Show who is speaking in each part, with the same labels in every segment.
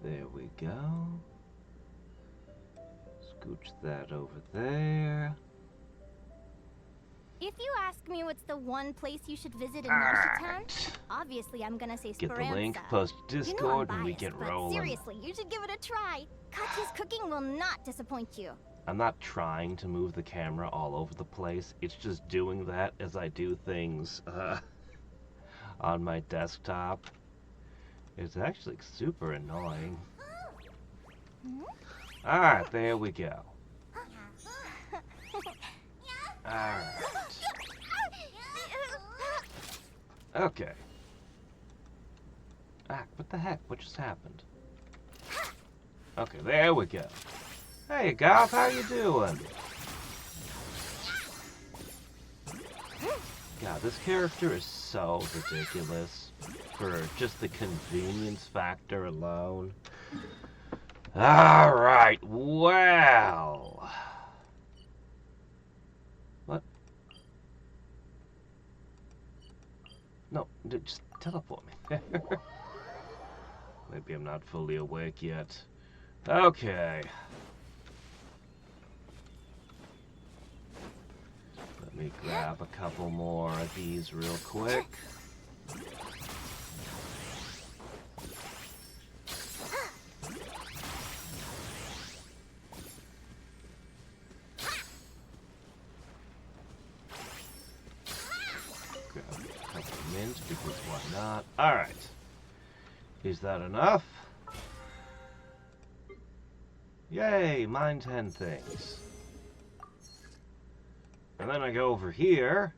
Speaker 1: There we go. Scooch that over there.
Speaker 2: If you ask me what's the one place you should visit in Nashi Town, obviously I'm gonna say
Speaker 1: Get
Speaker 2: Speranza.
Speaker 1: the link, post Discord,
Speaker 2: you know I'm
Speaker 1: and we
Speaker 2: biased,
Speaker 1: get
Speaker 2: but
Speaker 1: rolling.
Speaker 2: seriously, you should give it a try. Katya's cooking will not disappoint you.
Speaker 1: I'm not trying to move the camera all over the place. It's just doing that as I do things on my desktop. It's actually super annoying. Alright, there we go. Alright. Okay. Ah, what the heck? What just happened? Okay, there we go. Hey, Golf, how you doing? God, this character is so ridiculous for just the convenience factor alone. Alright, well... What? No, just teleport me. Maybe I'm not fully awake yet. Okay. Let me grab a couple more of these real quick. Grab a couple of mints because why not? Alright. Is that enough? Yay, mine 10 things. And then I go over here.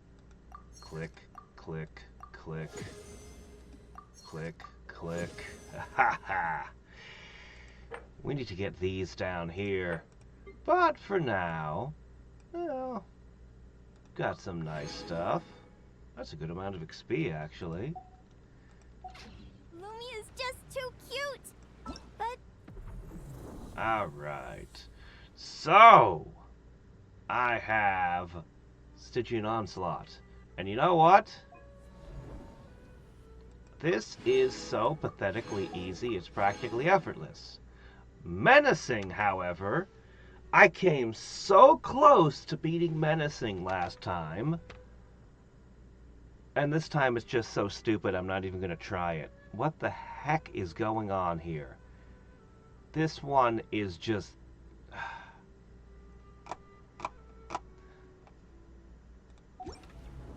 Speaker 1: Click, click, click. Click, click. Ha ha! We need to get these down here. But for now, well, got some nice stuff. That's a good amount of XP, actually.
Speaker 2: Lumi is just too cute. But
Speaker 1: Alright. So, I have Stygian Onslaught. And you know what? This is so pathetically easy, it's practically effortless. Menacing, however, I came so close to beating Menacing last time. And this time it's just so stupid I'm not even going to try it. What the heck is going on here? This one is just...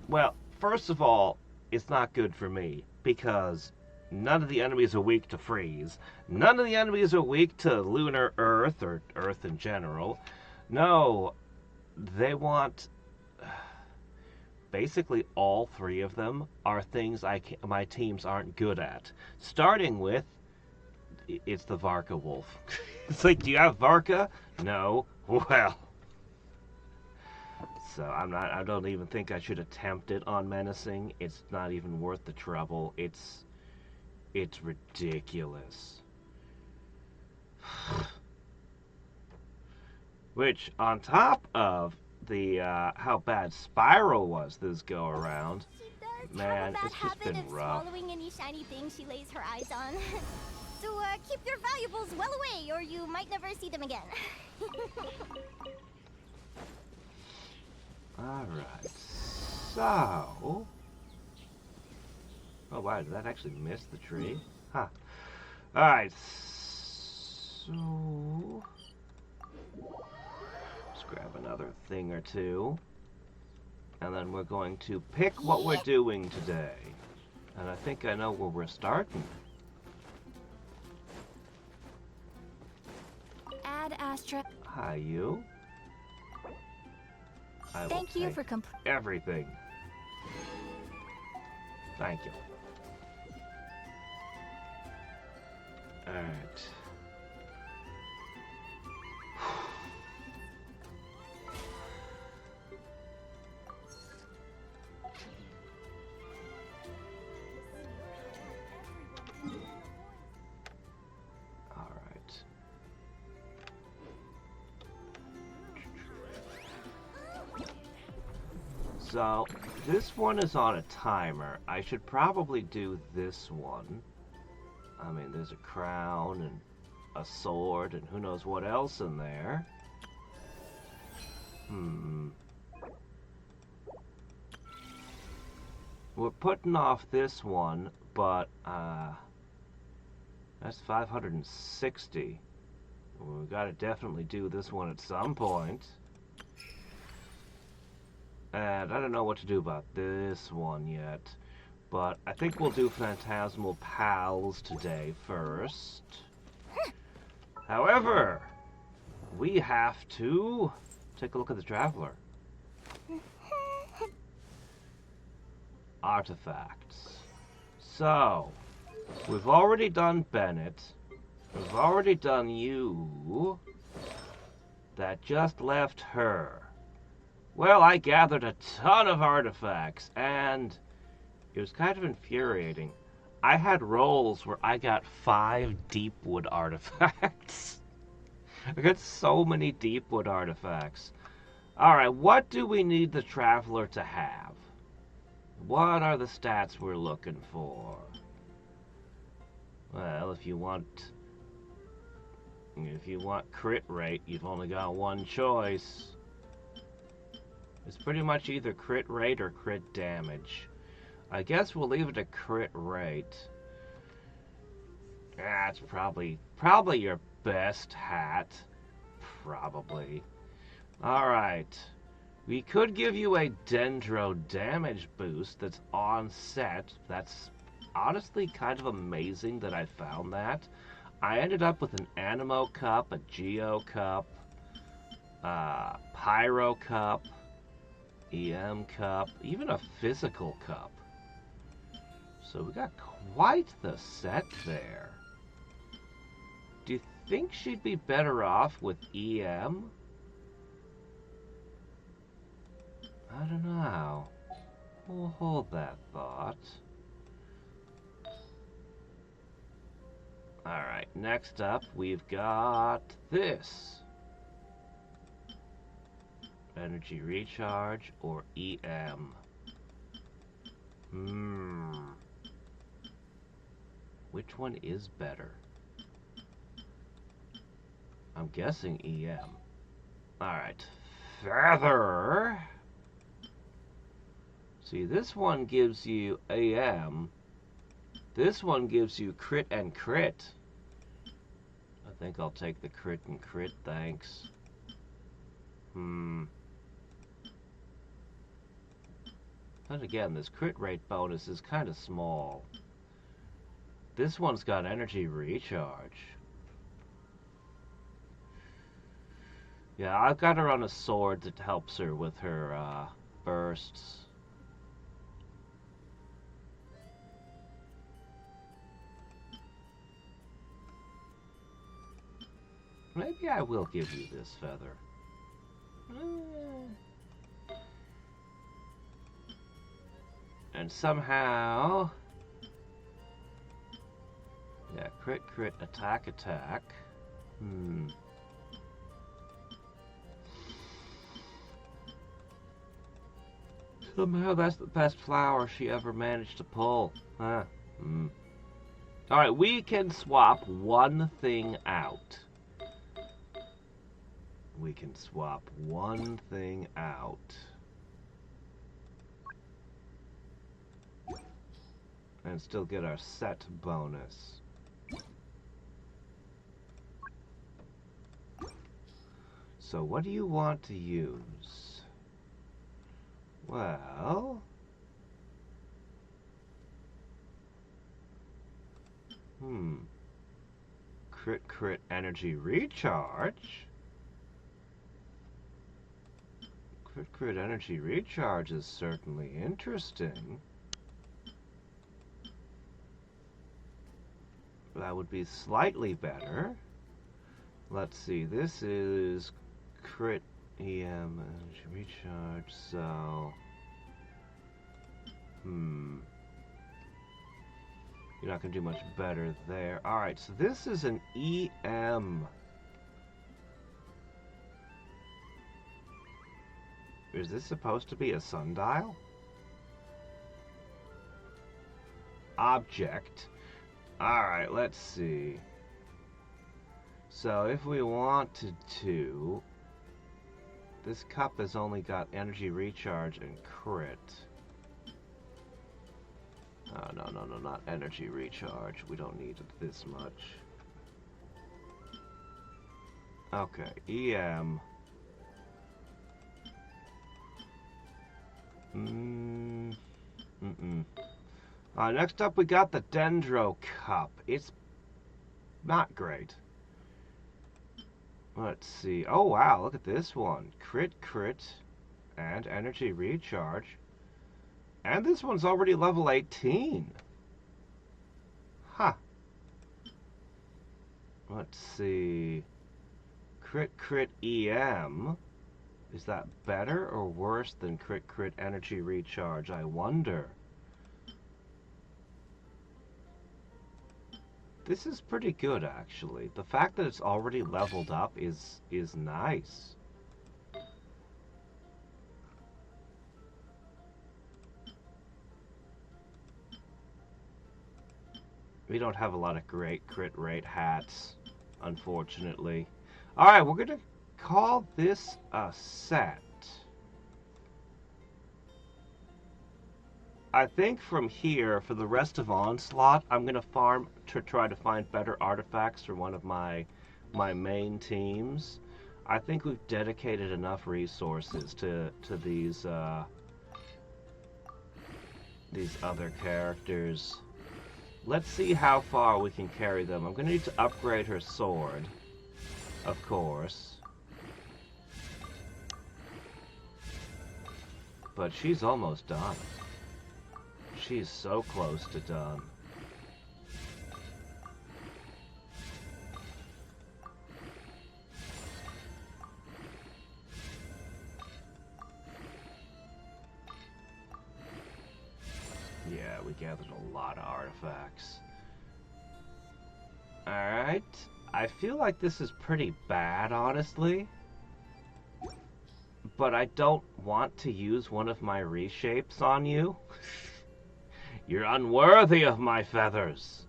Speaker 1: Well, first of all, it's not good for me, because none of the enemies are weak to freeze. None of the enemies are weak to lunar Earth, or Earth in general. No, they want... Basically, all three of them are things my teams aren't good at. Starting with, it's the Varka Wolf. It's like, do you have Varka? No. Well... So I don't even think I should attempt it on Menacing. It's not even worth the trouble. It's ridiculous. Which, on top of the how bad Spiral was this go around, man, it's just been rough.
Speaker 2: Swallowing any shiny thing she lays her eyes on. So keep your valuables well away, or you might never see them again.
Speaker 1: Alright, so... Oh wow, did that actually miss the tree? Huh. Alright, so... Let's grab another thing or two. And then we're going to pick what we're doing today. And I think I know where we're starting.
Speaker 2: Add Astra.
Speaker 1: Hi, you.
Speaker 2: Thank you for
Speaker 1: everything. Thank you. Alright. So, this one is on a timer. I should probably do this one. I mean, there's a crown and a sword, and who knows what else in there. We're putting off this one, but that's 560. We gotta definitely do this one at some point. And I don't know what to do about this one yet. But I think we'll do Phantasmal Pals today first. However, we have to take a look at the Traveler. Artifacts. So, we've already done Bennett. We've already done you. That just left her. Well, I gathered a ton of artifacts, and it was kind of infuriating. I had rolls where I got 5 Deepwood artifacts. I got so many Deepwood artifacts. Alright, what do we need the Traveler to have? What are the stats we're looking for? Well, if you want crit rate, you've only got one choice. It's pretty much either crit rate or crit damage. I guess we'll leave it at crit rate. That's probably your best hat. Probably. Alright. We could give you a Dendro damage boost that's on set. That's honestly kind of amazing that I found that. I ended up with an Animo Cup, a Geo Cup, Pyro Cup, EM Cup, even a Physical Cup. So we got quite the set there. Do you think she'd be better off with EM? I don't know. We'll hold that thought. Alright, next up we've got this. Energy Recharge or EM. Which one is better? I'm guessing EM. Alright, Feather. See, this one gives you AM. This one gives you crit and crit. I think I'll take the crit and crit, thanks. But again, this crit rate bonus is kind of small. This one's got energy recharge. Yeah, I've got her on a sword that helps her with her bursts. Maybe I will give you this feather. And somehow... yeah, crit, crit, attack, attack. Somehow that's the best flower she ever managed to pull. Huh? Alright, we can swap one thing out. We can swap one thing out. And still get our set bonus. So what do you want to use? Well... Crit, crit, energy recharge? Crit, crit, energy recharge is certainly interesting. That would be slightly better. Let's see, this is crit EM energy recharge, so... You're not going to do much better there. Alright, so this is an EM. Is this supposed to be a sundial? Object. Alright, let's see. So if we wanted to, this cup has only got energy recharge and crit. Oh, no, not energy recharge. We don't need it this much. Okay, EM. Next up we got the Dendro Cup. It's not great. Let's see. Oh wow, look at this one. Crit, and energy recharge. And this one's already level 18. Huh. Let's see. Crit EM. Is that better or worse than crit energy recharge? I wonder. This is pretty good, actually. The fact that it's already leveled up is nice. We don't have a lot of great crit rate hats, unfortunately. Alright, we're gonna call this a set. I think from here, for the rest of Onslaught, I'm gonna farm to try to find better artifacts for one of my main teams. I think we've dedicated enough resources to these other characters. Let's see how far we can carry them. I'm gonna need to upgrade her sword, of course. But she's almost done. She's so close to done. Yeah, we gathered a lot of artifacts. Alright. I feel like this is pretty bad, honestly. But I don't want to use one of my reshapes on you. You're unworthy of my feathers.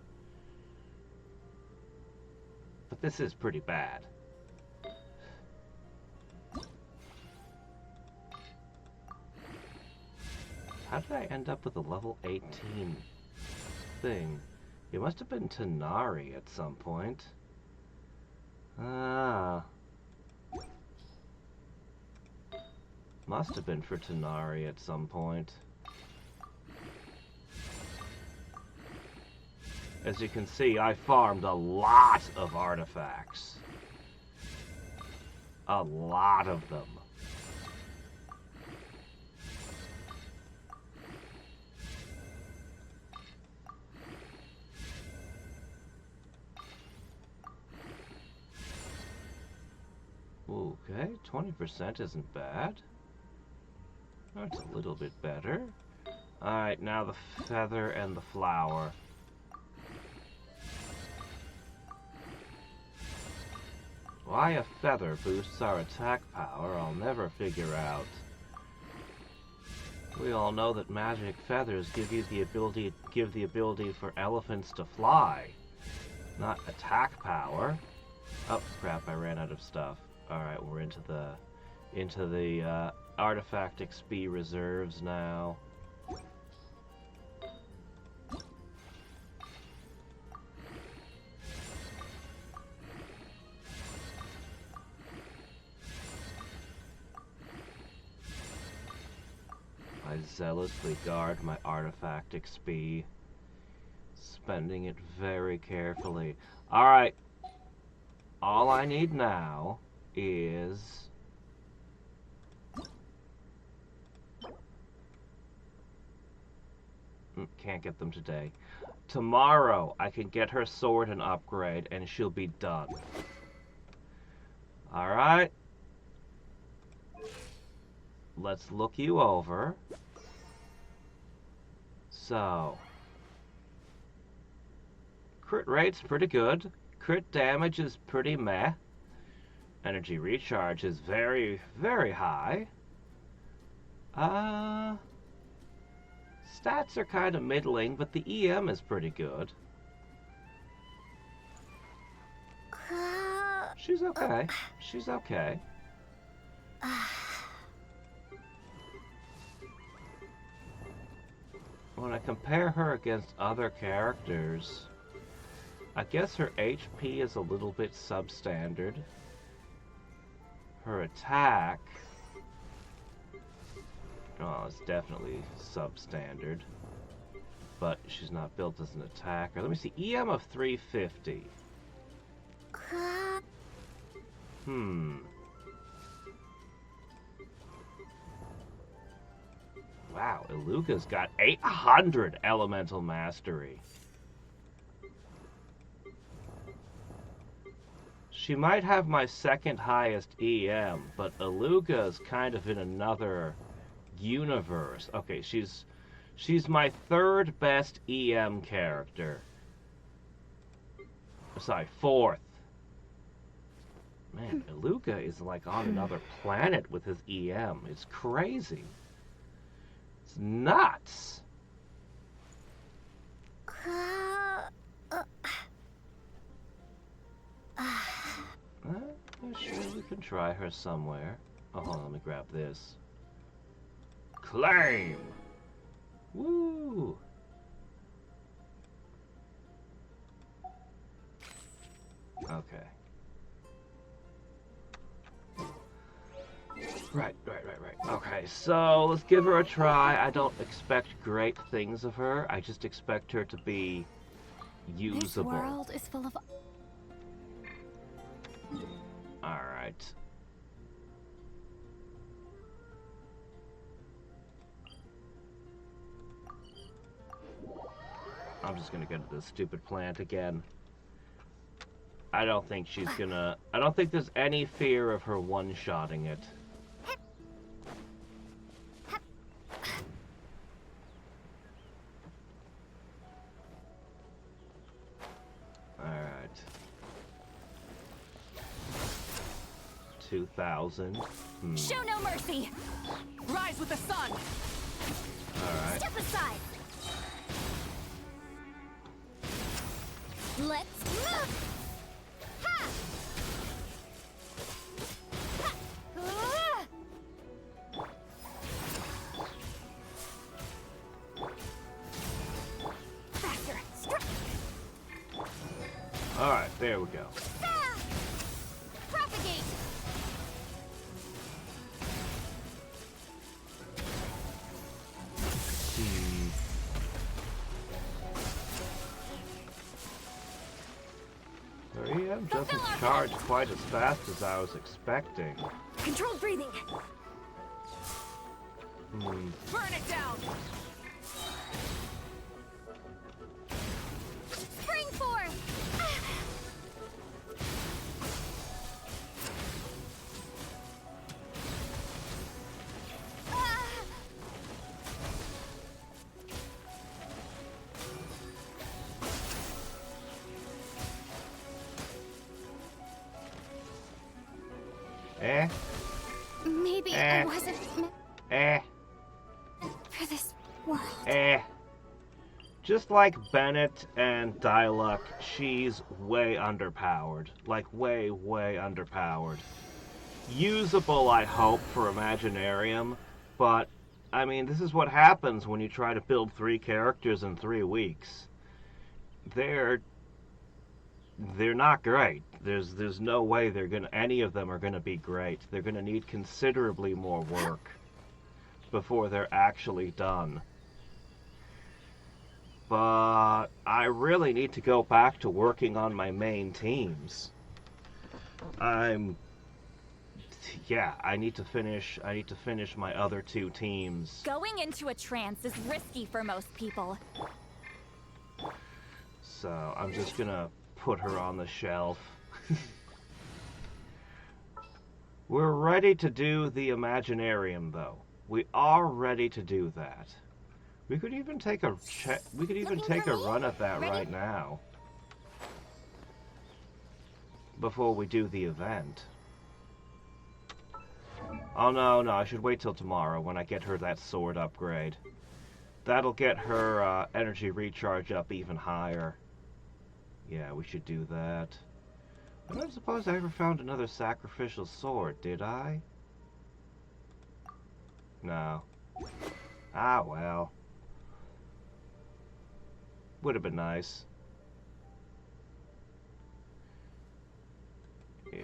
Speaker 1: But this is pretty bad. How did I end up with a level 18 thing? It must have been Tanari at some point. Ah. Must have been for Tanari at some point. As you can see, I farmed a lot of artifacts. A lot of them. Okay, 20% isn't bad. That's a little bit better. Alright, now the feather and the flower. Why a feather boosts our attack power, I'll never figure out. We all know that magic feathers give the ability for elephants to fly, not attack power. Oh crap, I ran out of stuff. Alright, we're into the artifact XP reserves now. I zealously guard my artifact XP, spending it very carefully. Alright, all I need now is can't get them today. Tomorrow I can get her sword and upgrade and she'll be done. Alright. Let's look you over. So, crit rate's pretty good. Crit damage is pretty meh. Energy recharge is very, very high. Stats are kind of middling, but the EM is pretty good. She's okay. She's okay. When I compare her against other characters, I guess her HP is a little bit substandard. Her attack, oh, it's definitely substandard. But she's not built as an attacker. Let me see, EM of 350. Wow, Iluka's got 800 elemental mastery. She might have my second highest EM, but Iluka's kind of in another universe. Okay, she's my third best EM character. Sorry, fourth. Man, Iluka is like on another planet with his EM. It's crazy. It's nuts. Sure, we can try her somewhere. Oh, hold on, let me grab this. Claim! Woo! Okay. Right. Okay, so let's give her a try. I don't expect great things of her. I just expect her to be usable.
Speaker 2: This world is full of...
Speaker 1: Alright. I'm just gonna go to this stupid plant again. I don't think she's gonna... I don't think there's any fear of her one-shotting it. Alright. 2,000.
Speaker 2: Show no mercy! Rise with the sun!
Speaker 1: Alright.
Speaker 2: Step aside! Let's move! Ha! Ha! Faster!
Speaker 1: Alright, there we go.
Speaker 2: Ah! Propagate! EM doesn't charge quite as fast as I was expecting. Controlled breathing.
Speaker 1: Hmm.
Speaker 2: Burn it down. Spring form. Maybe I wasn't meant for this world.
Speaker 1: Just like Bennett and Diluc, she's way underpowered. Like, way underpowered. Usable, I hope, for Imaginarium, but, I mean, this is what happens when you try to build 3 characters in 3 weeks. They're not great. There's no way any of them are gonna be great. They're gonna need considerably more work before they're actually done. But I really need to go back to working on my main teams. I need to finish my other 2 teams.
Speaker 2: Going into a trance is risky for most people.
Speaker 1: So I'm just gonna put her on the shelf. We're ready to do the Imaginarium, though. We are ready to do that. We could even take a run at that right now. Before we do the event. Oh no, I should wait till tomorrow when I get her that sword upgrade. That'll get her energy recharge up even higher. Yeah, we should do that. I don't suppose I ever found another sacrificial sword, did I? No. Ah, well. Would have been nice. Yeah.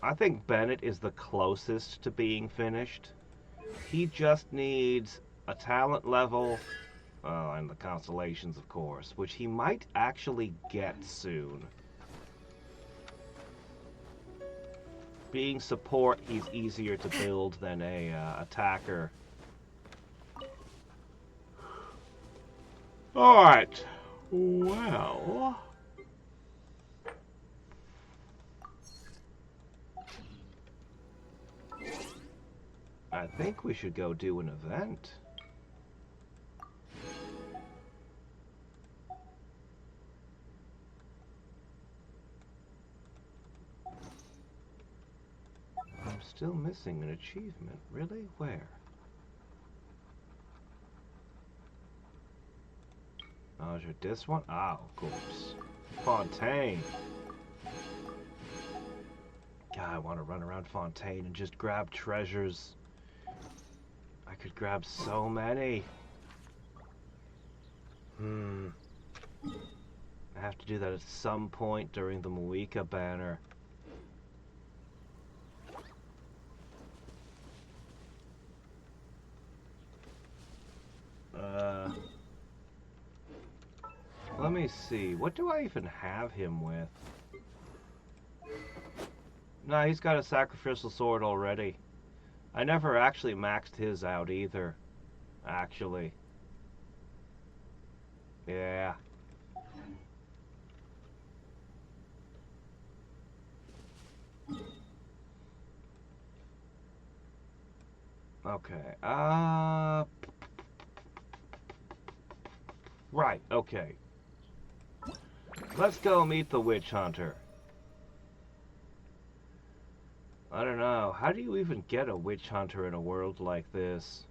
Speaker 1: I think Bennett is the closest to being finished. He just needs a talent level, and the constellations, of course, which he might actually get soon. Being support, he's easier to build than a attacker. Alright. Well... I think we should go do an event. I'm still missing an achievement. Really? Where? Oh, is it this one? Ah, of course. Fontaine. God, I want to run around Fontaine and just grab treasures. I could grab so many. I have to do that at some point during the Moika banner. Let me see. What do I even have him with? No, he's got a sacrificial sword already. I never actually maxed his out either. Actually. Yeah. Okay. Right, okay. Let's go meet the witch hunter. I don't know. How do you even get a witch hunter in a world like this?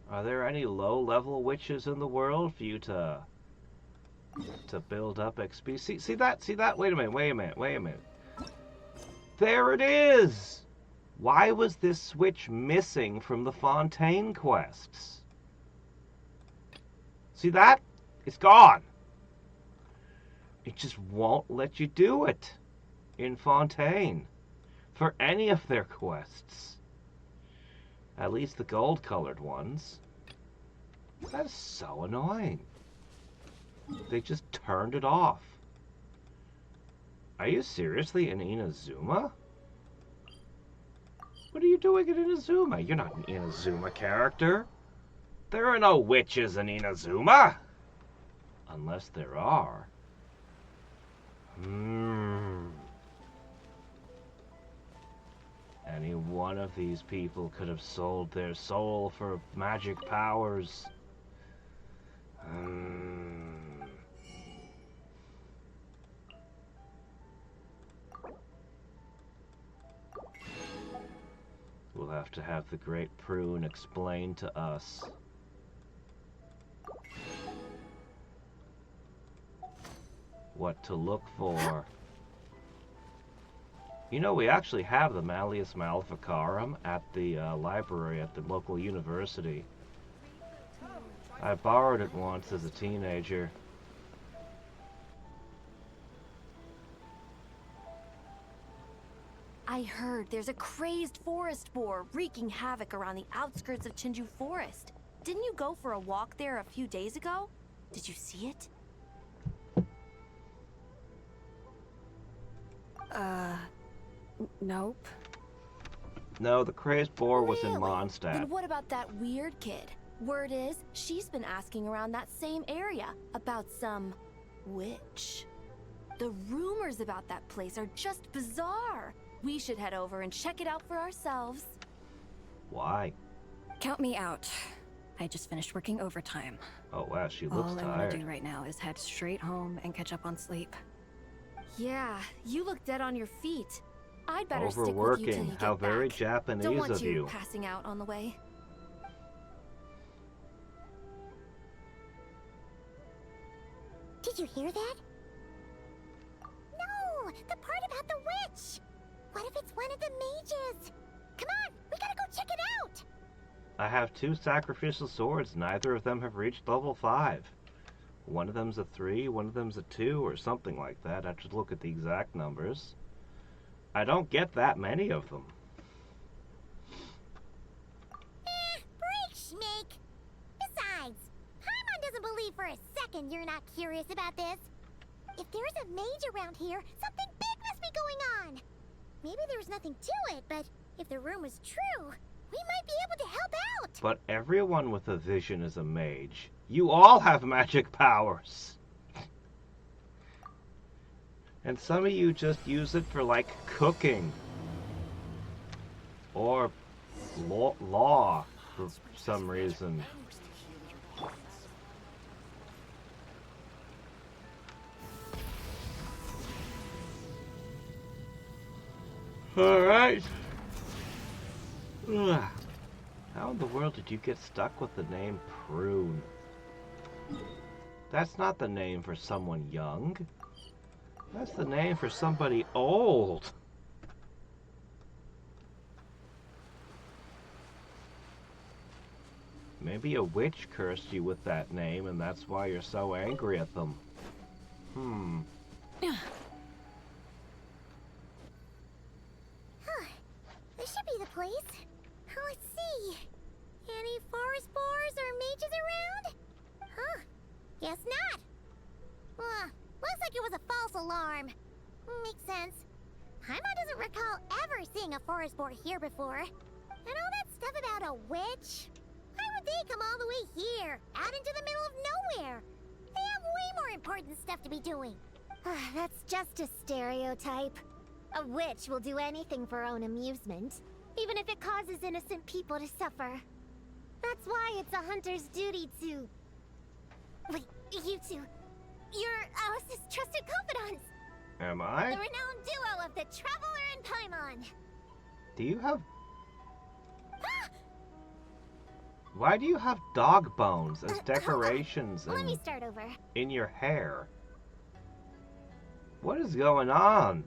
Speaker 1: Are there any low-level witches in the world for you to build up XP? See that? Wait a minute. There it is! Why was this switch missing from the Fontaine quests? See that? It's gone. It just won't let you do it in Fontaine for any of their quests. At least the gold-colored ones. That's so annoying. They just turned it off. Are you seriously in Inazuma? What are you doing in Inazuma? You're not an Inazuma character. There are no witches in Inazuma. Unless there are. Any one of these people could have sold their soul for magic powers. We'll have to have the great Prune explain to us. What to look for. You know, we actually have the Malleus Maleficarum at the library at the local university. I borrowed it once as a teenager.
Speaker 3: I heard there's a crazed forest boar wreaking havoc around the outskirts of Chinju Forest. Didn't you go for a walk there a few days ago? Did you see it?
Speaker 4: Nope.
Speaker 1: No, the crazed boar was in
Speaker 3: Really?
Speaker 1: Mondstadt.
Speaker 3: Then what about that weird kid? Word is, she's been asking around that same area about some witch. The rumors about that place are just bizarre. We should head over and check it out for ourselves.
Speaker 1: Why?
Speaker 4: Count me out. I just finished working overtime.
Speaker 1: Oh wow, she looks
Speaker 4: All I want
Speaker 1: tired.
Speaker 4: to do right now is head straight home and catch up on sleep.
Speaker 3: Yeah, you look dead on your feet. I'd better stick with you till
Speaker 1: Overworking.
Speaker 3: you get
Speaker 1: How very
Speaker 3: back.
Speaker 1: Japanese
Speaker 3: Don't want
Speaker 1: of you.
Speaker 3: passing out on the way.
Speaker 2: Did you hear that? No, the part about the witch. What if it's one of the mages? Come on, we gotta go check it out.
Speaker 1: I have 2 sacrificial swords. Neither of them have reached level 5. One of them's a 3, one of them's a 2, or something like that. I have to look at the exact numbers. I don't get that many of them.
Speaker 2: Break, Schmake. Besides, Paimon doesn't believe for a second you're not curious about this. If there's a mage around here, something big must be going on. Maybe there's nothing to it, but if the rumor's true, we might be able to help out.
Speaker 1: But everyone with a vision is a mage. You all have magic powers. And some of you just use it for, like, cooking. Or law for some reason. Alright. How in the world did you get stuck with the name Prune? That's not the name for someone young. That's the name for somebody old. Maybe a witch cursed you with that name, and that's why you're so angry at them.
Speaker 2: This should be the place. Let's see. Any forest boars or mages around? Huh. Guess not. Looks like it was a false alarm. Makes sense. Paimon doesn't recall ever seeing a forest boar here before. And all that stuff about a witch? Why would they come all the way here, out into the middle of nowhere? They have way more important stuff to be doing.
Speaker 5: That's just a stereotype. A witch will do anything for her own amusement, even if it causes innocent people to suffer. That's why it's a hunter's duty to... Wait, you two. You're Alice's trusted confidants.
Speaker 1: Am I?
Speaker 5: The renowned duo of the Traveler and Paimon.
Speaker 1: Do you have... Why do you have dog bones as decorations
Speaker 5: Let me start over.
Speaker 1: in your hair? What is going on?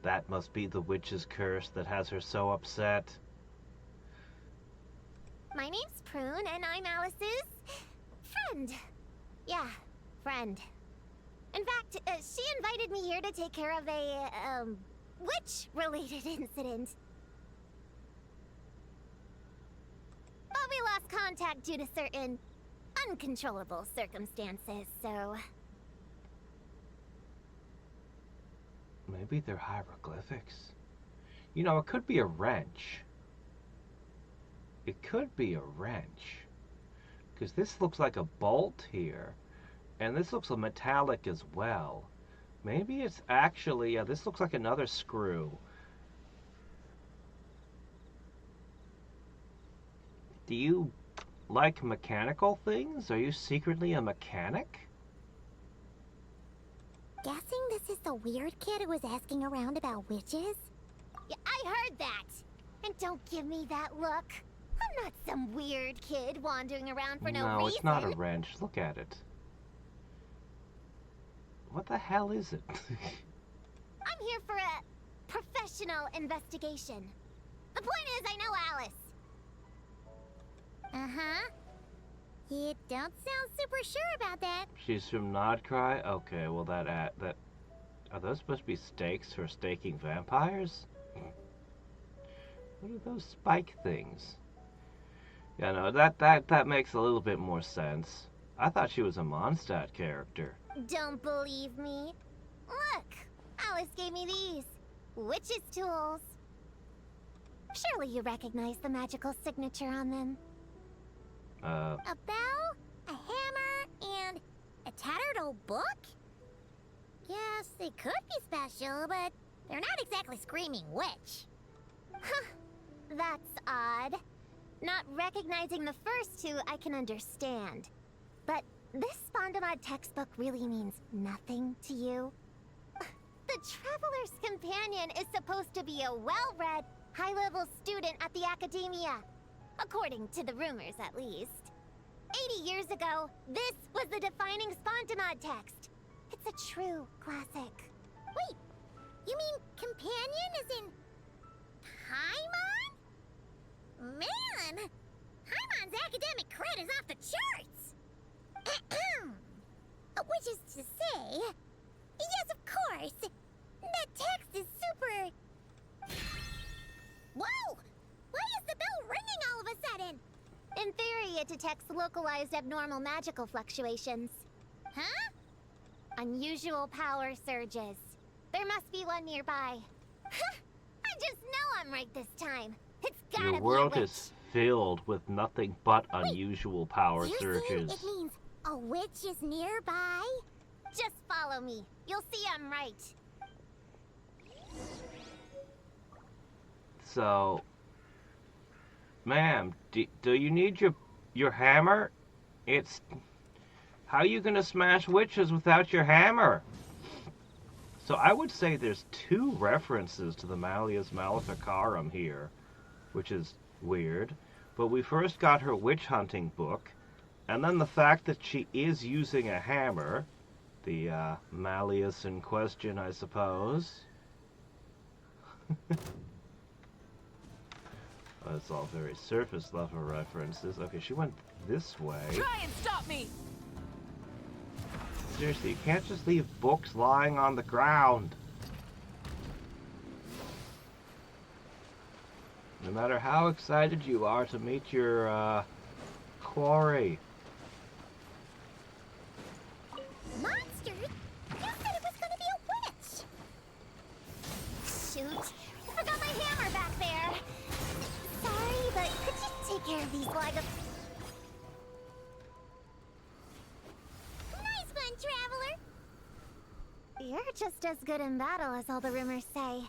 Speaker 1: That must be the witch's curse that has her so upset.
Speaker 5: My name's Prune, and I'm Alice's friend. Yeah, friend. In fact, she invited me here to take care of a, witch-related incident. But we lost contact due to certain uncontrollable circumstances, so...
Speaker 1: Maybe they're hieroglyphics. You know, it could be a wrench. It could be a wrench. Because this looks like a bolt here. And this looks metallic as well. Maybe it's actually... Yeah, this looks like another screw. Do you like mechanical things? Are you secretly a mechanic?
Speaker 2: Guessing this is the weird kid who was asking around about witches?
Speaker 5: Yeah, I heard that! And don't give me that look. I'm not some weird kid wandering around for no reason.
Speaker 1: No, it's not a wrench. Look at it. What the hell is it?
Speaker 5: I'm here for a professional investigation. The point is, I know Alice.
Speaker 2: Uh-huh. You don't sound super sure about that.
Speaker 1: She's from Nodcry? Okay, well that are those supposed to be stakes for staking vampires? What are those spike things? Yeah, no, that makes a little bit more sense. I thought she was a Mondstadt character.
Speaker 5: Don't believe me? Look! Alice gave me these. Witch's tools. Surely you recognize the magical signature on them.
Speaker 2: A bell, a hammer, and a tattered old book? Yes, they could be special, but they're not exactly screaming witch.
Speaker 5: Huh. That's odd. Not recognizing the first two I can understand. But this Spondamod textbook really means nothing to you? The Traveler's Companion is supposed to be a well-read, high-level student at the Academia. According to the rumors, at least. 80 years ago, this was the defining Spontamod text. It's a true classic.
Speaker 2: Wait, you mean companion as in Paimon? Man, Paimon's academic cred is off the charts. Which is to say, yes, of course. That text is super. Whoa! Why is the bell ringing all of a sudden?
Speaker 5: In theory, it detects localized abnormal magical fluctuations.
Speaker 2: Huh?
Speaker 5: Unusual power surges. There must be one nearby. I just know I'm right this time. It's gotta
Speaker 1: Your
Speaker 5: be
Speaker 1: world
Speaker 5: a witch.
Speaker 1: is filled with nothing but unusual power
Speaker 2: You're saying
Speaker 1: surges.
Speaker 2: it means a witch is nearby?
Speaker 5: Just follow me. You'll see I'm right.
Speaker 1: So, ma'am, do you need your hammer? It's... How are you gonna smash witches without your hammer? So I would say there's 2 references to the Malleus Maleficarum here, which is weird. But we first got her witch hunting book, and then the fact that she is using a hammer, the Malleus in question, I suppose. That's all very surface level references. Okay, she went this way.
Speaker 3: Try and stop me!
Speaker 1: Seriously, you can't just leave books lying on the ground. No matter how excited you are to meet your quarry.
Speaker 2: Monsters? You said it was gonna be a witch!
Speaker 5: Shoot. I forgot my hammer back there. Sorry, but could you take care of these while I go...
Speaker 2: Nice one, traveler!
Speaker 5: You're just as good in battle as all the rumors say.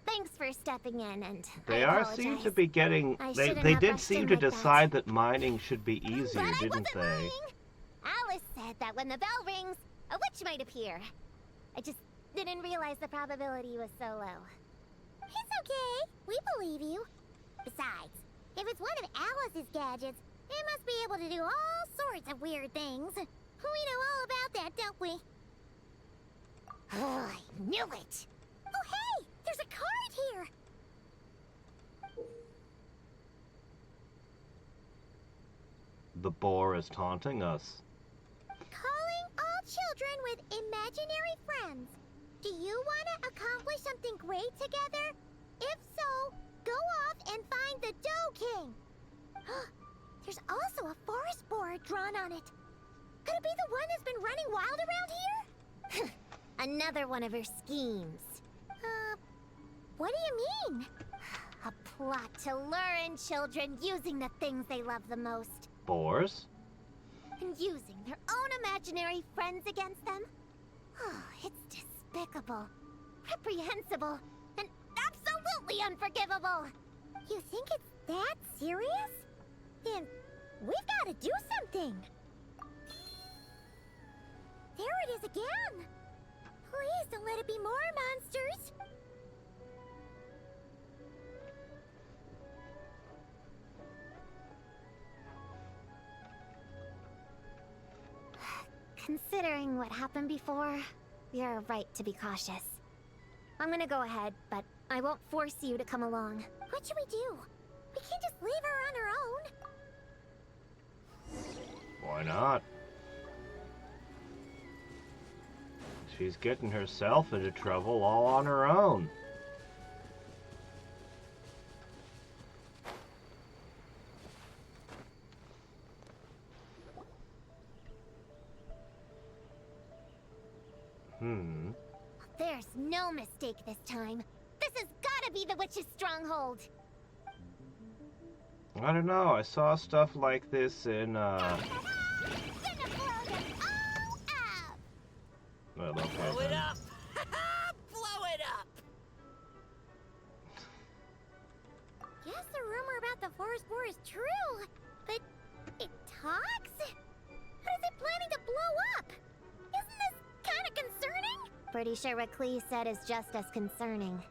Speaker 5: Thanks for stepping in, and
Speaker 1: They
Speaker 5: I
Speaker 1: are
Speaker 5: apologize.
Speaker 1: seem to be getting.
Speaker 5: I
Speaker 1: They
Speaker 5: shouldn't
Speaker 1: they
Speaker 5: have
Speaker 1: did
Speaker 5: rushed
Speaker 1: seem
Speaker 5: in
Speaker 1: to
Speaker 5: like that.
Speaker 1: decide that mining should be
Speaker 5: But
Speaker 1: easier,
Speaker 5: I
Speaker 1: didn't
Speaker 5: wasn't
Speaker 1: they?
Speaker 5: lying. Alice said that when the bell rings, a witch might appear. I just didn't realize the probability was so low.
Speaker 2: It's okay. We believe you. Besides, if it's one of Alice's gadgets, it must be able to do all sorts of weird things. We know all about that, don't we?
Speaker 5: Oh, I knew it!
Speaker 2: Oh, hey! There's a card here!
Speaker 1: The boar is taunting us.
Speaker 2: Calling all children with imaginary friends. Do you want to accomplish something great together? If so, go off and find the Dough King. There's also a forest board drawn on it. Could it be the one that's been running wild around here?
Speaker 5: Another one of her schemes.
Speaker 2: What do you mean?
Speaker 5: A plot to lure in children using the things they love the most.
Speaker 1: Boars?
Speaker 5: And using their own imaginary friends against them? Oh, it's despicable, reprehensible, and absolutely unforgivable!
Speaker 2: You think it's that serious? Then we've got to do something. There it is again. Please don't let it be more monsters.
Speaker 5: Considering what happened before, you're right to be cautious. I'm gonna go ahead, but I won't force you to come along.
Speaker 2: What should we do? We can't just leave her on her own.
Speaker 1: Why not? She's getting herself into trouble all on her own.
Speaker 5: There's no mistake this time. This has gotta be the witch's stronghold.
Speaker 1: I don't know, I saw stuff like this in,
Speaker 5: Gonna blow them all up!
Speaker 1: well, okay,
Speaker 3: Blow it
Speaker 1: then.
Speaker 3: up! Blow it up!
Speaker 2: Guess the rumor about the forest boar is true. But it talks? What is it planning to blow up? Isn't this kind of concerning?
Speaker 5: Pretty sure what Klee said is just as concerning.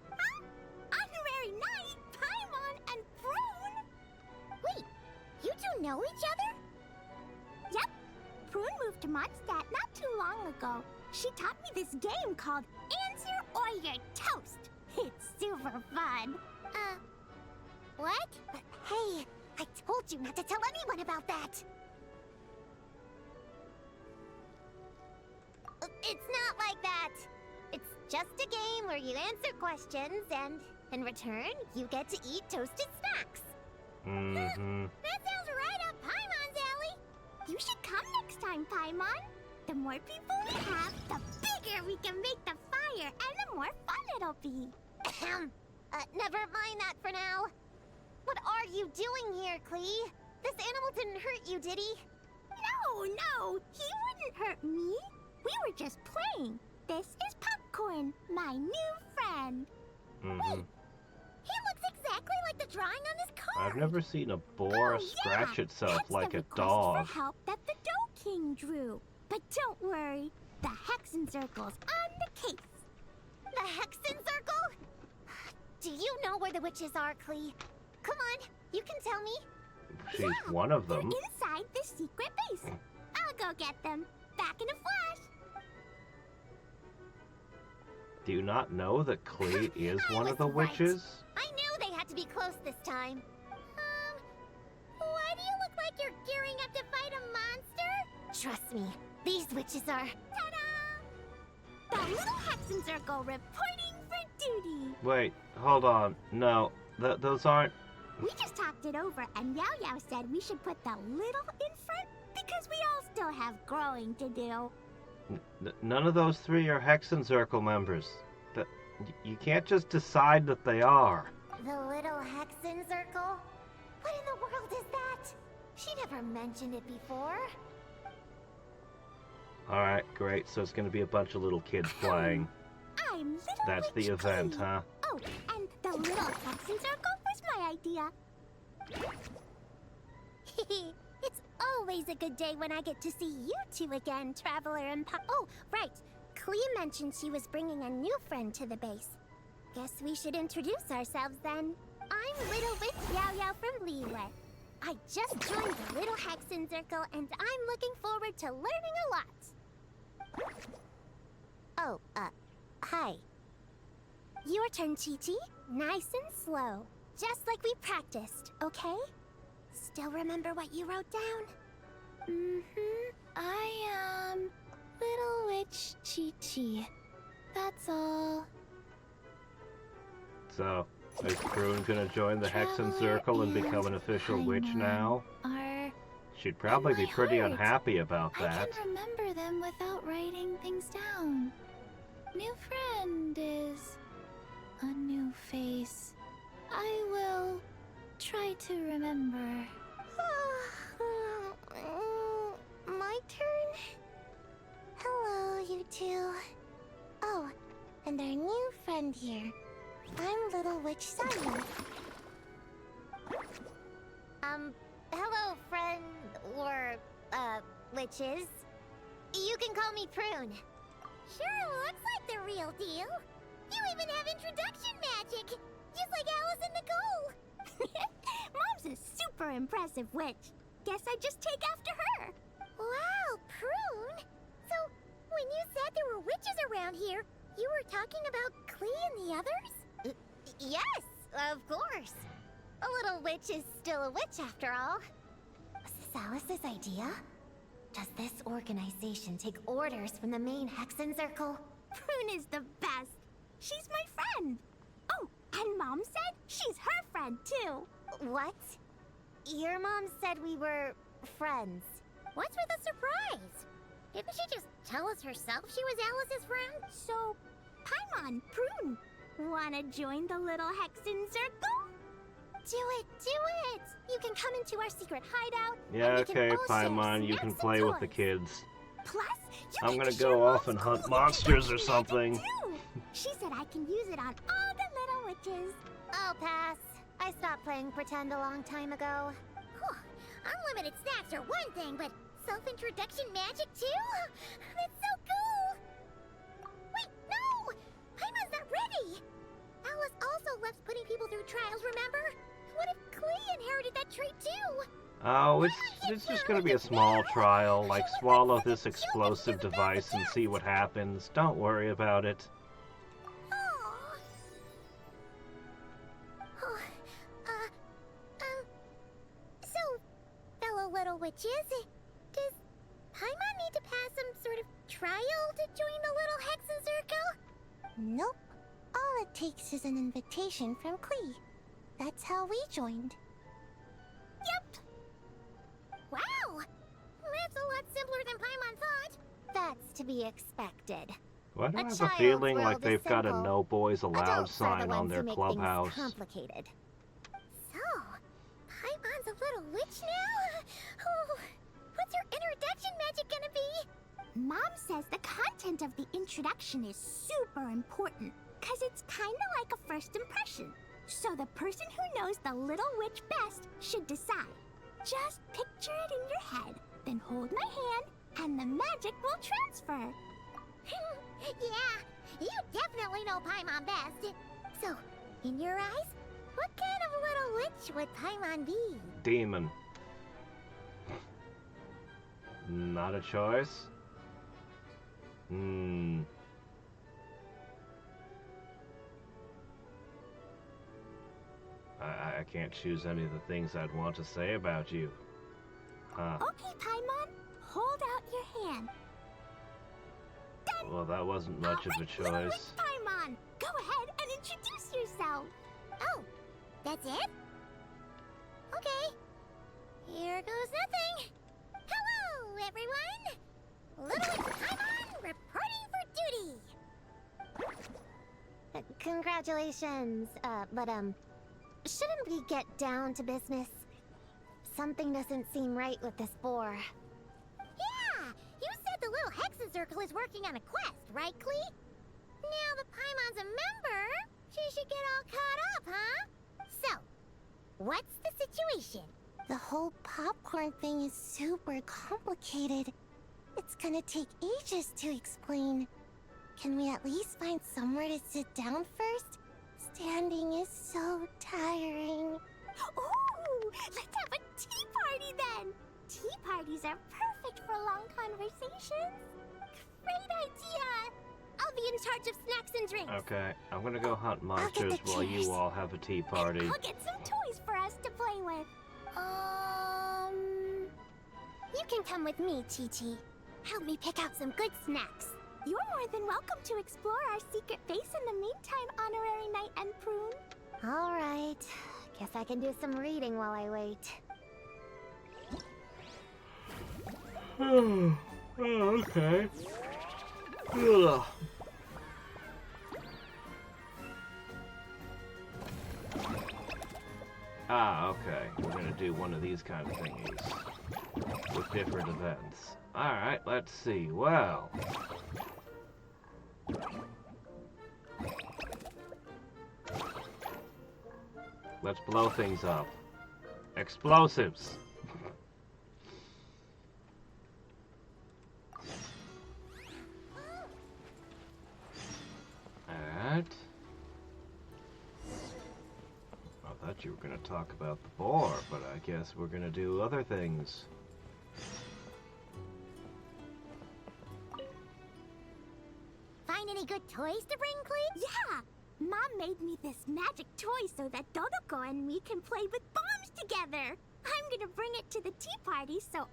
Speaker 2: Honorary Knight, Paimon, and Prune? Wait, you two know each other? ago, she taught me this game called Answer or You're Toast. It's super fun. What? Hey, I told you not to tell anyone about that. It's not like that. It's just a game where you answer questions and, in return, you get to eat toasted snacks.
Speaker 1: Mm-hmm.
Speaker 2: That sounds right up Paimon's alley. You should come next time, Paimon. The more people we have, the bigger we can make the fire, and the more fun it'll be.
Speaker 5: Never mind that for now. What are you doing here, Klee? This animal didn't hurt you, did he?
Speaker 2: No, he wouldn't hurt me. We were just playing. This is Popcorn, my new friend.
Speaker 1: Mm-hmm.
Speaker 2: He looks exactly like the drawing on this card.
Speaker 1: I've never seen a boar scratch itself
Speaker 2: That's
Speaker 1: like
Speaker 2: the
Speaker 1: a
Speaker 2: request
Speaker 1: dog.
Speaker 2: for help that the Dough King drew. But don't worry, the Hexen Circle's on the case.
Speaker 5: The Hexen Circle? Do you know where the witches are, Klee? Come on, you can tell me.
Speaker 1: She's one of them.
Speaker 2: They're inside the secret base. I'll go get them. Back in a flash.
Speaker 1: Do you not know that Klee is
Speaker 5: I
Speaker 1: one of
Speaker 5: was
Speaker 1: the
Speaker 5: right.
Speaker 1: witches?
Speaker 5: I knew they had to be close this time.
Speaker 2: Why do you look like you're gearing up to fight a monster?
Speaker 5: Trust me, these witches are...
Speaker 2: Ta-da! The little Hexen Circle reporting for duty.
Speaker 1: Wait, hold on. No, those aren't...
Speaker 2: We just talked it over, and Yao Yao said we should put the little in front because we all still have growing to do.
Speaker 1: None of those three are Hexen Circle members. You can't just decide that they are.
Speaker 5: The little Hexen Circle? What in the world is that? She never mentioned it before.
Speaker 1: Alright, great. So it's gonna be a bunch of little kids playing.
Speaker 2: I'm Little
Speaker 1: That's the
Speaker 2: Witch
Speaker 1: event,
Speaker 2: Queen.
Speaker 1: huh?
Speaker 2: Oh, and the little Hexen Circle was my idea. It's always a good day when I get to see you two again, Traveler and Pop. Oh, right. Clea mentioned she was bringing a new friend to the base. Guess we should introduce ourselves then. I'm Little Witch Yao Yao from Liyue. I just joined the Little Hexen Circle, and I'm looking forward to learning a lot. Oh, hi. Your turn, Chi-Chi. Nice and slow. Just like we practiced, okay? Still remember what you wrote down? Mm-hmm. I am Little Witch Chi-Chi. That's all.
Speaker 1: So, is Prune gonna join the Hexen
Speaker 3: Traveler
Speaker 1: Circle and become an
Speaker 3: and
Speaker 1: official witch
Speaker 3: Paimon
Speaker 1: now?
Speaker 3: Are
Speaker 1: She'd probably be
Speaker 3: my
Speaker 1: pretty
Speaker 3: heart.
Speaker 1: unhappy about
Speaker 3: I
Speaker 1: that.
Speaker 3: can remember them without writing things down. New friend is a new face. I will try to remember.
Speaker 2: My turn? Hello, you two. Oh, and our new friend here. I'm Little Witch Simon.
Speaker 5: Hello, friend, or, witches. You can call me Prune.
Speaker 2: Sure looks like the real deal. You even have introduction magic, just like Alice and Nicole. Mom's a super impressive witch. Guess I just take after her. Wow, Prune. So, when you said there were witches around here, you were talking about Clee and the others?
Speaker 5: Yes, of course. A little witch is still a witch after all. Was this Alice's idea? Does this organization take orders from the main Hexen Circle?
Speaker 2: Prune is the best. She's my friend. Oh, and Mom said she's her friend too.
Speaker 5: What? Your mom said we were friends.
Speaker 2: What's with the surprise? Didn't she just tell us herself she was Alice's friend? So, Paimon, Prune, wanna join the little Hexen Circle? Do it, do it! You can come into our secret hideout.
Speaker 1: Yeah,
Speaker 2: and we can
Speaker 1: okay,
Speaker 2: all share
Speaker 1: Paimon, you
Speaker 2: snacks
Speaker 1: can
Speaker 2: and
Speaker 1: play with the
Speaker 2: toys.
Speaker 1: kids.
Speaker 2: Plus, you
Speaker 1: I'm
Speaker 2: get
Speaker 1: gonna
Speaker 2: to
Speaker 1: go
Speaker 2: share
Speaker 1: off
Speaker 2: Mom's
Speaker 1: and hunt
Speaker 2: cool
Speaker 1: monsters or
Speaker 2: introduction
Speaker 1: something.
Speaker 2: magic, too. She said I can use it on all the little witches.
Speaker 5: I'll pass. I stopped playing pretend a long time ago.
Speaker 2: Unlimited snacks are one thing, but self-introduction magic too? That's so cool! Wait, no! Paimon's not ready! Alice also loves putting people through trials, remember? What if Clee inherited that trait too?
Speaker 1: Oh, it's just gonna be a small trial, like swallow this explosive device and see what happens. Don't worry about it.
Speaker 2: Oh. Oh, so, fellow little witches, does Paimon need to pass some sort of trial to join the little Hexen Circle? Nope. All it takes is an invitation from Klee. That's how we joined. Yep. Wow! That's a lot simpler than Paimon thought. That's to be expected.
Speaker 1: Why do I
Speaker 2: A
Speaker 1: have a
Speaker 2: child's
Speaker 1: feeling like
Speaker 2: world is
Speaker 1: they've got a
Speaker 2: simple.
Speaker 1: no boys allowed
Speaker 2: Adults are the
Speaker 1: sign on
Speaker 2: ones
Speaker 1: their
Speaker 2: who make
Speaker 1: clubhouse?
Speaker 2: things complicated. So, Paimon's a little witch now? Oh, what's her introduction magic gonna be? Mom says the content of the introduction is super important, cause it's kinda like a first impression. So the person who knows the little witch best should decide. Just picture it in your head, then hold my hand, and the magic will transfer. Yeah, you definitely know Paimon best. So, in your eyes, what kind of little witch would Paimon be?
Speaker 1: Demon. Not a choice? I can't choose any of the things I'd want to say about you. Huh.
Speaker 2: Okay, Paimon, hold out your hand.
Speaker 1: Well, that wasn't much of a
Speaker 2: Little witch
Speaker 1: choice.
Speaker 2: Paimon, go ahead and introduce yourself. Oh, that's it? Okay. Here goes nothing. Hello, everyone. Little witch Paimon reporting for duty. Congratulations. But shouldn't we get down to business? Something doesn't seem right with this boar. Yeah, you said the little Hexen Circle is working on a quest, right, Klee? Now that Paimon's a member, she should get all caught up, huh? So, what's the situation? The whole popcorn thing is super complicated. It's gonna take ages to explain. Can we at least find somewhere to sit down first? Standing is so tiring. Ooh, let's have a tea party then! Tea parties are perfect for long conversations. Great idea! I'll be in charge of snacks and drinks.
Speaker 1: Okay, I'm gonna go hunt
Speaker 2: get
Speaker 1: monsters
Speaker 2: the
Speaker 1: while
Speaker 2: chairs.
Speaker 1: you all have a tea party.
Speaker 2: I'll get some toys for us to play with. You can come with me, Chi-Chi. Help me pick out some good snacks. You're more than welcome to explore our secret base in the meantime, Honorary Knight and Prune. All right. Guess I can do some reading while I wait.
Speaker 1: Oh, okay. Ugh. Ah, okay. We're gonna do one of these kind of thingies with different events. Alright, let's see. Well. Let's blow things up. Explosives! Alright. I thought you were going to talk about the boar, but I guess we're going to do other things.
Speaker 2: Find any good toys to bring, Klee? Yeah! Mom made me this magic toy so that Dodoko and me can play with bombs together. I'm gonna bring it to the tea party so all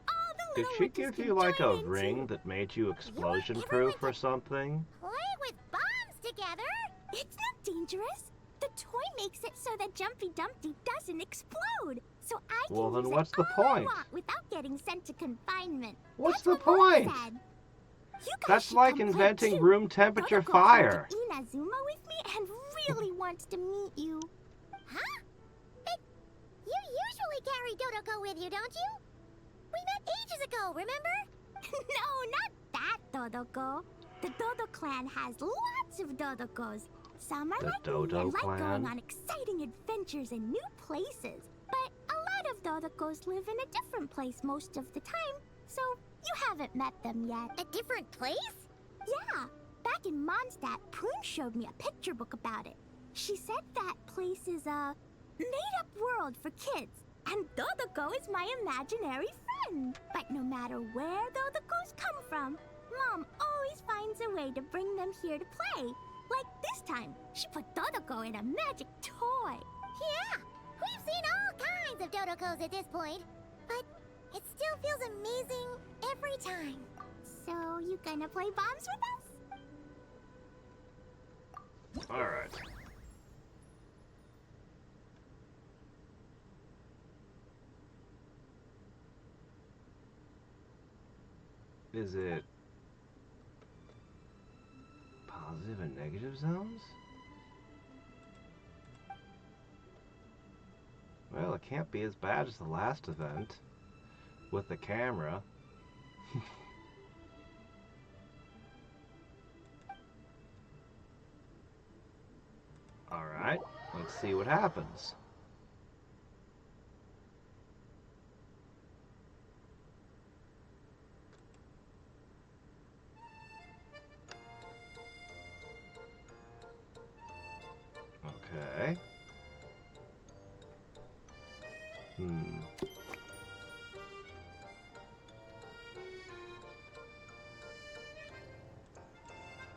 Speaker 2: the
Speaker 1: Did
Speaker 2: little
Speaker 1: she
Speaker 2: witches
Speaker 1: give
Speaker 2: can
Speaker 1: you like
Speaker 2: join
Speaker 1: a
Speaker 2: in
Speaker 1: ring
Speaker 2: too.
Speaker 1: that made you explosion
Speaker 2: ever
Speaker 1: proof
Speaker 2: went
Speaker 1: or something?
Speaker 2: Play with bombs together? It's not dangerous. The toy makes it so that Jumpy Dumpty doesn't explode. So I can
Speaker 1: Well, then
Speaker 2: use
Speaker 1: what's
Speaker 2: it
Speaker 1: the
Speaker 2: all I
Speaker 1: point?
Speaker 2: want without getting sent to confinement.
Speaker 1: What's
Speaker 2: That's
Speaker 1: the
Speaker 2: what Mom
Speaker 1: point?
Speaker 2: said. You guys
Speaker 1: That's
Speaker 2: should
Speaker 1: like
Speaker 2: come play
Speaker 1: inventing
Speaker 2: too.
Speaker 1: room temperature
Speaker 2: Dodoko
Speaker 1: fire.
Speaker 2: came to Inazuma with me and really wants to meet you. Huh? But you usually carry Dodoko with you, don't you? We met ages ago, remember? No, not that Dodoko. The Dodo clan has lots of Dodokos. Some are
Speaker 1: The
Speaker 2: like me
Speaker 1: Dodo
Speaker 2: and like
Speaker 1: clan?
Speaker 2: going on exciting adventures in new places. But a lot of Dodokos live in a different place most of the time, so you haven't met them yet. A different place? Yeah. Back in Mondstadt, Prune showed me a picture book about it. She said that place is a made-up world for kids, and Dodoko is my imaginary fun. But no matter where though the ghosts come from, Mom always finds a way to bring them here to play. Like this time, she put Dodoko in a magic toy. Yeah, we've seen all kinds of Dodokos at this point, but it still feels amazing every time. So, you gonna play bombs with us?
Speaker 1: Alright. Is it positive and negative zones? Well, it can't be as bad as the last event with the camera. Alright, let's see what happens. Okay.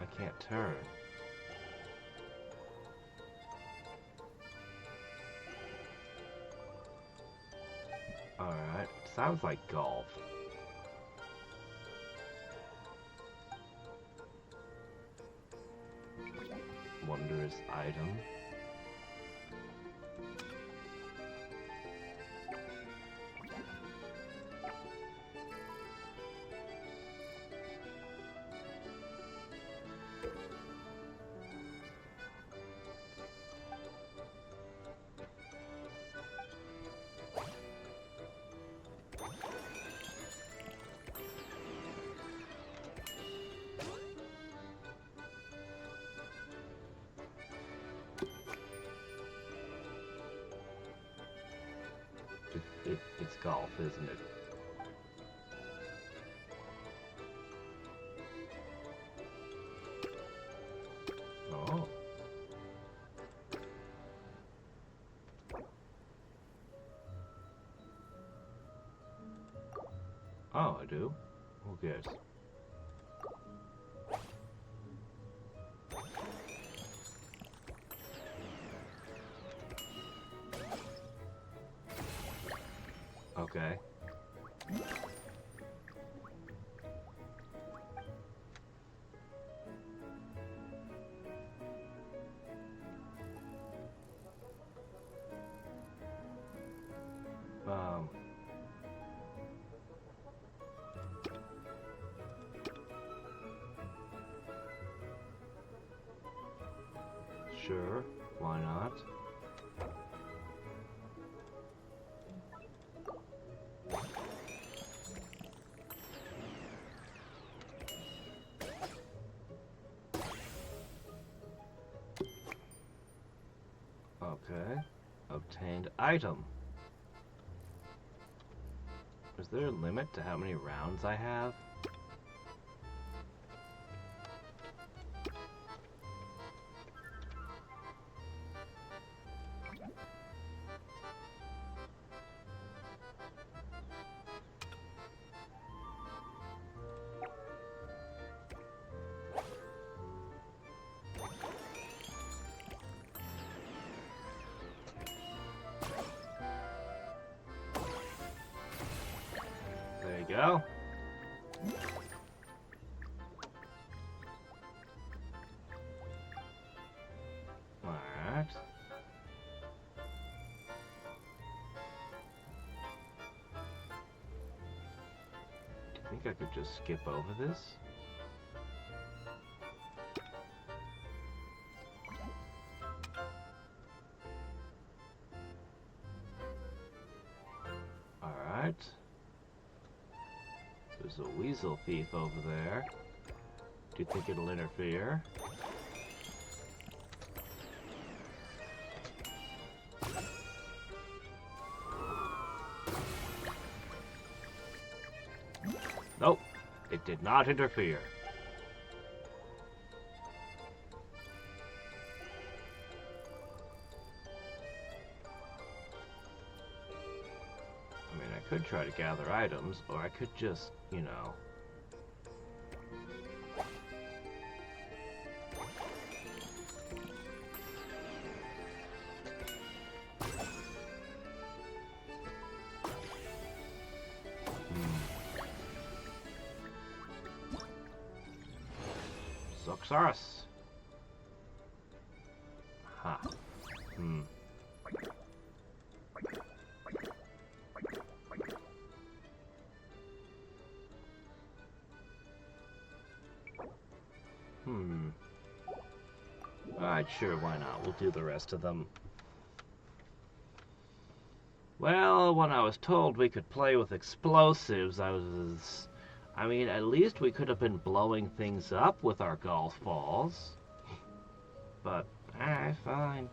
Speaker 1: I can't turn. Alright, sounds like golf. Wondrous item. It's golf, isn't it? Oh. Oh, I do? Who cares? Okay. Sure, why not? Okay. Obtained item. Is there a limit to how many rounds I have? There you go. Alright. Do you think I could just skip over this? Alright. There's a weasel thief over there. Do you think it'll interfere? Nope, it did not interfere. I mean, I could try to gather items, or I could just, you know... Soxaurus. Huh. Alright, sure, why not? We'll do the rest of them. Well, when I was told we could play with explosives, I mean, at least we could have been blowing things up with our golf balls. But, alright, fine.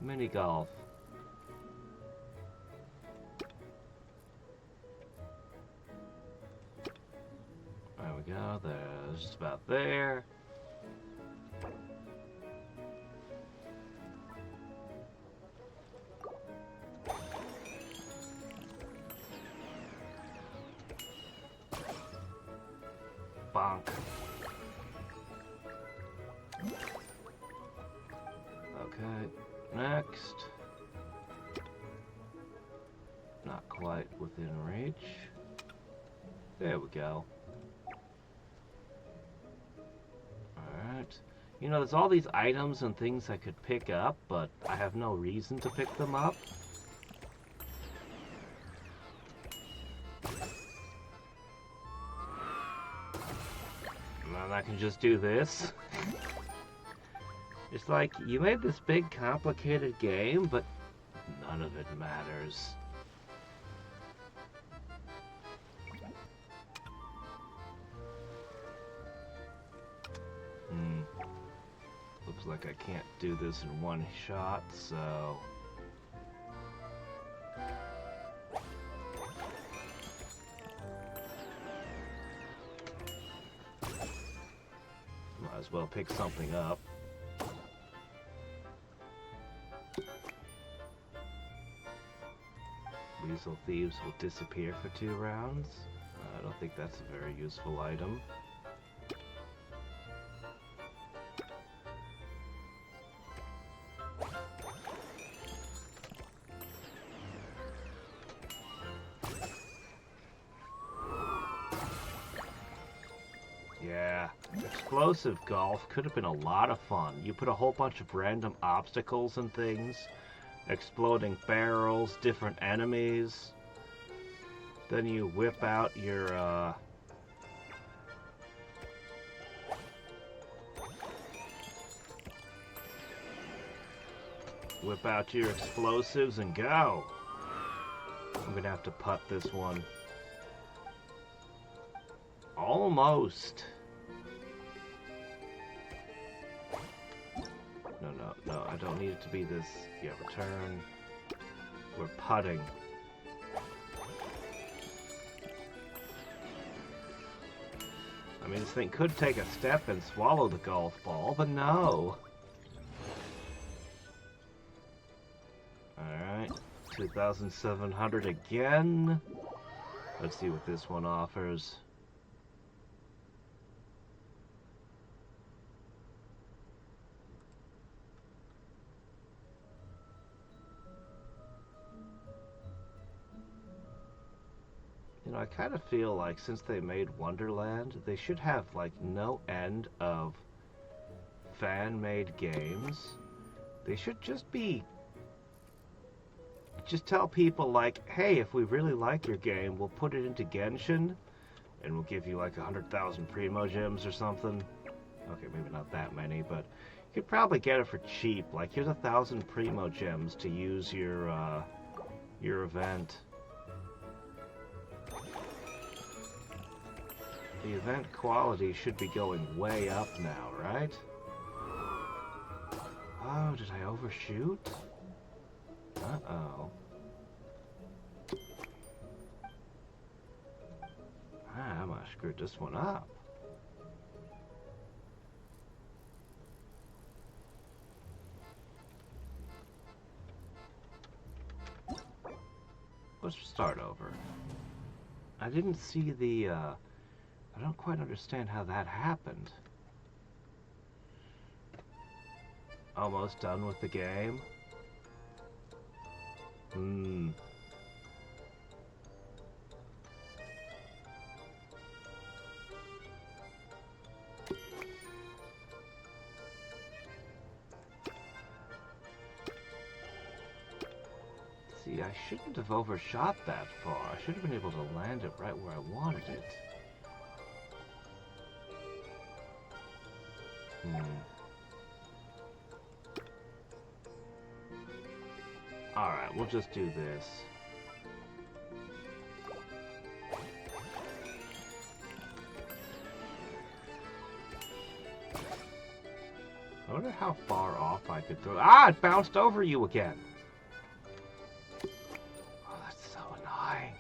Speaker 1: Mini golf. There we go, there's just about there. Bonk. Okay, next. Not quite within reach. There we go. Alright. You know, there's all these items and things I could pick up, but I have no reason to pick them up. And I can just do this. It's like, you made this big complicated game, but none of it matters. Looks like I can't do this in one shot, so... Might as well pick something up. Weasel Thieves will disappear for 2 rounds. I don't think that's a very useful item. Yeah, explosive golf could have been a lot of fun. You put a whole bunch of random obstacles and things, exploding barrels, different enemies. Then you whip out your, whip out your explosives and go. I'm gonna have to putt this one. Almost. No, I don't need it to be this. Yeah, return. We're putting. I mean, this thing could take a step and swallow the golf ball, but no. Alright, 2,700 again. Let's see what this one offers. You know, I kind of feel like since they made Wonderland, they should have like no end of fan-made games. They should just tell people like, hey, if we really like your game, we'll put it into Genshin, and we'll give you like 100,000 Primo Gems or something. Okay, maybe not that many, but you could probably get it for cheap. Like, here's 1,000 Primo Gems to use your event. The event quality should be going way up now, right? Oh, did I overshoot? Uh-oh. I might have screwed this one up. Let's start over. I didn't see the, I don't quite understand how that happened. Almost done with the game? See, I shouldn't have overshot that far. I should have been able to land it right where I wanted it. Alright, we'll just do this. I wonder how far off I could throw. Ah, it bounced over you again. Oh, that's so annoying.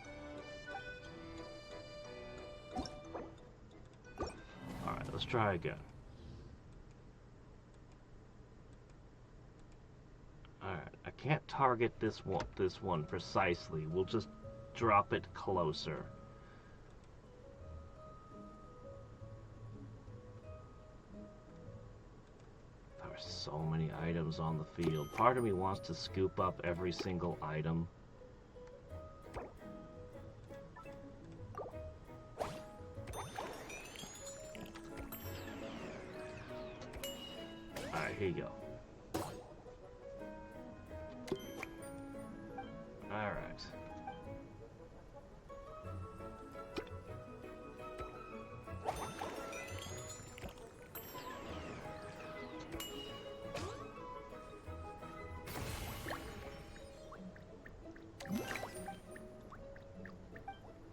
Speaker 1: Alright, let's try again. Alright, I can't target this one precisely. We'll just drop it closer. There are so many items on the field. Part of me wants to scoop up every single item. Alright, here you go. Alright.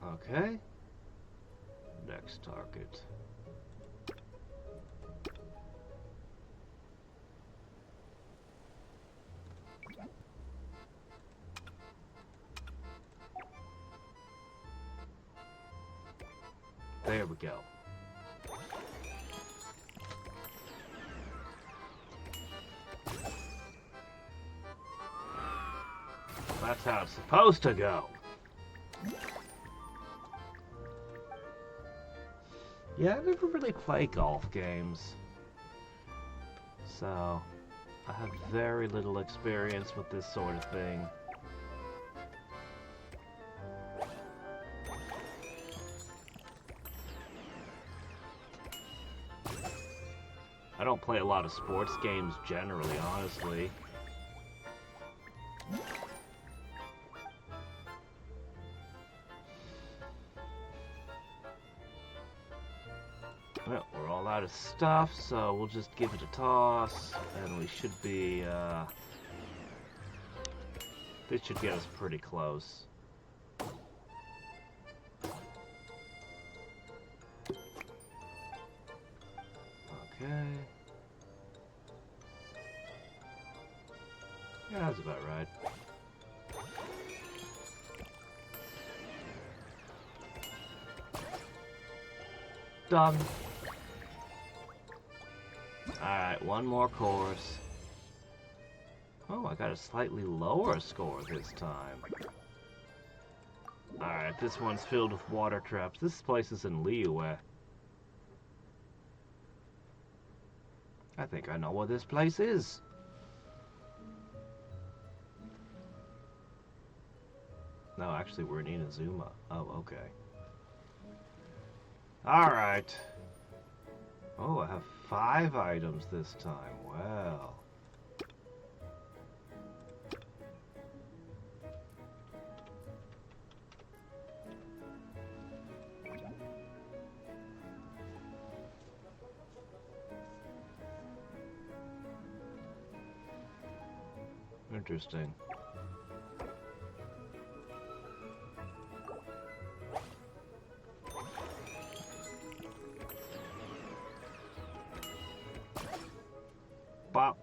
Speaker 1: Okay. Next target. There we go. That's how it's supposed to go. Yeah, I never really play golf games. So, I have very little experience with this sort of thing. I don't play a lot of sports games generally, honestly. Well, we're all out of stuff, so we'll just give it a toss, and we should be, this should get us pretty close. Okay. Yeah, that's about right. Done. Alright, one more course. Oh, I got a slightly lower score this time. Alright, this one's filled with water traps. This place is in Liyue. I think I know what this place is. No, actually, we're in Inazuma. Oh, okay. Alright. Oh, I have 5 items this time. Well. Interesting. Bop.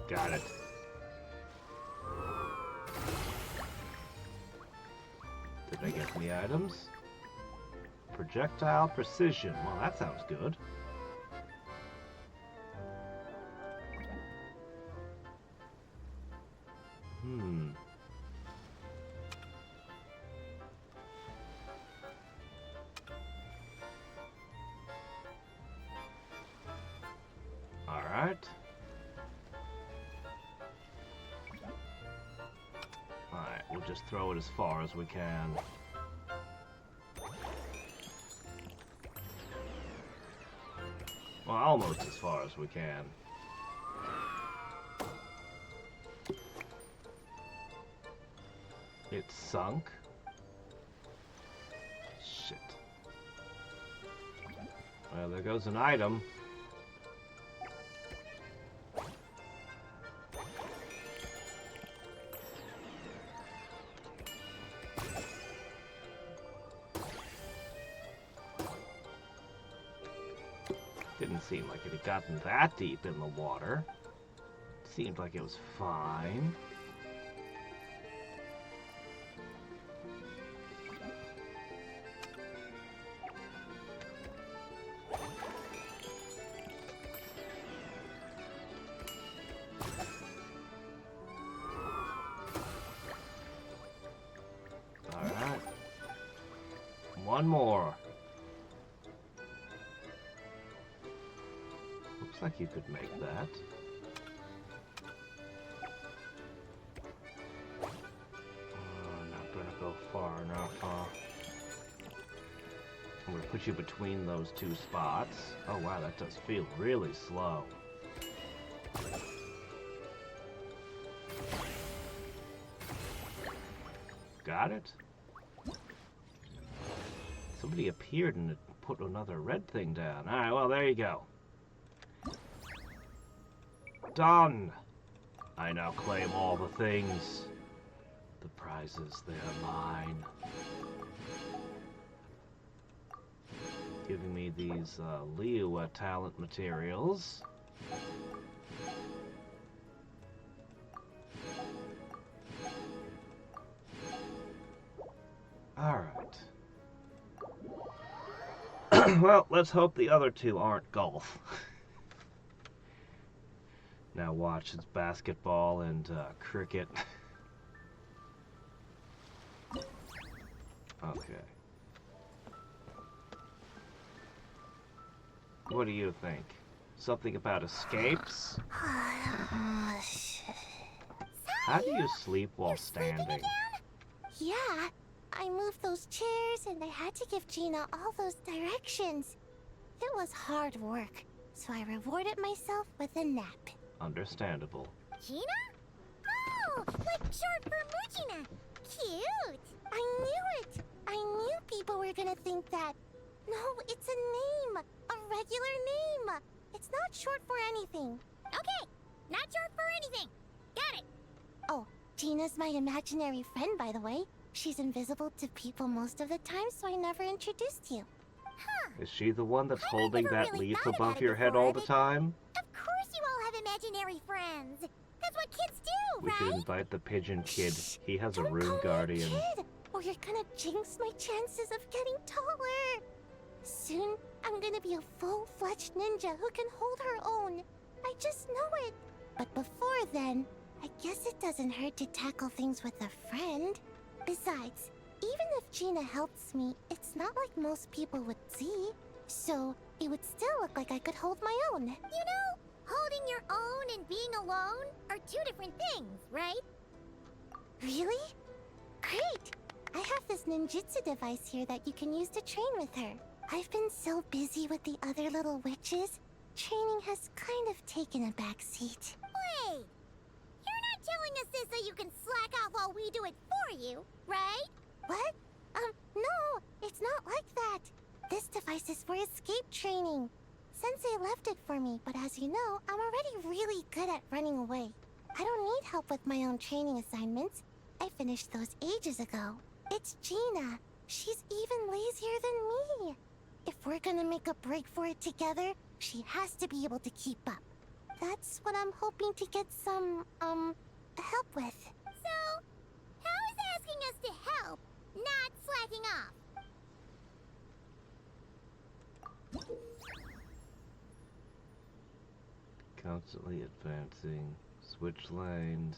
Speaker 1: Got it. Did I get any items? Projectile precision. Well, that sounds good. Alright. Alright, we'll just throw it as far as we can. Well, almost as far as we can. It's sunk. Shit. Well, there goes an item. Didn't seem like it had gotten that deep in the water. Seemed like it was fine. Alright. One more. Looks like you could make that. Not gonna go far enough, huh? I'm gonna put you between those two spots. Oh wow, that does feel really slow. Got it? Somebody appeared and it put another red thing down. Alright, well there you go. Done! I now claim all the things. The prizes, they are mine. Giving me these Liua talent materials. Alright. Well, let's hope the other two aren't golf. Now watch, it's basketball and cricket. Okay. What do you think? Something about escapes? How do you sleep while standing?
Speaker 2: Yeah, I moved those chairs and I had to give Gina all those directions. It was hard work, so I rewarded myself with a nap.
Speaker 1: Understandable.
Speaker 2: Gina? Oh, like short for Mujina. Cute. I knew it. I knew people were gonna think that. No, it's a name. A regular name. It's not short for anything. Okay, not short for anything. Got it. Oh, Gina's my imaginary friend, by the way. She's invisible to people most of the time, so I never introduced you. Huh.
Speaker 1: Is she the one that's
Speaker 2: I
Speaker 1: holding
Speaker 2: never
Speaker 1: that
Speaker 2: really
Speaker 1: leaf
Speaker 2: thought
Speaker 1: above
Speaker 2: about it
Speaker 1: your head
Speaker 2: before,
Speaker 1: all the
Speaker 2: but-
Speaker 1: time?
Speaker 2: Of course you all have imaginary friends. That's what kids do,
Speaker 1: We
Speaker 2: right?
Speaker 1: should invite the pigeon kid.
Speaker 2: Shh,
Speaker 1: He has a
Speaker 2: don't
Speaker 1: room
Speaker 2: call me
Speaker 1: guardian.
Speaker 2: kid, or you're gonna jinx my chances of getting taller. Soon, I'm gonna be a full-fledged ninja who can hold her own. I just know it. But before then, I guess it doesn't hurt to tackle things with a friend. Besides, even if Gina helps me, it's not like most people would see. So, it would still look like I could hold my own. You know, holding your own and being alone are two different things, right? Really? Great! I have this ninjutsu device here that you can use to train with her. I've been so busy with the other little witches, training has kind of taken a back seat. Wait! You're not telling us this so you can slack off while we do it for you, right? What? No, it's not like that. This device is for escape training. Sensei left it for me, but as you know, I'm already really good at running away. I don't need help with my own training assignments. I finished those ages ago. It's Gina. She's even lazier than me. If we're gonna make a break for it together, she has to be able to keep up.
Speaker 5: That's what I'm hoping to get some, help with. So, how is asking us to help not slacking off?
Speaker 1: Constantly advancing. Switch lanes.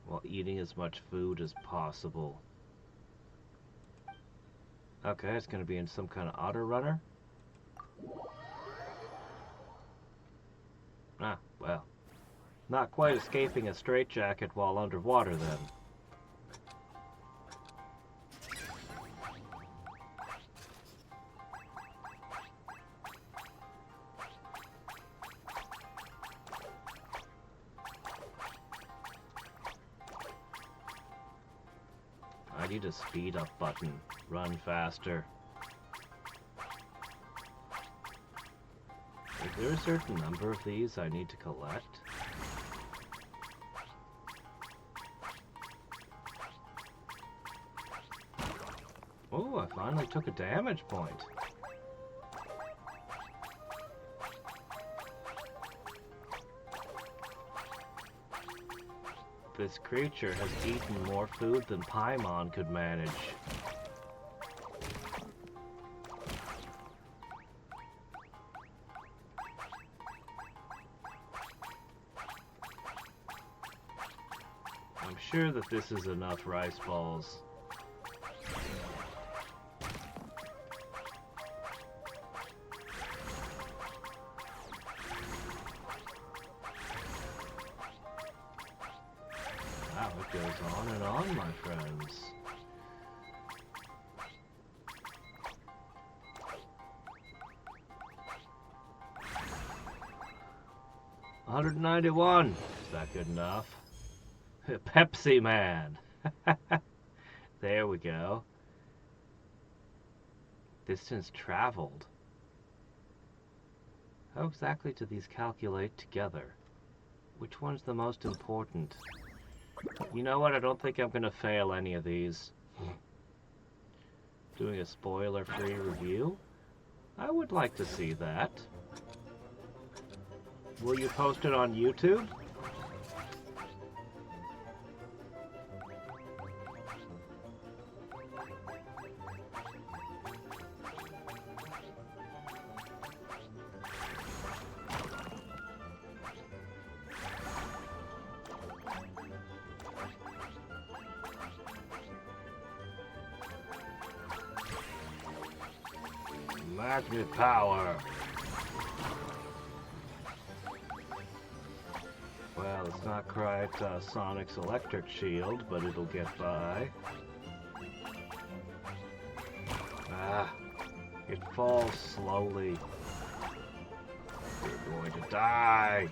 Speaker 1: While eating as much food as possible. Okay, it's gonna be in some kind of auto runner. Ah, well. Not quite escaping a straitjacket while underwater then. I need a speed up button. Run faster. Is there a certain number of these I need to collect? Oh, I finally took a damage point. This creature has eaten more food than Paimon could manage. I'm sure that this is enough rice balls. Wow, it goes on and on, my friends. $191. Is that good enough? Pepsi Man. There we go. Distance traveled. How exactly do these calculate together? Which one's the most important? You know what? I don't think I'm gonna fail any of these. Doing a spoiler-free review? I would like to see that. Will you post it on YouTube? Magnet power. Well, it's not quite Sonic's electric shield, but it'll get by. Ah, it falls slowly. You're going to die.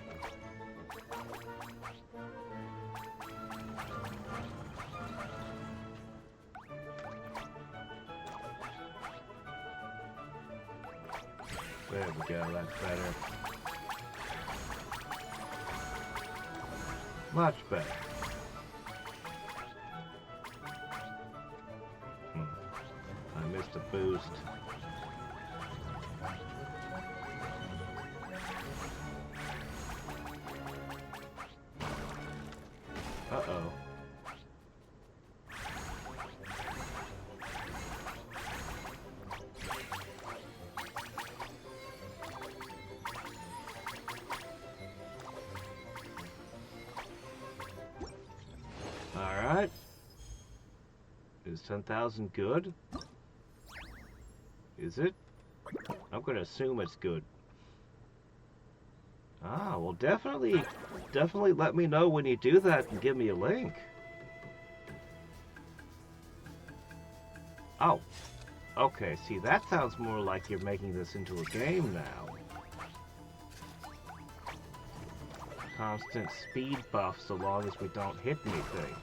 Speaker 1: There we go, that's better. Much better. I missed a boost. Uh-oh. Alright. Is 10,000 good? Is it? I'm gonna assume it's good. Ah, well definitely let me know when you do that and give me a link. Oh. Okay, see that sounds more like you're making this into a game now. Constant speed buff so long as we don't hit anything.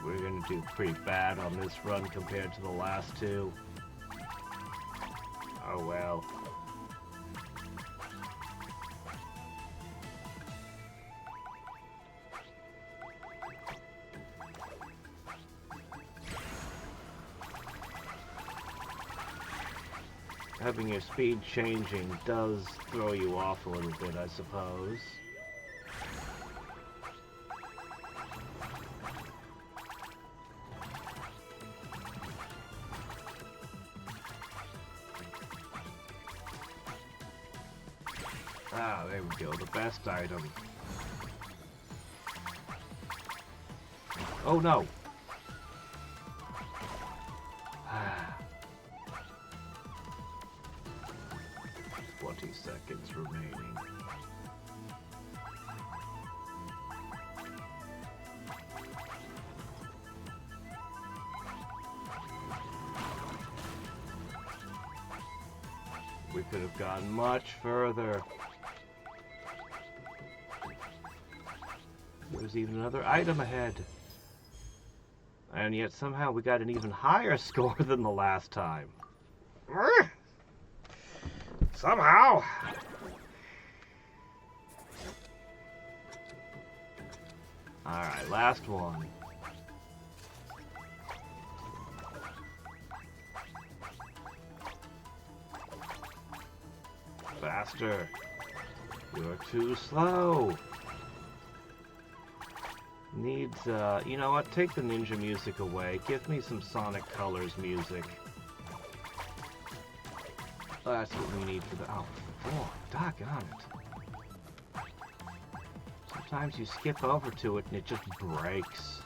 Speaker 1: we're gonna do pretty bad on this run compared to the last two. Oh well. Having your speed changing does throw you off a little bit, I suppose. Ah, there we go, the best item. Oh no! 20 seconds remaining. We could have gone much further. There's even another item ahead. And yet somehow we got an even higher score than the last time. Somehow. Alright, last one. Faster. You're too slow. Needs, you know what? Take the ninja music away. Give me some Sonic Colors music. That's what we need for the... Oh, doggone it. Sometimes you skip over to it and it just breaks.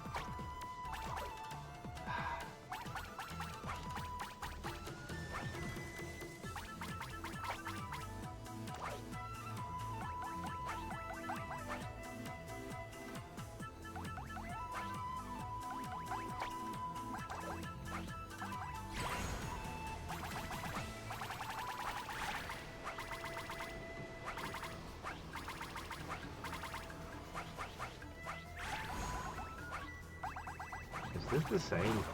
Speaker 1: Is this the same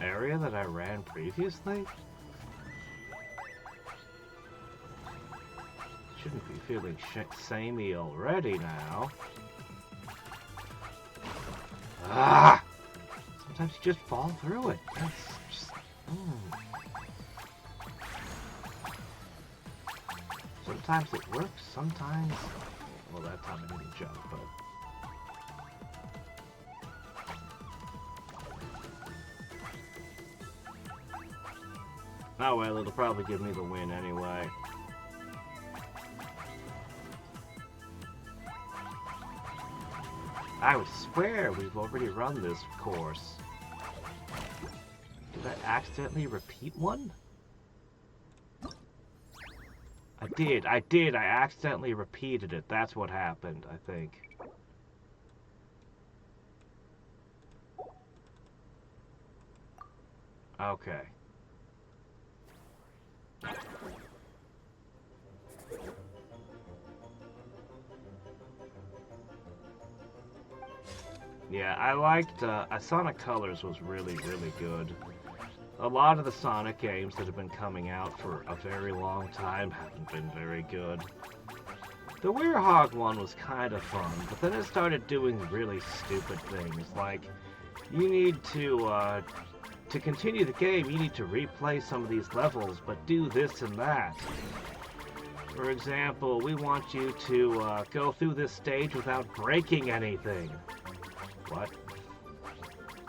Speaker 1: area that I ran previously? Shouldn't be feeling samey already now. Ah! Sometimes you just fall through it. That's just... Sometimes it works, sometimes... Well, that time I didn't jump, but... Oh well, it'll probably give me the win anyway. I would swear we've already run this course. Did I accidentally repeat one? I did. I accidentally repeated it. That's what happened, I think. Okay. Yeah, I liked, Sonic Colors was really, really good. A lot of the Sonic games that have been coming out for a very long time haven't been very good. The Werehog one was kind of fun, but then it started doing really stupid things, like, you need to continue the game, you need to replay some of these levels, but do this and that. For example, we want you to go through this stage without breaking anything. What?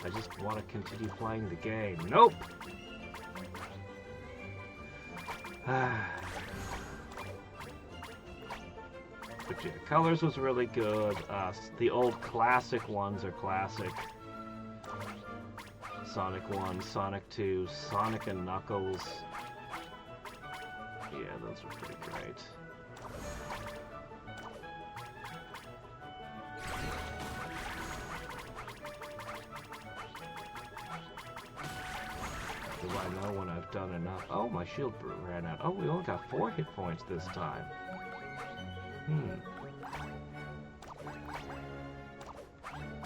Speaker 1: I just want to continue playing the game. Nope! But yeah, Colors was really good. The old classic ones are classic. Sonic 1, Sonic 2, Sonic and Knuckles. Yeah, those were pretty great. Do I know when I've done enough? Oh, my shield ran out. Oh, we only got 4 hit points this time.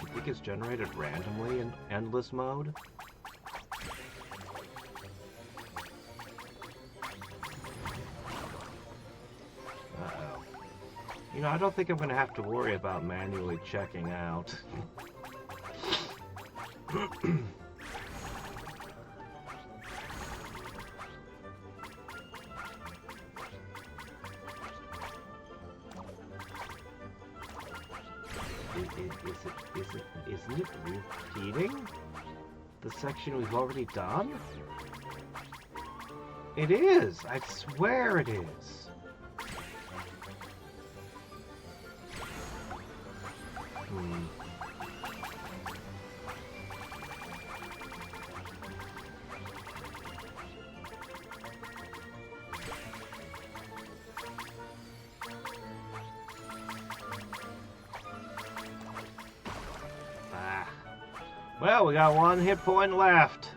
Speaker 1: I think it's generated randomly in endless mode. Uh-oh. You know, I don't think I'm going to have to worry about manually checking out. Isn't it repeating the section we've already done? It is! I swear it is! Well, we got one hit point left.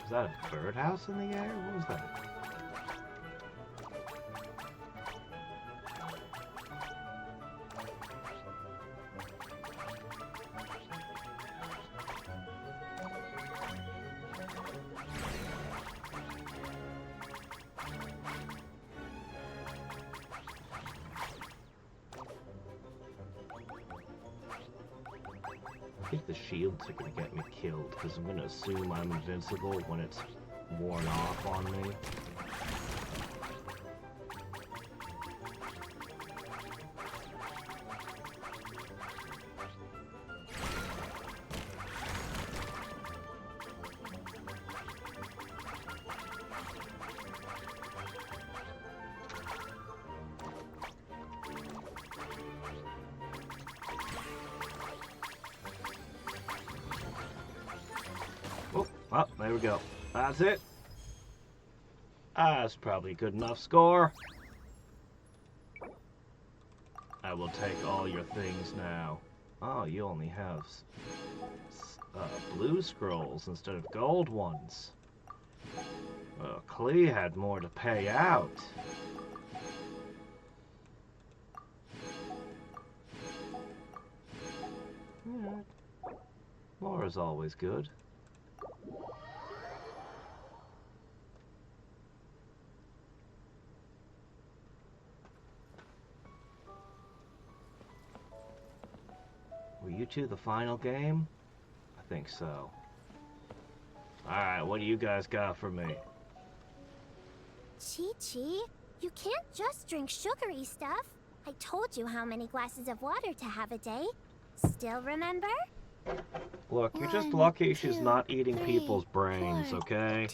Speaker 1: Is that a birdhouse in the air? What was that? I think the shields are going to get me killed, because I'm going to assume I'm invincible when it's worn off on me. Oh, there we go. That's it. That's probably a good enough score. I will take all your things now. Oh, you only have blue scrolls instead of gold ones. Well, Klee had more to pay out. Yeah. More is always good. Were you two the final game? I think so. Alright, what do you guys got for me?
Speaker 2: Chi-Chi, you can't just drink sugary stuff. I told you how many glasses of water to have a day. Still remember?
Speaker 1: Look, you're just
Speaker 3: 1,
Speaker 1: lucky she's
Speaker 3: 2,
Speaker 1: not eating
Speaker 3: 3,
Speaker 1: people's brains,
Speaker 3: 4,
Speaker 1: okay?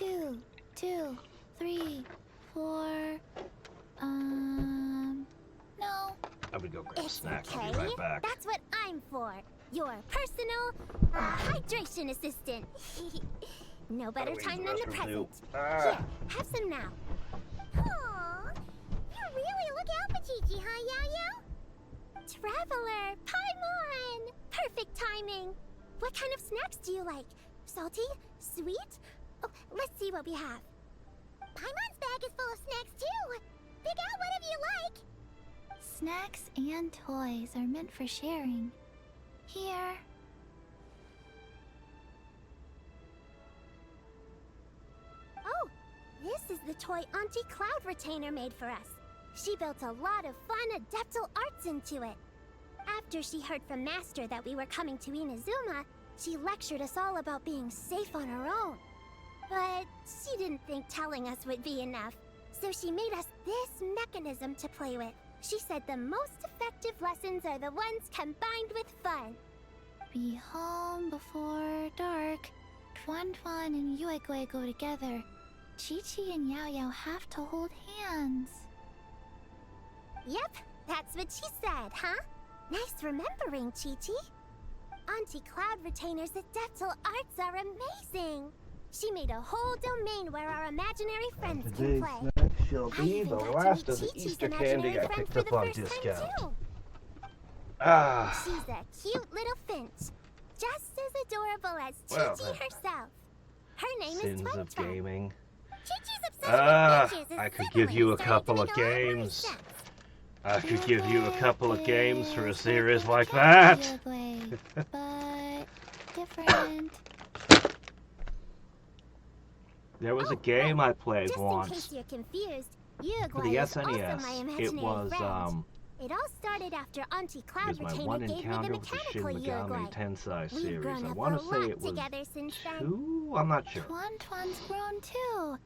Speaker 3: 2, 3, 4. No.
Speaker 1: I'm gonna go grab a
Speaker 2: It's
Speaker 1: snack.
Speaker 2: okay.
Speaker 1: I'll be right back.
Speaker 2: That's what I'm for. Your personal hydration assistant. No better
Speaker 1: use
Speaker 2: time
Speaker 1: the
Speaker 2: than the
Speaker 1: restroom,
Speaker 2: present.
Speaker 1: too.
Speaker 2: Here, have some now. Aww, you really look out for Chi-Chi, huh, Yao-Yao? Traveler, Paimon! Perfect timing. What kind of snacks do you like? Salty? Sweet? Oh, let's see what we have. Paimon's bag is full of snacks, too. Pick out whatever you like.
Speaker 3: Snacks and toys are meant for sharing. Here.
Speaker 2: Oh, this is the toy Auntie Cloud Retainer made for us. She built a lot of fun adeptal arts into it. After she heard from Master that we were coming to Inazuma, she lectured us all about being safe on her own. But she didn't think telling us would be enough, so she made us this mechanism to play with. She said the most effective lessons are the ones combined with fun.
Speaker 3: Be home before dark. Tuan Tuan and Yuegui go together. Chi-Chi and Yao Yao have to hold hands.
Speaker 2: Yep, that's what she said, huh? Nice remembering, Chi-Chi. Auntie Cloud Retainer's adeptal arts are amazing. She made a whole domain where our imaginary friends can
Speaker 1: Today's
Speaker 2: play.
Speaker 1: snack shall
Speaker 2: I
Speaker 1: be
Speaker 2: even
Speaker 1: the
Speaker 2: got to
Speaker 1: last
Speaker 2: meet
Speaker 1: of the
Speaker 2: Chi-Chi's
Speaker 1: Easter
Speaker 2: imaginary
Speaker 1: candy I
Speaker 2: friend
Speaker 1: picked
Speaker 2: for
Speaker 1: up
Speaker 2: the
Speaker 1: on
Speaker 2: first time,
Speaker 1: discount.
Speaker 2: too.
Speaker 1: Ah,
Speaker 2: She's a cute little finch, just as adorable as
Speaker 1: Well,
Speaker 2: Chi-Chi herself. Her name is
Speaker 1: sins
Speaker 2: Tuan
Speaker 1: of
Speaker 2: Tuan.
Speaker 1: gaming.
Speaker 2: Chi-Chi's obsession with finches is
Speaker 1: I could
Speaker 2: suddenly
Speaker 1: give you a
Speaker 2: starting
Speaker 1: couple
Speaker 2: to
Speaker 1: of
Speaker 2: make a lot more
Speaker 1: games.
Speaker 2: sense.
Speaker 1: I could give you a couple of games for a series like that.
Speaker 2: Uruguay, but different.
Speaker 1: There was a game I played
Speaker 5: Just in
Speaker 1: once
Speaker 5: case you're confused,
Speaker 1: for
Speaker 5: Uruguay
Speaker 1: the
Speaker 5: is also my
Speaker 1: SNES.
Speaker 5: imaginary
Speaker 1: It was
Speaker 5: friend. It all started after Auntie
Speaker 1: it
Speaker 5: Cloud
Speaker 1: was my
Speaker 5: Retainer
Speaker 1: one
Speaker 5: gave me the
Speaker 1: encounter with the Shin
Speaker 5: mechanical Uruguay.
Speaker 1: Megami Tensei
Speaker 5: We've
Speaker 1: series.
Speaker 5: grown
Speaker 1: I
Speaker 5: up
Speaker 1: want
Speaker 5: a
Speaker 1: to say
Speaker 5: lot
Speaker 1: it was
Speaker 5: together since then.
Speaker 1: 2? I'm not sure.
Speaker 2: Twan's grown too.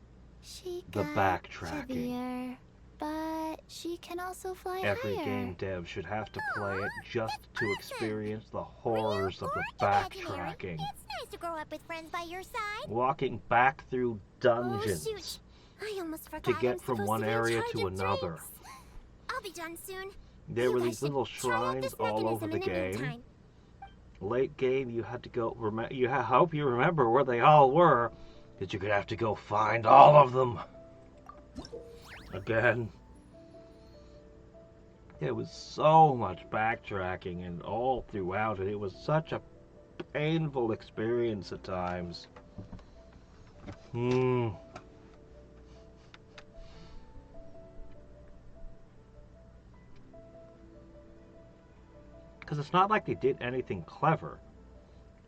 Speaker 2: She
Speaker 1: The
Speaker 2: got
Speaker 1: backtracking.
Speaker 2: heavier, but she can also fly
Speaker 1: Every
Speaker 2: higher.
Speaker 1: game dev should have to play it just to
Speaker 5: awesome.
Speaker 1: experience the horrors of the
Speaker 5: Imaginary.
Speaker 1: backtracking.
Speaker 5: It's nice to grow up with friends by your side.
Speaker 1: Walking back through dungeons.
Speaker 5: Oh, shoot. I almost forgot
Speaker 1: get
Speaker 5: I'm
Speaker 1: from
Speaker 5: supposed
Speaker 1: one
Speaker 5: to be in
Speaker 1: area
Speaker 5: charge
Speaker 1: to
Speaker 5: of
Speaker 1: another.
Speaker 5: drinks. I'll be done soon.
Speaker 1: There
Speaker 5: You
Speaker 1: were
Speaker 5: guys
Speaker 1: these
Speaker 5: should
Speaker 1: little
Speaker 5: try out
Speaker 1: shrines
Speaker 5: this
Speaker 1: all over
Speaker 5: mechanism
Speaker 1: the
Speaker 5: in
Speaker 1: game.
Speaker 5: meantime.
Speaker 1: Late game, you had to go. I hope you remember where they all were, because you could have to go find all of them again. There was so much backtracking and all throughout it. It was such a painful experience at times. Because it's not like they did anything clever.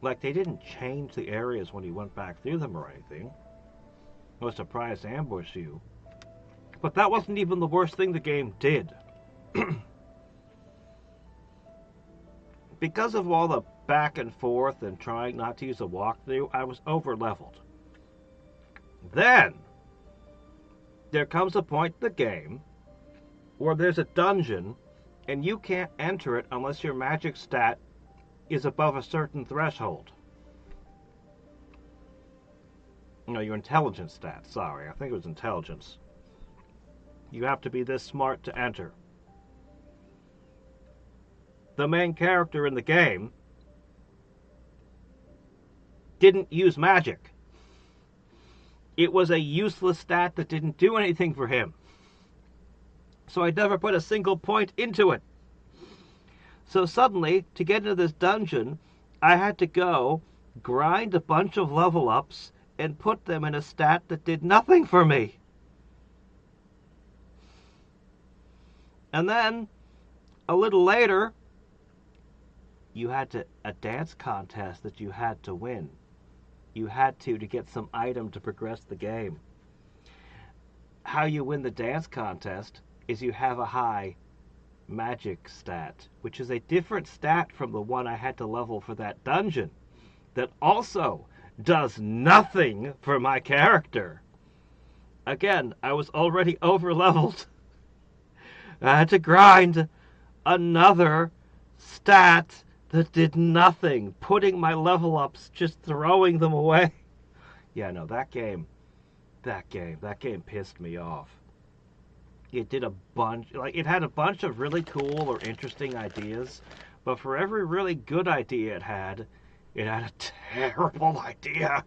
Speaker 1: Like, they didn't change the areas when you went back through them or anything. No surprise ambush you. But that wasn't even the worst thing the game did. Because of all the back and forth and trying not to use a walkthrough, I was over-leveled. Then, there comes a point in the game where there's a dungeon and you can't enter it unless your magic stat is above a certain threshold. No, your intelligence stat, sorry. I think it was intelligence. You have to be this smart to enter. The main character in the game didn't use magic. It was a useless stat that didn't do anything for him. So I never put a single point into it. So suddenly, to get into this dungeon, I had to go grind a bunch of level ups and put them in a stat that did nothing for me. And then, a little later, you had a dance contest that you had to win. You had to get some item to progress the game. How you win the dance contest is you have a high magic stat, which is a different stat from the one I had to level for that dungeon, that also does nothing for my character. Again, I was already over-leveled. I had to grind another stat that did nothing, putting my level ups, just throwing them away. Yeah, no, that game pissed me off. It did a bunch, it had a bunch of really cool or interesting ideas, but for every really good idea it had a terrible idea.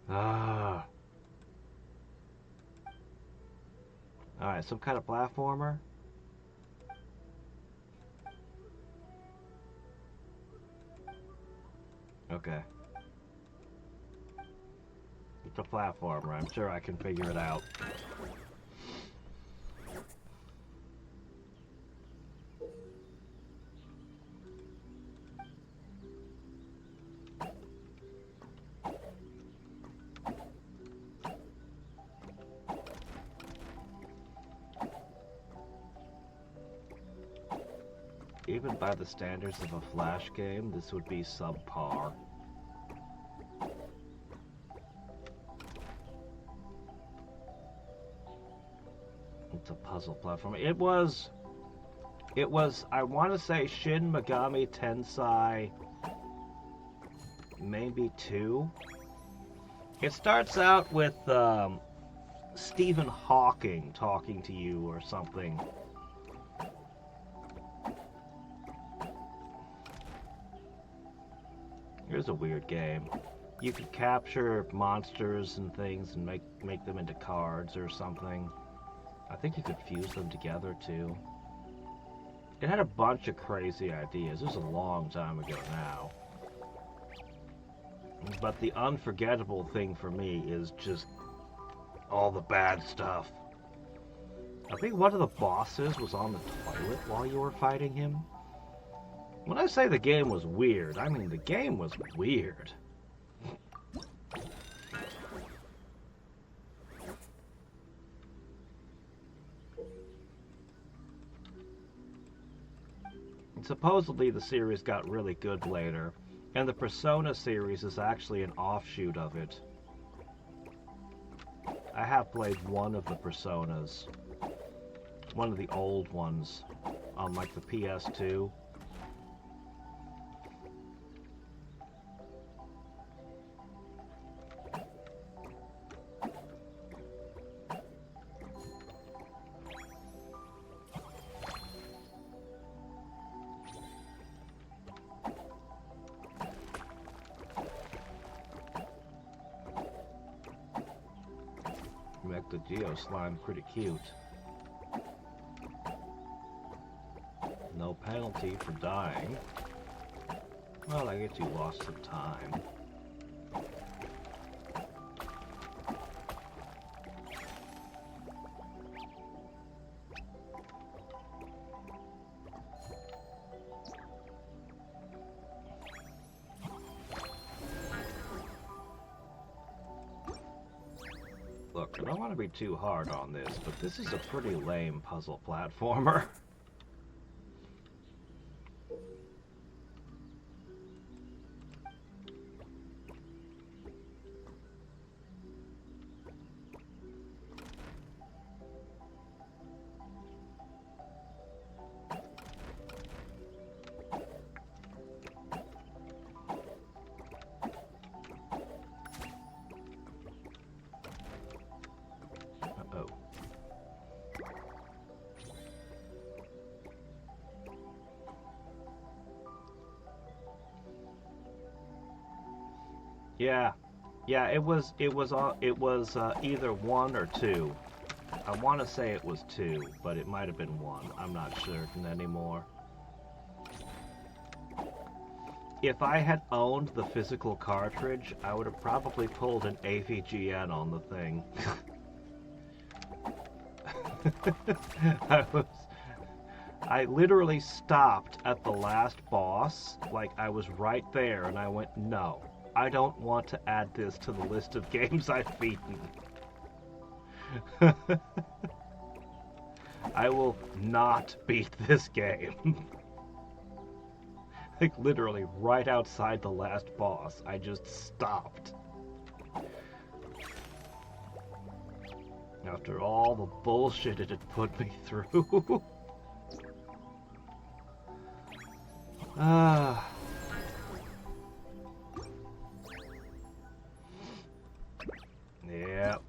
Speaker 1: Alright, some kind of platformer. Okay. It's a platformer. I'm sure I can figure it out. Even by the standards of a Flash game, this would be subpar. It's a puzzle platform. It was, I want to say Shin Megami Tensei maybe 2. It starts out with Stephen Hawking talking to you or something. Here's a weird game. You could capture monsters and things and make them into cards or something. I think you could fuse them together too. It had a bunch of crazy ideas. This was a long time ago now. But the unforgettable thing for me is just all the bad stuff. I think one of the bosses was on the toilet while you were fighting him. When I say the game was weird, I mean the game was weird. And supposedly the series got really good later, and the Persona series is actually an offshoot of it. I have played one of the Personas. One of the old ones on like the PS2. Make the Geo slime pretty cute. No penalty for dying. Well, I guess you lost some time. Look, I don't want to be too hard on this, but this is a pretty lame puzzle platformer. Yeah, it was either 1 or 2. I want to say it was 2, but it might have been 1. I'm not certain anymore. If I had owned the physical cartridge, I would have probably pulled an AVGN on the thing. I literally stopped at the last boss, like I was right there, and I went, no. I don't want to add this to the list of games I've beaten. I will not beat this game. Like literally right outside the last boss, I just stopped. After all the bullshit it had put me through. Yep.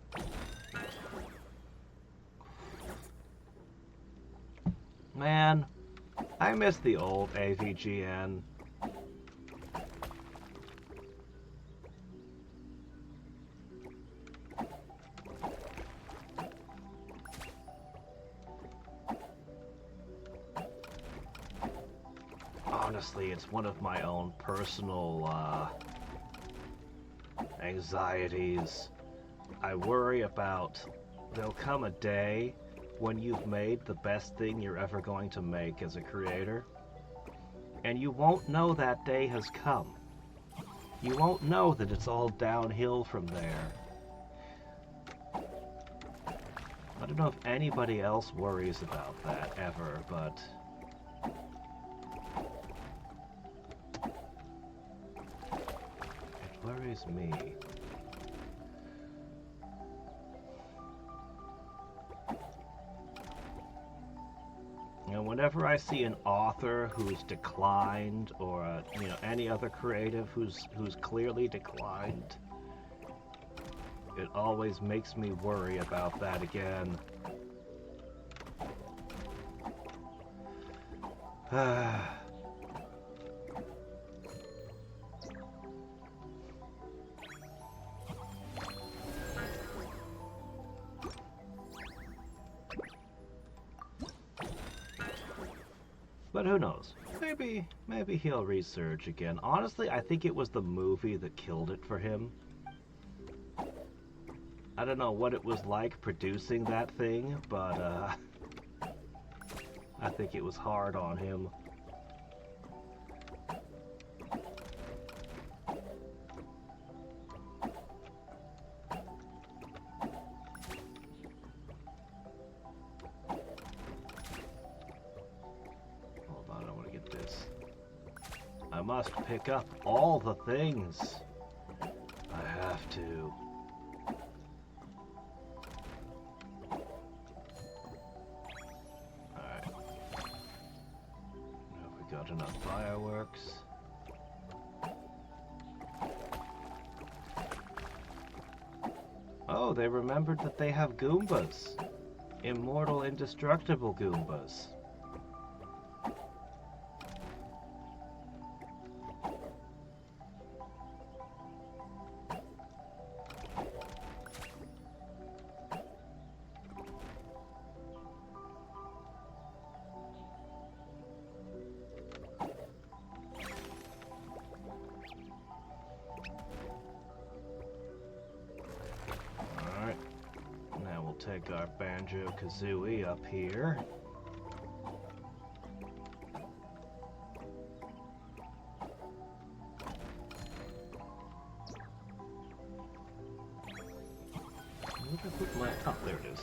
Speaker 1: Man, I miss the old AVGN. Honestly, it's one of my own personal anxieties. I worry about there'll come a day when you've made the best thing you're ever going to make as a creator, and you won't know that day has come. You won't know that it's all downhill from there. I don't know if anybody else worries about that ever, but it worries me. And whenever I see an author who's declined, or any other creative who's clearly declined, it always makes me worry about that again. But who knows? Maybe he'll resurge again. Honestly, I think it was the movie that killed it for him. I don't know what it was like producing that thing, but I think it was hard on him. Hold on, I want to get this. I must pick up all the things. I have to. Got enough fireworks. Oh, they remembered that they have Goombas. Immortal, indestructible Goombas. Take our Banjo-Kazooie up here. Where did I put my... Oh, there it is.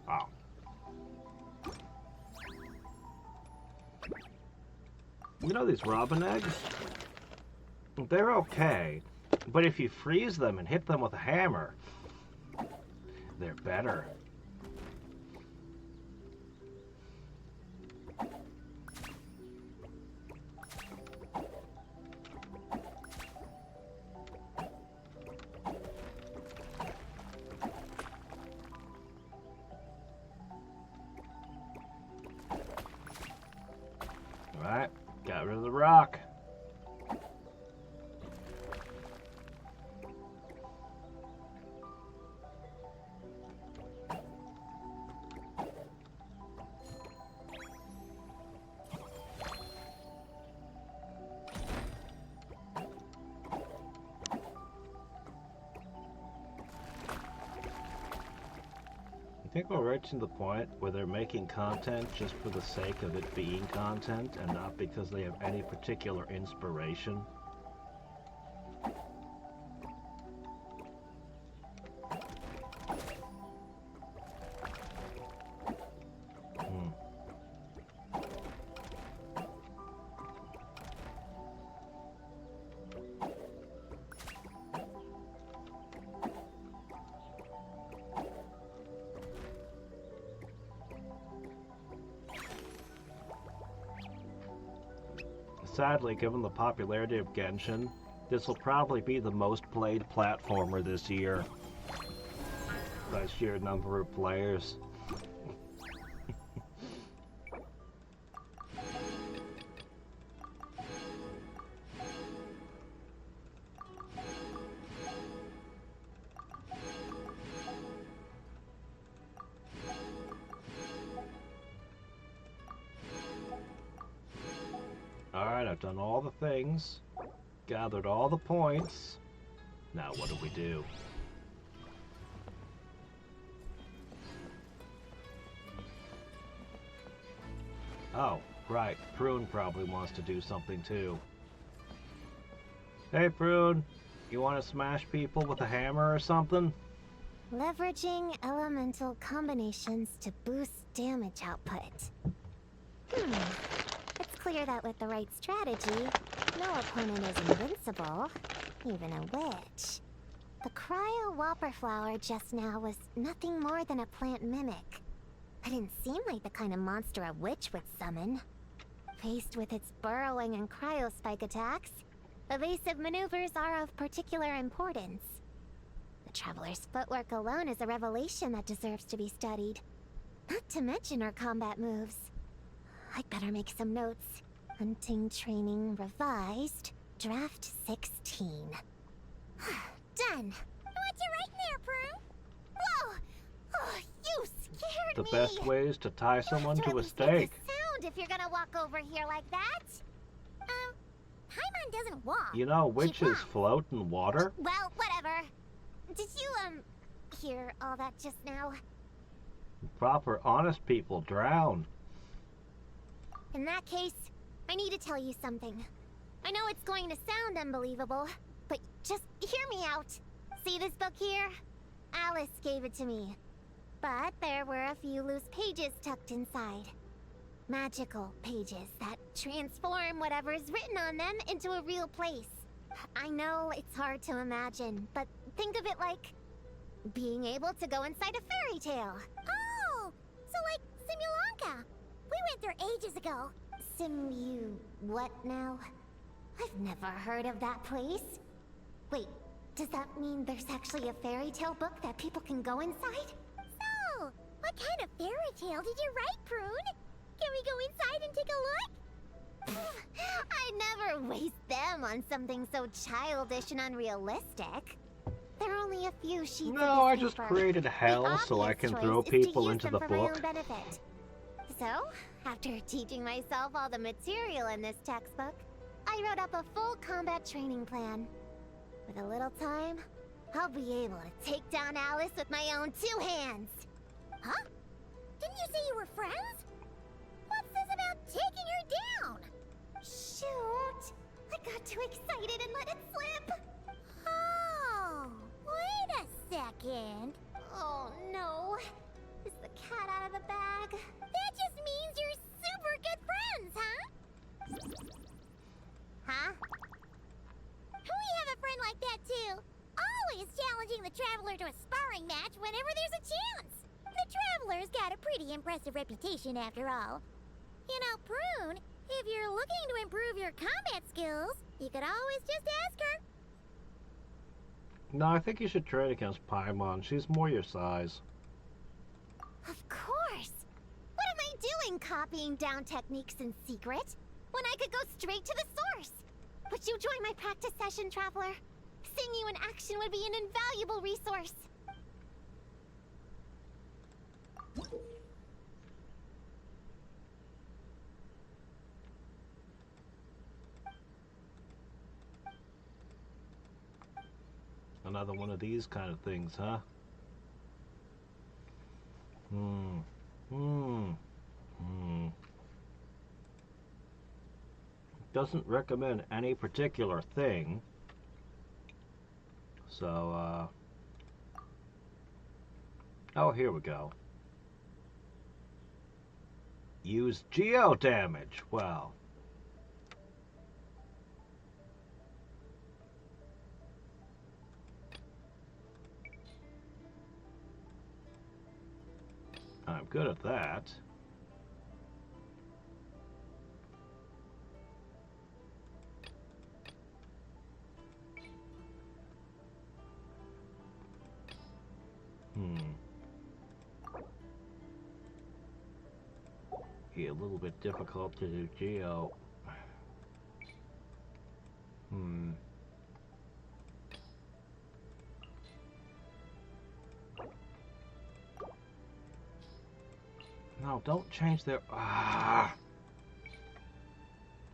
Speaker 1: Wow. You know these robin eggs? They're okay, but if you freeze them and hit them with a hammer, they're better. All right, got rid of the rock. I think we're reaching the point where they're making content just for the sake of it being content and not because they have any particular inspiration. Sadly, given the popularity of Genshin, this will probably be the most played platformer this year. By sheer number of players. Alright, I've done all the things, gathered all the points. Now what do we do? Oh, right, Prune probably wants to do something too. Hey Prune, you want to smash people with a hammer or something?
Speaker 5: Leveraging elemental combinations to boost damage output. It's clear that with the right strategy, no opponent is invincible, even a witch. The cryo whopper flower just now was nothing more than a plant mimic. It didn't seem like the kind of monster a witch would summon. Faced with its burrowing and cryospike attacks, evasive maneuvers are of particular importance. The Traveler's footwork alone is a revelation that deserves to be studied. Not to mention her combat moves. I'd better make some notes. Hunting training revised, draft 16. Done!
Speaker 2: What you writing there, Prune?
Speaker 5: Whoa! Oh, you scared
Speaker 1: The
Speaker 5: me!
Speaker 1: best way is to tie someone
Speaker 5: Have
Speaker 1: to a
Speaker 5: at least
Speaker 1: stake.
Speaker 5: make a sound if you're gonna walk over here like that.
Speaker 2: Paimon doesn't walk.
Speaker 1: You know, witches
Speaker 2: walks.
Speaker 1: float in water.
Speaker 5: Well, whatever. Did you, hear all that just now?
Speaker 1: Proper honest people drown.
Speaker 5: In that case, I need to tell you something. I know it's going to sound unbelievable, but just hear me out. See this book here? Alice gave it to me. But there were a few loose pages tucked inside. Magical pages that transform whatever is written on them into a real place. I know it's hard to imagine, but think of it like being able to go inside a fairy tale.
Speaker 2: Oh! So like Simulanka. We went there ages ago.
Speaker 5: What now? I've never heard of that place. Wait, does that mean there's actually a fairy tale book that people can go inside?
Speaker 2: So, what kind of fairy tale did you write, Prune? Can we go inside and take a look?
Speaker 5: I'd never waste them on something so childish and unrealistic. There are only a few sheets of
Speaker 1: No, I
Speaker 5: this
Speaker 1: just
Speaker 5: paper.
Speaker 1: created
Speaker 5: The
Speaker 1: hell so I
Speaker 5: obvious
Speaker 1: can
Speaker 5: choice
Speaker 1: throw
Speaker 5: is to
Speaker 1: people
Speaker 5: use
Speaker 1: into
Speaker 5: them
Speaker 1: the
Speaker 5: for my
Speaker 1: book.
Speaker 5: own benefit. So, after teaching myself all the material in this textbook, I wrote up a full combat training plan. With a little time, I'll be able to take down Alice with my own 2 hands.
Speaker 2: Huh? Didn't you say you were friends? What's this about taking her down?
Speaker 5: Shoot! I got too excited and let it slip.
Speaker 2: Oh, wait a second.
Speaker 5: Oh no. Is the cat out of the bag?
Speaker 2: That just means you're super good friends, huh?
Speaker 5: Huh?
Speaker 2: We have a friend like that too. Always challenging the Traveler to a sparring match whenever there's a chance. The Traveler's got a pretty impressive reputation after all. You know, Prune, if you're looking to improve your combat skills, you could always just ask her.
Speaker 1: No, I think you should train against Paimon. She's more your size.
Speaker 5: Of course! What am I doing copying down techniques in secret? When I could go straight to the source! Would you join my practice session, Traveler? Seeing you in action would be an invaluable resource.
Speaker 1: Another one of these kind of things, huh? Doesn't recommend any particular thing. So, oh, here we go. Use geo damage. Well. I'm good at that. Be a little bit difficult to do geo. No, don't change their... Ah!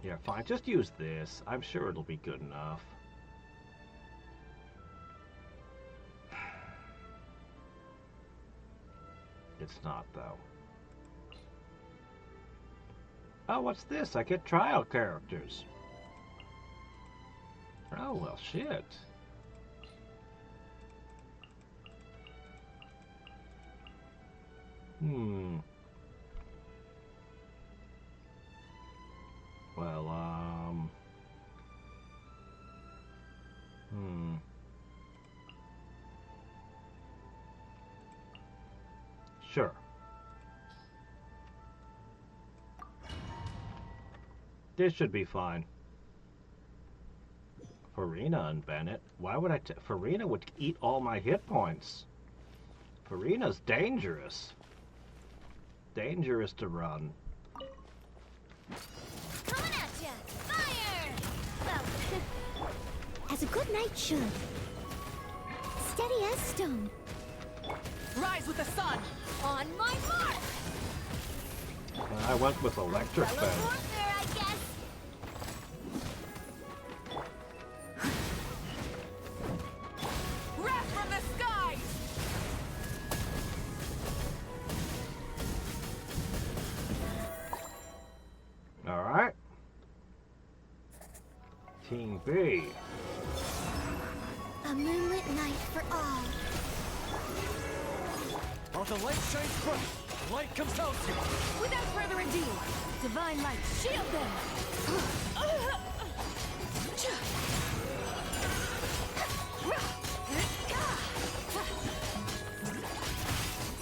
Speaker 1: Yeah, fine. Just use this. I'm sure it'll be good enough. It's not, though. Oh, what's this? I get trial characters. Oh, well, shit. Well, Sure. This should be fine. Farina and Bennett? Why would Farina would eat all my hit points. Farina's dangerous. Dangerous to run.
Speaker 2: Coming at ya! Fire!
Speaker 5: As a good knight should. Steady as stone.
Speaker 3: Rise with the sun! On my mark!
Speaker 1: I went with electric
Speaker 2: Fellow
Speaker 1: fence.
Speaker 2: warfare, I guess.
Speaker 3: Wrath from the skies!
Speaker 1: King Bee.
Speaker 2: A moonlit night for all.
Speaker 6: While the light shines bright, light compels you.
Speaker 3: Without further ado, divine light, shield them!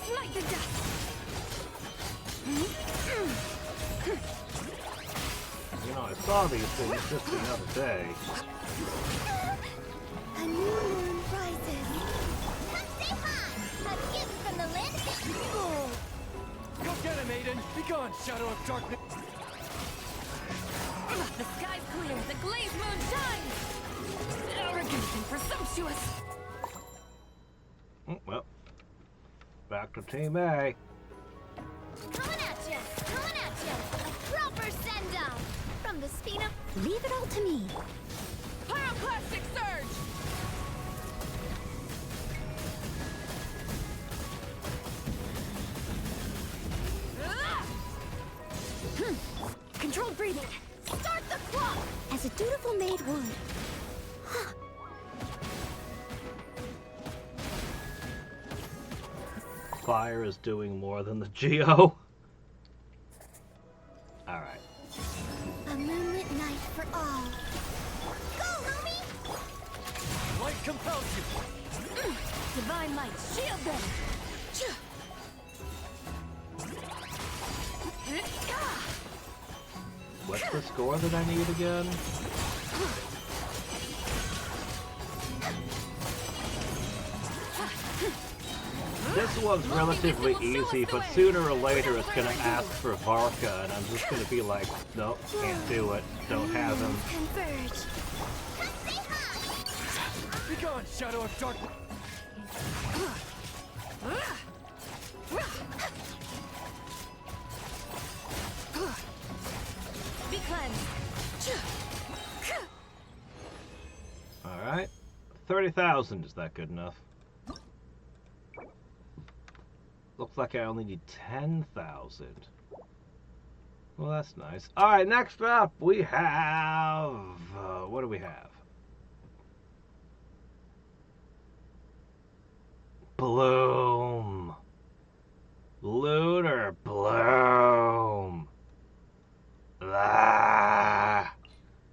Speaker 3: Smite the dust!
Speaker 1: You know, I saw these things just the other day.
Speaker 2: A new moon rises. Come say hi! A gift from the land of the evil!
Speaker 6: Go get him, Aiden! Begone, shadow of darkness!
Speaker 3: The sky's clear, the glazed moon shines! Arrogant and presumptuous!
Speaker 1: Well, back to Team A.
Speaker 2: Coming at ya! Coming at ya! A proper send-off! From the Spina... Leave it all to me.
Speaker 3: Pyroclastic surge!
Speaker 2: Controlled breathing. Start the clock! As a dutiful maid would.
Speaker 1: Fire is doing more than the Geo. Alright.
Speaker 2: A moonlit night for all. Go, homie!
Speaker 6: Light compels you.
Speaker 3: Divine light, shield them!
Speaker 1: What's the score that I need again? This one's relatively easy, but sooner or later it's gonna ask for Varka, and I'm just gonna be like, nope, can't do it, don't have him.
Speaker 2: Converge. Come say hi!
Speaker 6: Begone, shadow of darkness!
Speaker 3: Be cleansed!
Speaker 1: Alright. 30,000, is that good enough? Looks like I only need 10,000. Well, that's nice. Alright, next up we have... what do we have? Bloom. Lunar Bloom. Ah.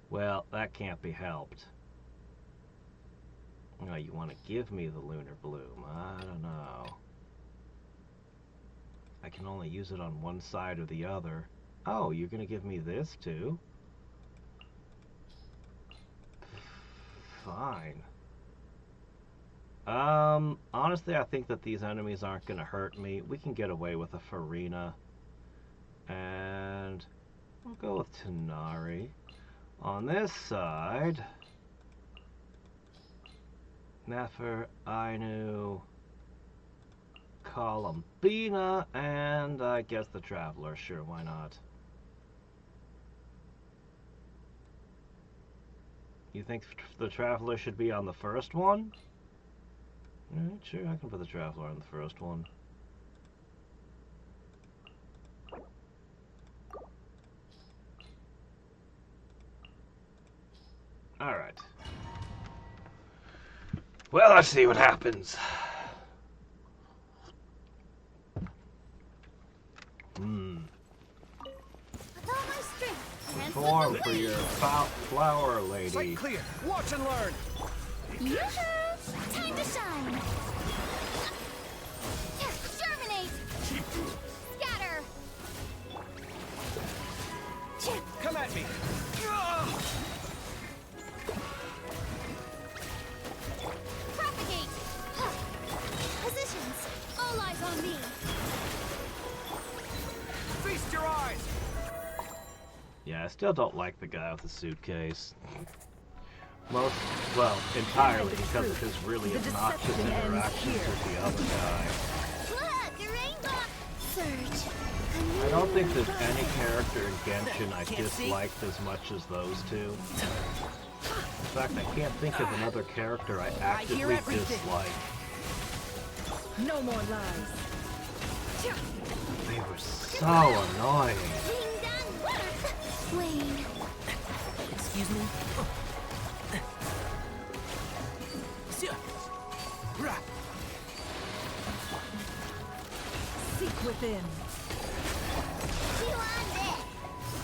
Speaker 1: Well, that can't be helped. Oh, you want to give me the Lunar Bloom? I don't know. I can only use it on one side or the other. Oh, you're gonna give me this too? Fine. Honestly, I think that these enemies aren't gonna hurt me. We can get away with a Farina. And we'll go with Tanari. On this side, Nefer, Ainu, Columbina, and I guess the Traveler. Sure, why not? You think the Traveler should be on the first one? Alright, sure, I can put the Traveler on the first one. Alright. Well, let's see what happens.
Speaker 2: With all my strength,
Speaker 1: Perform for your flower lady.
Speaker 6: Sight clear. Watch and learn.
Speaker 2: Yoo-hoo! Time to shine! Germinate! Scatter!
Speaker 6: Come at me.
Speaker 2: Propagate! Positions! All eyes on me!
Speaker 6: Feast your eyes.
Speaker 1: Yeah, I still don't like the guy with the suitcase. Well, entirely because of his really obnoxious interactions with the other guy.
Speaker 2: Look! A rainbow! Surge!
Speaker 1: I don't think there's any character in Genshin I disliked as much as those two. In fact, I can't think of another character I actively dislike.
Speaker 3: No more lies.
Speaker 1: They were so annoying.
Speaker 2: Ding dong! Wayne!
Speaker 3: Excuse me?
Speaker 4: Seek within.
Speaker 2: Chew on this.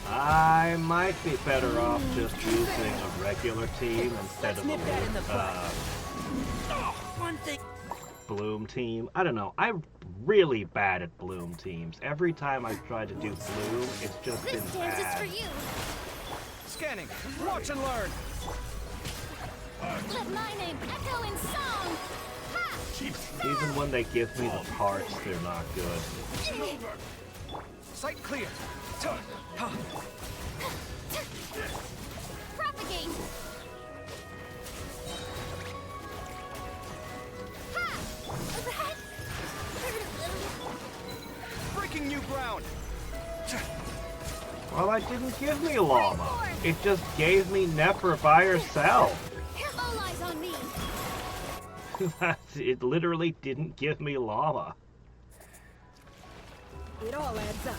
Speaker 1: I might be better off just using a regular team instead of a Bloom team. I don't know. I'm really bad at Bloom teams. Every time I try to do Bloom, it's just been
Speaker 2: This dance is
Speaker 1: bad.
Speaker 2: for you.
Speaker 6: Scanning. Watch and learn.
Speaker 2: Let my name echo in song. Ha!
Speaker 1: Even when they give me the parts, they're not good.
Speaker 6: Sight clear.
Speaker 2: Propagate. Ha! That hurt a little.
Speaker 6: Breaking new ground.
Speaker 1: Well, it didn't give me llama. It just gave me Nefer by herself.
Speaker 2: All eyes on me.
Speaker 1: It literally didn't give me llama.
Speaker 4: It all adds up.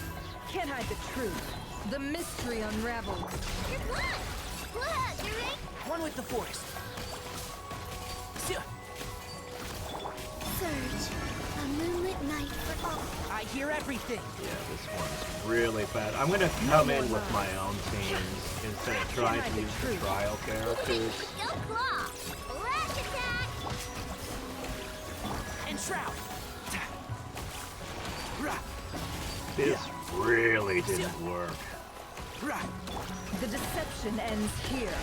Speaker 4: Can't hide the truth. The mystery unraveled.
Speaker 2: You're blood. Blood, you right?
Speaker 6: One with the forest.
Speaker 2: Surge. A moonlit night for all.
Speaker 6: I hear everything.
Speaker 1: Yeah, this one's really bad. I'm gonna come in with my own teams instead of trying to use the trial characters.
Speaker 2: Yo, claw. Lash attack.
Speaker 6: And shroud.
Speaker 1: This really didn't work.
Speaker 4: The deception ends here.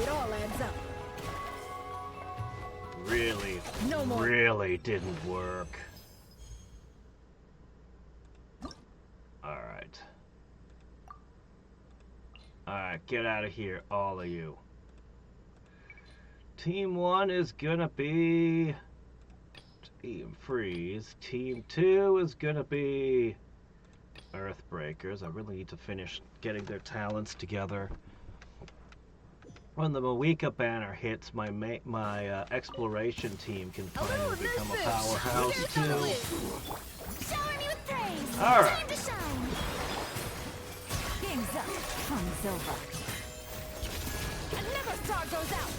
Speaker 4: It all adds up.
Speaker 1: Really,
Speaker 4: No more.
Speaker 1: really didn't work. Alright. Alright, get out of here, all of you. Team 1 is gonna be Team Freeze. Team 2 is gonna be Earthbreakers. I really need to finish getting their talents together. When the Moeka banner hits, my exploration team can finally become a powerhouse too.
Speaker 2: Shower me with praise.
Speaker 1: All right.
Speaker 2: Time to shine.
Speaker 4: Game's up. Fun's over.
Speaker 3: Another star goes out.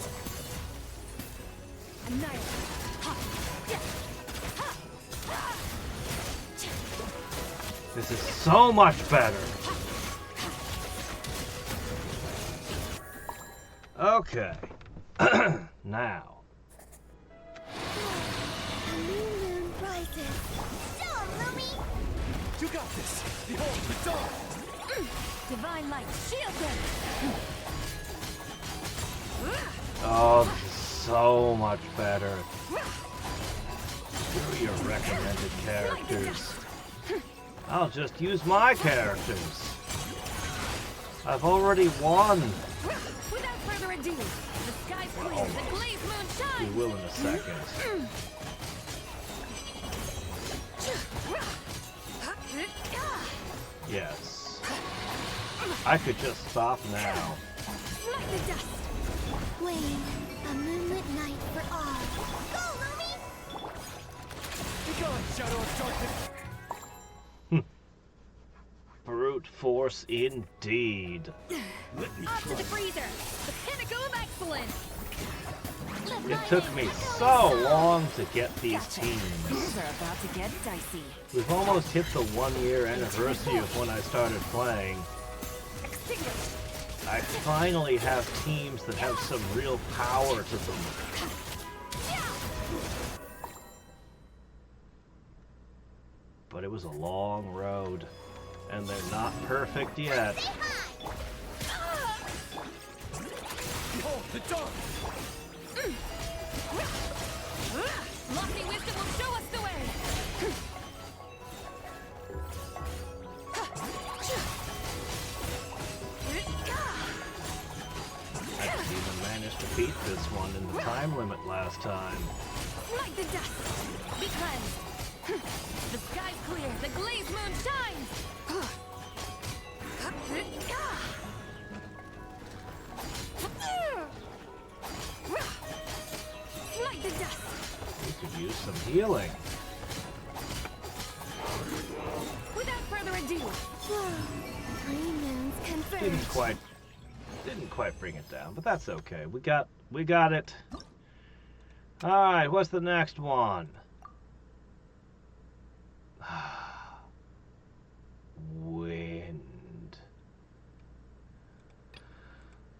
Speaker 4: Annihilate.
Speaker 1: This is so much better. Okay. Now.
Speaker 2: The new moon rises. Show 'em, Lumi.
Speaker 6: You got this. Behold the dawn.
Speaker 3: Divine light, shield them.
Speaker 1: Oh, this is so much better. Here are your recommended characters. I'll just use my characters. I've already won.
Speaker 3: Without further ado, the sky's clear, the glazed moon
Speaker 1: We
Speaker 3: shines.
Speaker 1: will in a second. Yes. I could just stop now.
Speaker 3: Smite the dust.
Speaker 2: Wane, a moonlit night for all. Go, Lumi.
Speaker 6: Be gone, shadow of darkness.
Speaker 1: Brute force indeed.
Speaker 3: Off to the freezer. The pinnacle of excellence.
Speaker 1: It took me so long to get these teams.
Speaker 4: Things are about to get dicey.
Speaker 1: We've almost hit the 1-year anniversary of when I started playing.
Speaker 4: Extinguish.
Speaker 1: I finally have teams that have some real power to them. But it was a long road, and they're not perfect yet.
Speaker 6: Behold the dawn.
Speaker 3: Lofty wisdom will show us the way.
Speaker 1: I didn't even manage to beat this one in the time limit last time.
Speaker 3: Smite the dust. Be cleansed. The sky's clear. The glazed moon shines. Smite the dust.
Speaker 1: We could use some healing.
Speaker 3: Without further ado,
Speaker 2: Three moons converge.
Speaker 1: Didn't quite bring it down, but that's okay. We got it. Alright, what's the next one? Wind.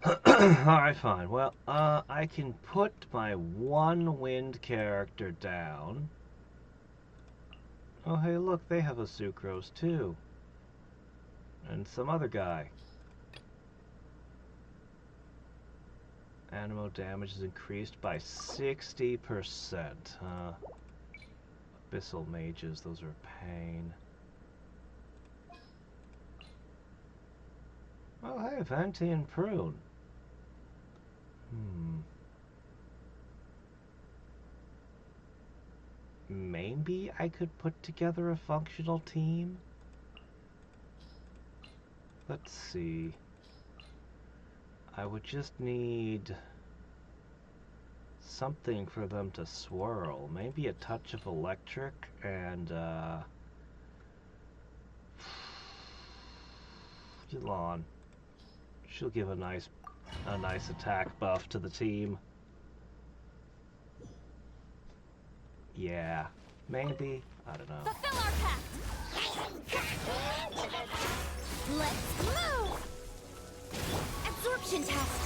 Speaker 1: Alright, fine. Well, I can put my one wind character down. Oh, hey, look, they have a sucrose, too. And some other guy. Animal damage is increased by 60%, huh? Abyssal mages, those are a pain. Oh, hey, Venti and Prune. Maybe I could put together a functional team? Let's see. I would just need something for them to swirl. Maybe a touch of electric and, Elon. She'll give a nice attack buff to the team. Yeah, maybe. I don't know.
Speaker 3: Fulfill our pact! Let's move! Absorption test!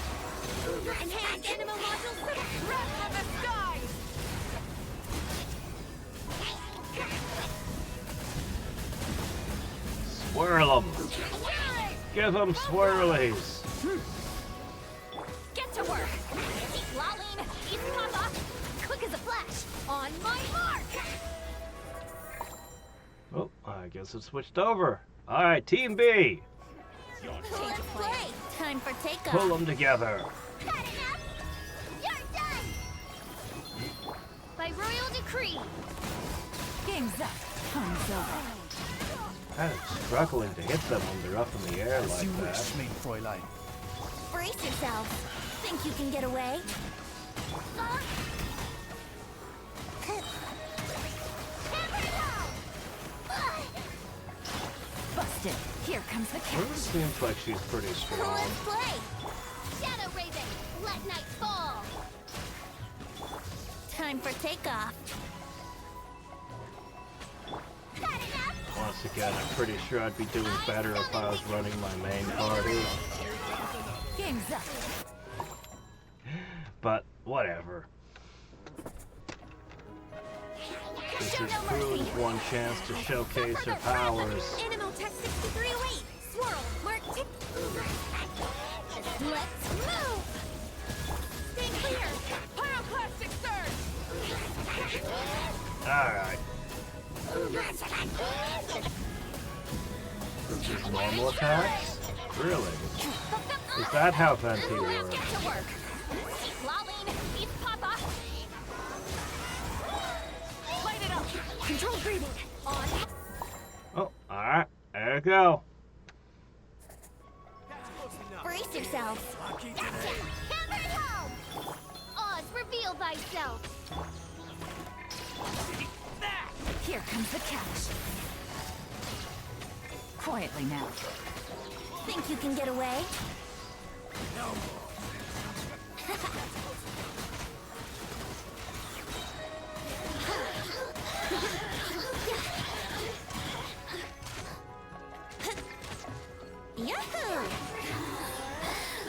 Speaker 3: Enhanced animal modules! Breath of the skies!
Speaker 1: Swirl them! Give them swirlies!
Speaker 3: Get to work! Lolene, eat Papa! Quick as a flash! On my mark!
Speaker 1: Oh, I guess it switched over. Alright, Team B!
Speaker 3: Let's play! Time for takeoff!
Speaker 1: Pull them together!
Speaker 2: Had enough? You're done!
Speaker 3: By royal decree!
Speaker 4: Game's up. Time's over.
Speaker 1: I'm struggling to hit them when they're up in the air
Speaker 6: As you
Speaker 1: like
Speaker 6: wish,
Speaker 1: that.
Speaker 6: main Fräulein.
Speaker 3: Brace yourself! Think you can get away?
Speaker 4: Busted. Here comes the
Speaker 1: Prune
Speaker 4: catch.
Speaker 1: seems like she's pretty strong.
Speaker 3: Let's play! Shadow Raven, let night fall! Time for takeoff!
Speaker 2: Had enough?
Speaker 1: Once again, I'm pretty sure I'd be doing better if I was running my main party.
Speaker 4: Game's up.
Speaker 1: But, whatever. This is Prune's one chance to showcase her powers.
Speaker 3: Animal Tech 6308! Swirl, mark tick! Let's move! Stay clear! Pyroclastic surge!
Speaker 1: Alright. This is normal attacks? Really? Is that how Venti works?
Speaker 3: Get to work! Lolene, eat Papa! Light it up! Control breathing! On!
Speaker 1: Oh, alright. There you go.
Speaker 3: Brace yourselves!
Speaker 2: Hammer it home!
Speaker 3: Oz, reveal thyself!
Speaker 4: Here comes the catch. Quietly now.
Speaker 3: Think you can get away? Yahoo!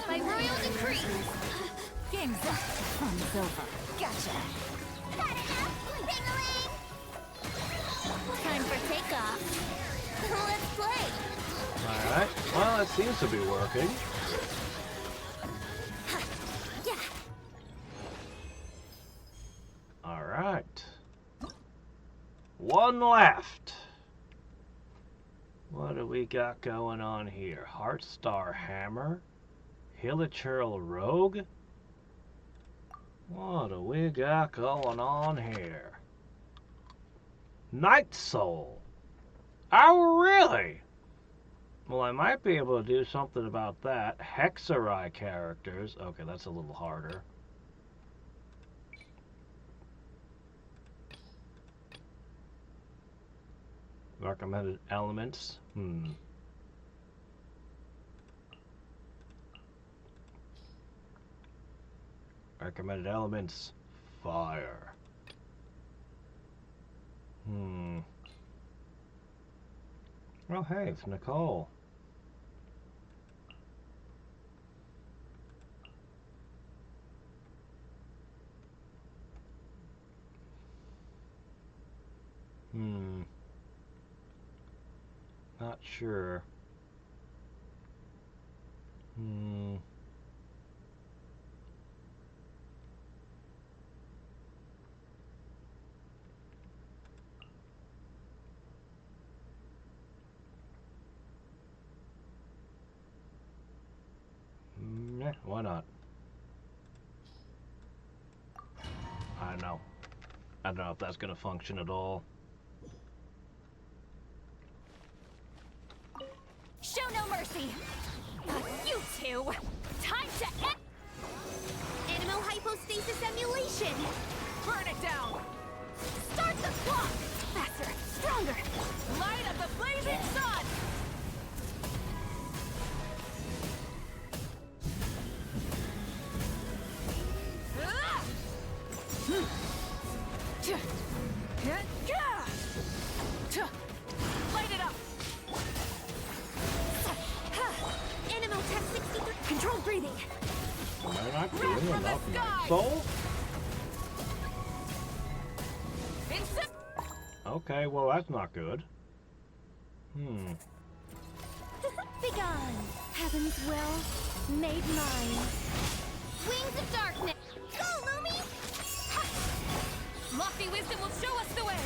Speaker 3: By royal decree!
Speaker 4: Game's up. Fun's over. Gotcha.
Speaker 2: Had enough? Ding-a-ling!
Speaker 3: Time for takeoff. Let's play.
Speaker 1: Alright. Well, it seems to be working.
Speaker 3: Yeah.
Speaker 1: Alright. One left. What do we got going on here? Heartstar Hammer? Hilichurl Rogue? What do we got going on here? Night Soul? Oh, really? Well, I might be able to do something about that. Hexarai characters. Okay, that's a little harder. Recommended elements. Recommended elements. fire. Oh, hey, it's Nicole. Not sure. Yeah, why not? I don't know. I don't know if that's gonna function at all.
Speaker 3: Show no mercy! You two! Time to end!
Speaker 5: Animo hypostasis emulation!
Speaker 3: Burn it down! Start the clock! Faster! Stronger! Light up the blazing sun! Light it up!
Speaker 5: Animo tech 63.
Speaker 3: Controlled breathing!
Speaker 1: Am I not doing
Speaker 3: Wrath from the
Speaker 1: enough,
Speaker 3: sky!
Speaker 1: Soul?
Speaker 3: Ince-
Speaker 1: Okay, well that's not good.
Speaker 5: Begone, heaven's will, made mine. Wings of darkness. Go, Lumi!
Speaker 3: Lofty wisdom will show us the way!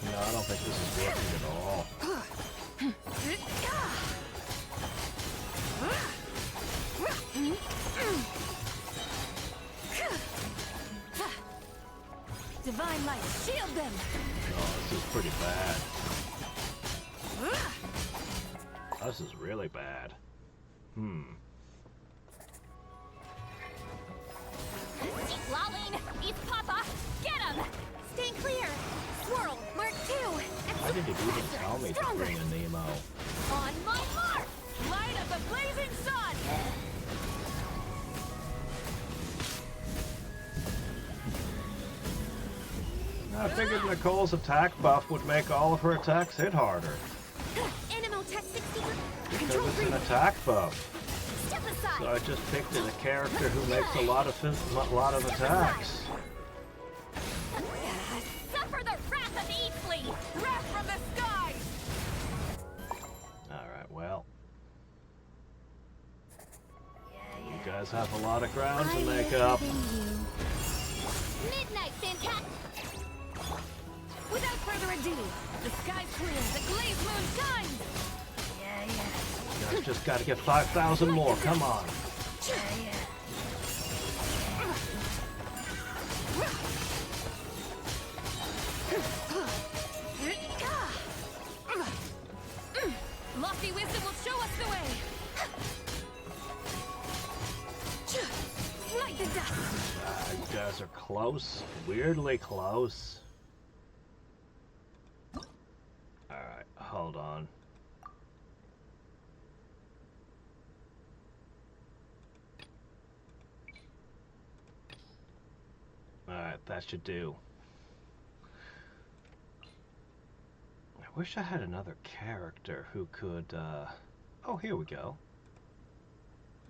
Speaker 1: No, I don't think this is working at all.
Speaker 3: Divine light, shield them!
Speaker 1: Oh, this is pretty bad. This is really bad.
Speaker 3: Lolling! It's Papa! Get him!
Speaker 5: Stand clear. Swirl, Mark 2.
Speaker 1: Why did it even tell me to bring a Nemo?
Speaker 3: On my mark! Light of the blazing sun!
Speaker 1: I figured Nicole's attack buff would make all of her attacks hit harder.
Speaker 5: Animo tech 63.
Speaker 1: Because it's an attack buff.
Speaker 5: Step aside.
Speaker 1: So I just picked a character who makes a lot of attacks.
Speaker 3: Suffer the wrath of Eastly! Wrath from the sky!
Speaker 1: Alright, well. You guys have a lot of ground to make up.
Speaker 5: Midnight, fantastic.
Speaker 3: Without further ado, the sky's clear, the glazed moon shines!
Speaker 1: You guys just gotta get 5,000 more, come on.
Speaker 3: Lofty wisdom will show us the way! Smite the dust!
Speaker 1: You guys are close, weirdly close. Alright, hold on. Alright, that should do. I wish I had another character who could, Oh, here we go.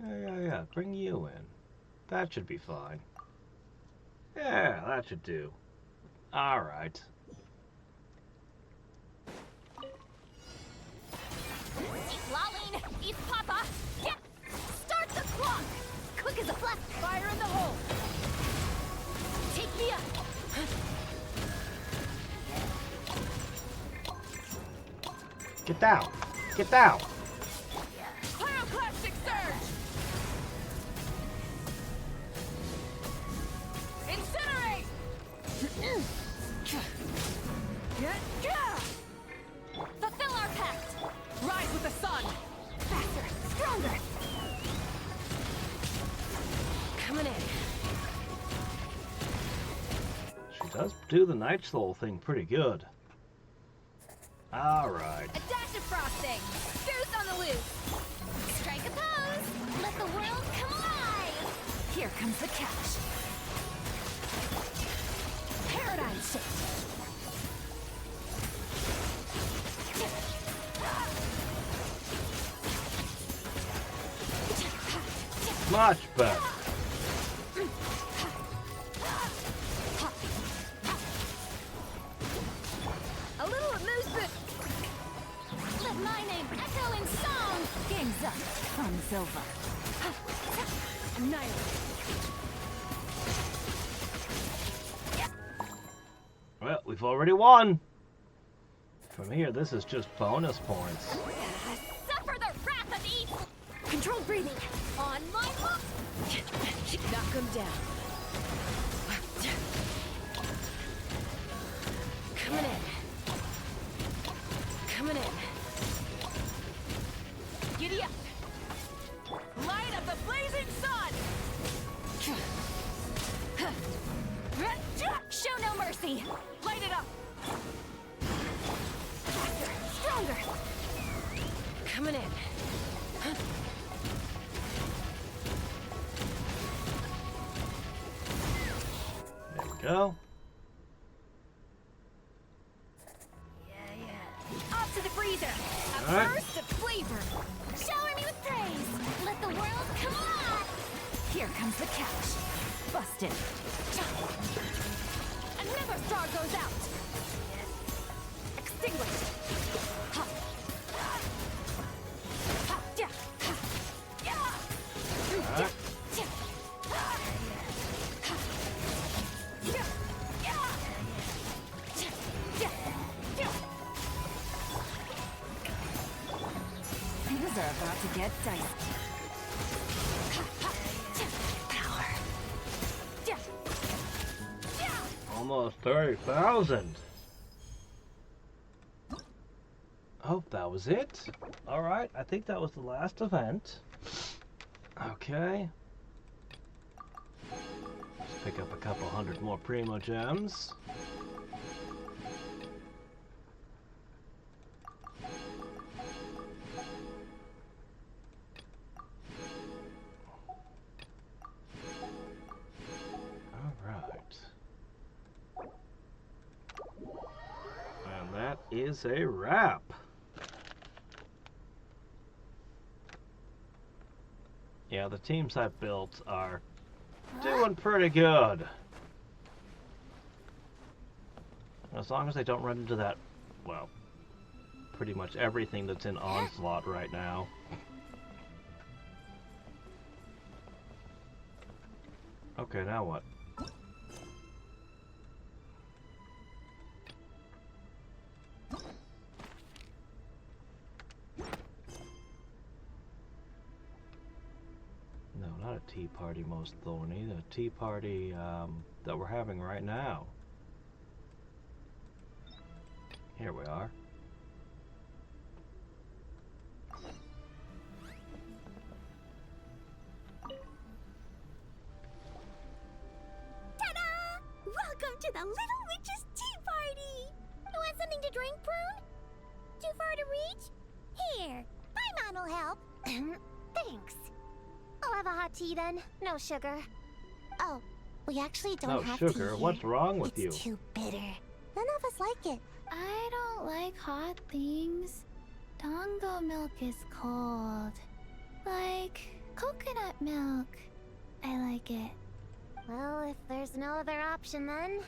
Speaker 1: Yeah, bring you in. That should be fine. Yeah, that should do. Alright.
Speaker 3: Lolling! It's Papa! Get! Start the clock! Quick as a flash! Fire in the hole! Take me up!
Speaker 1: Get down! Get down!
Speaker 3: Pyroclastic surge! Incinerate! Fulfill our pact! Rise with the sun! Faster! Stronger! Coming in.
Speaker 1: She does do the Night Soul thing pretty good. Alright.
Speaker 3: A dash of frosting! Goose on the loose!
Speaker 5: Strike a pose. Let the world come alive.
Speaker 3: Here comes the catch. Paradigm shift.
Speaker 1: Much better.
Speaker 3: A little amusement. Let my name echo in song. Game's up. Fun's over. Annihilate.
Speaker 1: Well, we've already won. From here, this is just bonus points.
Speaker 3: Suffer the wrath of evil. Controlled breathing. On my mark. Knock him down. Coming in. Coming in. Giddy up. Light up the blazing sun. Show no mercy. Light it up. Faster. Stronger. Coming in.
Speaker 1: There we go.
Speaker 3: Off to the freezer. A
Speaker 1: All right.
Speaker 3: burst of flavor. Shower me with praise. Let the world come alive. Here comes the catch. Busted. Another star goes out. Extinguished. Ha. Ha. Yeah. Ha. Yeah.
Speaker 1: All right.
Speaker 3: Yeah. Yeah. Yeah. Yeah. Things are about to get dicey. Power. Yeah. Yeah.
Speaker 1: Almost 30,000. Oh, that was it? Alright, I think that was the last event. Okay. Let's pick up a couple hundred more Primo Gems. Alright. And that is a wrap. Yeah, the teams I've built are doing pretty good. As long as they don't run into that, well, pretty much everything that's in Onslaught right now. Okay, now what? No, not a tea party most thorny. The tea party that we're having right now. Here we are.
Speaker 2: Ta-da! Welcome to the Little Witch's Tea Party! You want something to drink, Prune? Too far to reach? Here, my mom will help.
Speaker 5: Thanks. I'll have a hot tea then. No sugar. Oh, we actually don't
Speaker 1: No
Speaker 5: have
Speaker 1: sugar.
Speaker 5: tea
Speaker 1: What's
Speaker 5: here.
Speaker 1: wrong with you?
Speaker 5: It's too bitter. None of us like it.
Speaker 7: I don't like hot things. Dango milk is cold. Like coconut milk. I like it.
Speaker 5: Well, if there's no other option then,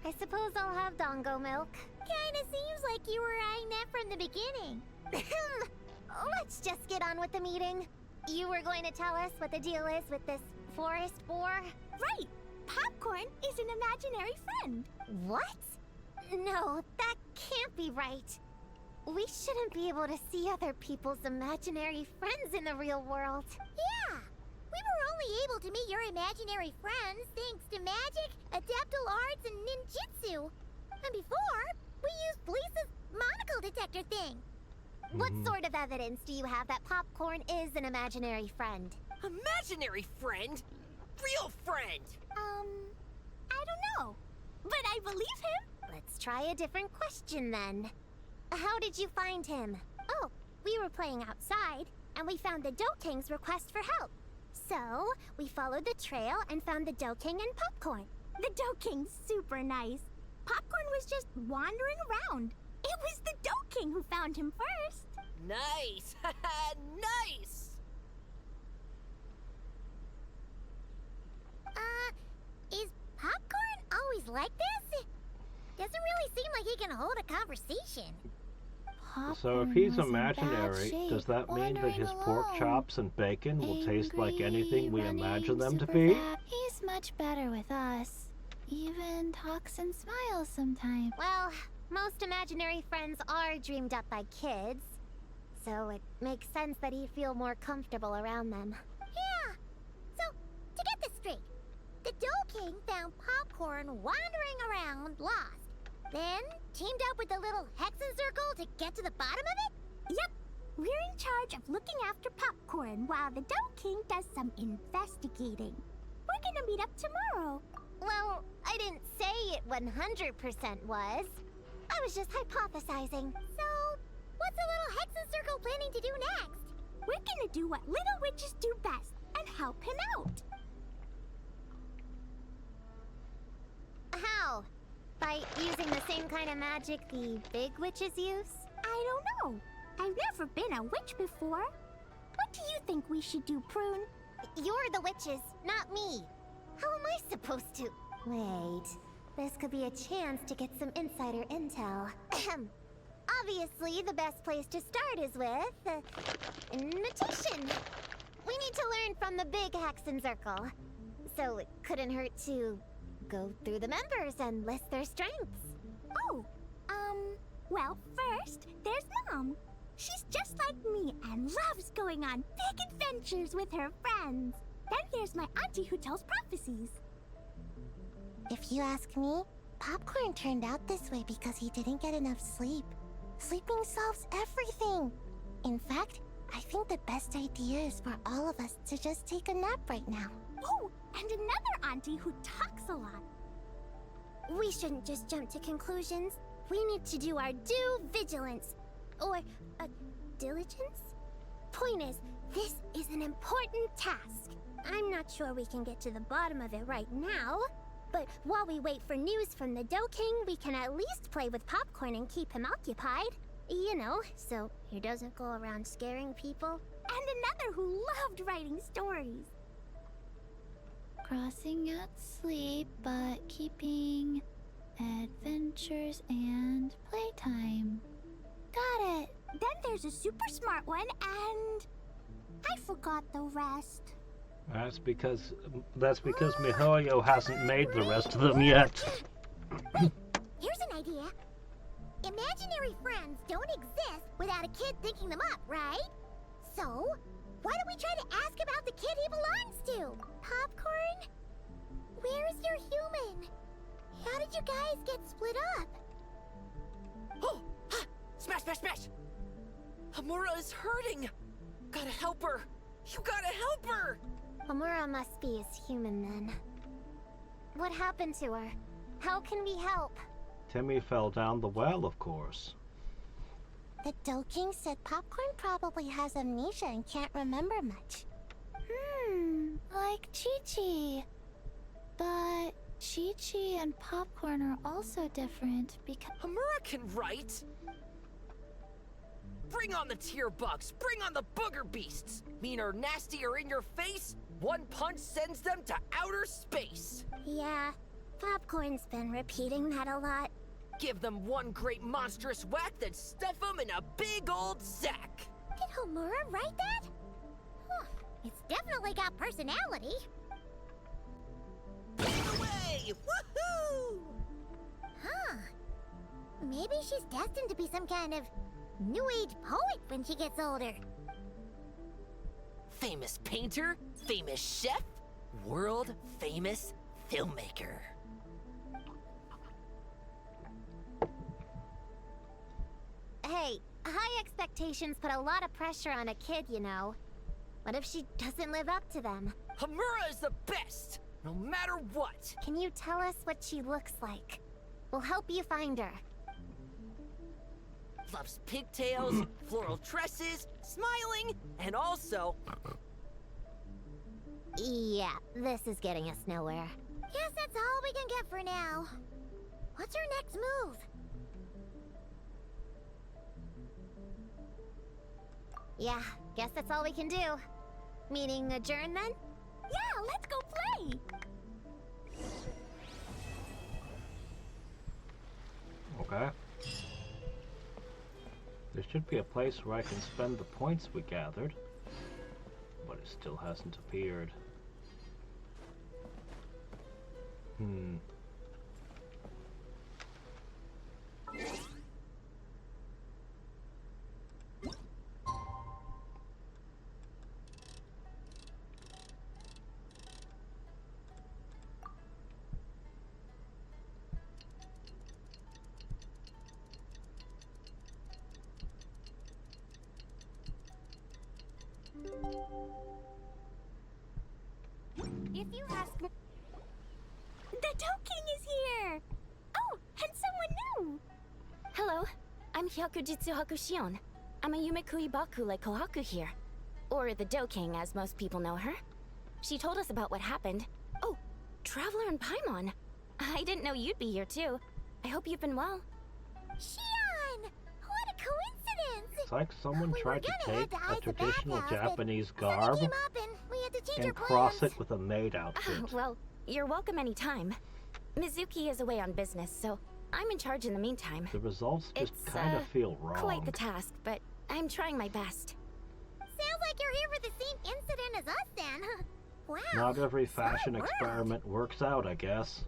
Speaker 5: I suppose I'll have Dango milk.
Speaker 2: Kinda seems like you were eyeing that from the beginning.
Speaker 5: Let's just get on with the meeting. You were going to tell us what the deal is with this forest boar?
Speaker 2: Right! Popcorn is an imaginary friend.
Speaker 5: What? No, that can't be right. We shouldn't be able to see other people's imaginary friends in the real world.
Speaker 2: Yeah! We were only able to meet your imaginary friends thanks to magic, adeptal arts, and ninjutsu. And before, we used Lisa's monocle detector thing.
Speaker 5: What sort of evidence do you have that Popcorn is an imaginary friend?
Speaker 8: Imaginary friend? Real friend!
Speaker 2: I don't know. But I believe him.
Speaker 5: Let's try a different question then. How did you find him?
Speaker 2: Oh, we were playing outside, and we found the Doking's request for help. So, we followed the trail and found the Dough King and Popcorn. The Dough King's super nice. Popcorn was just wandering around. It was the Dough King who found him first.
Speaker 8: Nice! Nice!
Speaker 2: Is Popcorn always like this? Doesn't really seem like he can hold a conversation.
Speaker 1: So if he's imaginary, does that mean that his pork chops and bacon will taste like anything we imagine them to be?
Speaker 7: He's much better with us. Even talks and smiles sometimes.
Speaker 5: Well, most imaginary friends are dreamed up by kids, so it makes sense that he'd feel more comfortable around them.
Speaker 2: Yeah. So, to get this straight, the Dough King found Popcorn wandering around, lost. Then teamed up with the little Hexen Circle to get to the bottom of it? Yep. We're in charge of looking after Popcorn while the Dough King does some investigating. We're gonna meet up tomorrow.
Speaker 5: Well, I didn't say it 100% was. I was just hypothesizing.
Speaker 2: So, what's the little Hexen Circle planning to do next? We're gonna do what little witches do best and help him out.
Speaker 5: How? By using the same kind of magic the big witches use?
Speaker 2: I don't know. I've never been a witch before. What do you think we should do, Prune?
Speaker 5: You're the witches, not me. How am I supposed to? Wait, this could be a chance to get some insider intel. Obviously, the best place to start is with imitation. We need to learn from the big Hexen Circle. So it couldn't hurt to go through the members and list their strengths.
Speaker 2: Oh, well, first, there's Mom. She's just like me and loves going on big adventures with her friends. Then there's my auntie who tells prophecies.
Speaker 5: If you ask me, Popcorn turned out this way because he didn't get enough sleep. Sleeping solves everything. In fact, I think the best idea is for all of us to just take a nap right now.
Speaker 2: Oh, and another auntie who talks a lot. We shouldn't just jump to conclusions. We need to do our due vigilance. Or, diligence? Point is, this is an important task. I'm not sure we can get to the bottom of it right now. But while we wait for news from the Dough King, we can at least play with Popcorn and keep him occupied. You know, so he doesn't go around scaring people. And another who loved writing stories.
Speaker 7: Crossing out sleep, but keeping adventures and playtime.
Speaker 2: Got it. Then there's a super smart one, and I forgot the rest.
Speaker 1: That's because MiHoYo hasn't made the rest of them yet.
Speaker 2: Here's an idea. Imaginary friends don't exist without a kid thinking them up, right? So, why don't we try to ask about the kid he belongs to? Popcorn? Where is your human? How did you guys get split up?
Speaker 8: Oh! Ha! Smash, smash, smash! Hamura is hurting! Gotta help her! You gotta help her!
Speaker 5: Amura must be his human then. What happened to her? How can we help?
Speaker 1: Timmy fell down the well, of course.
Speaker 5: The Dough King said Popcorn probably has amnesia and can't remember much.
Speaker 7: Like Chi-Chi. But Chi-Chi and Popcorn are also different because...
Speaker 8: Hamura can write! Bring on the tear bugs! Bring on the booger beasts! Mean or nasty or in your face, one punch sends them to outer space!
Speaker 2: Yeah, Popcorn's been repeating that a lot.
Speaker 8: Give them one great monstrous whack, then stuff them in a big old sack!
Speaker 2: Did Homura write that? Huh, it's definitely got personality.
Speaker 8: Lead the way! Woohoo!
Speaker 2: Huh. Maybe she's destined to be some kind of New Age poet when she gets older.
Speaker 8: Famous painter, famous chef, world famous filmmaker.
Speaker 5: Hey, high expectations put a lot of pressure on a kid, you know. What if she doesn't live up to them?
Speaker 8: Hamura is the best, no matter what.
Speaker 5: Can you tell us what she looks like? We'll help you find her.
Speaker 8: Loves pigtails, floral tresses, smiling, and also...
Speaker 5: Yeah, this is getting us nowhere.
Speaker 2: Guess that's all we can get for now. What's our next move?
Speaker 5: Yeah, guess that's all we can do. Meaning adjourn then?
Speaker 2: Yeah, let's go play!
Speaker 1: Okay. There should be a place where I can spend the points we gathered, but it still hasn't appeared.
Speaker 2: If you ask me... The Toad King is here! Oh, and someone new!
Speaker 3: Hello, I'm Hyakujitsu Hakushion. I'm a Yumekui Baku like Kohaku here. Or the Do King, as most people know her. She told us about what happened. Oh, Traveler and Paimon. I didn't know you'd be here too. I hope you've been well.
Speaker 2: Shion! What a coincidence!
Speaker 1: It's like someone
Speaker 2: We
Speaker 1: tried
Speaker 2: were
Speaker 1: to
Speaker 2: gonna head
Speaker 1: take
Speaker 2: to
Speaker 1: a
Speaker 2: Ice the
Speaker 1: traditional
Speaker 2: Bathhouse, but
Speaker 1: Japanese
Speaker 2: something
Speaker 1: garb
Speaker 2: came up and we had to change
Speaker 1: and
Speaker 2: our
Speaker 1: cross
Speaker 2: plans.
Speaker 1: it with a maid outfit.
Speaker 3: Oh, well, you're welcome anytime. Mizuki is away on business, so I'm in charge in the meantime.
Speaker 1: The results just
Speaker 3: It's,
Speaker 1: kind of feel wrong.
Speaker 3: Quite the task, but I'm trying my best.
Speaker 2: Sounds like you're here for the same incident as us then. Wow.
Speaker 1: Not every
Speaker 2: smart
Speaker 1: fashion
Speaker 2: work.
Speaker 1: experiment works out, I guess.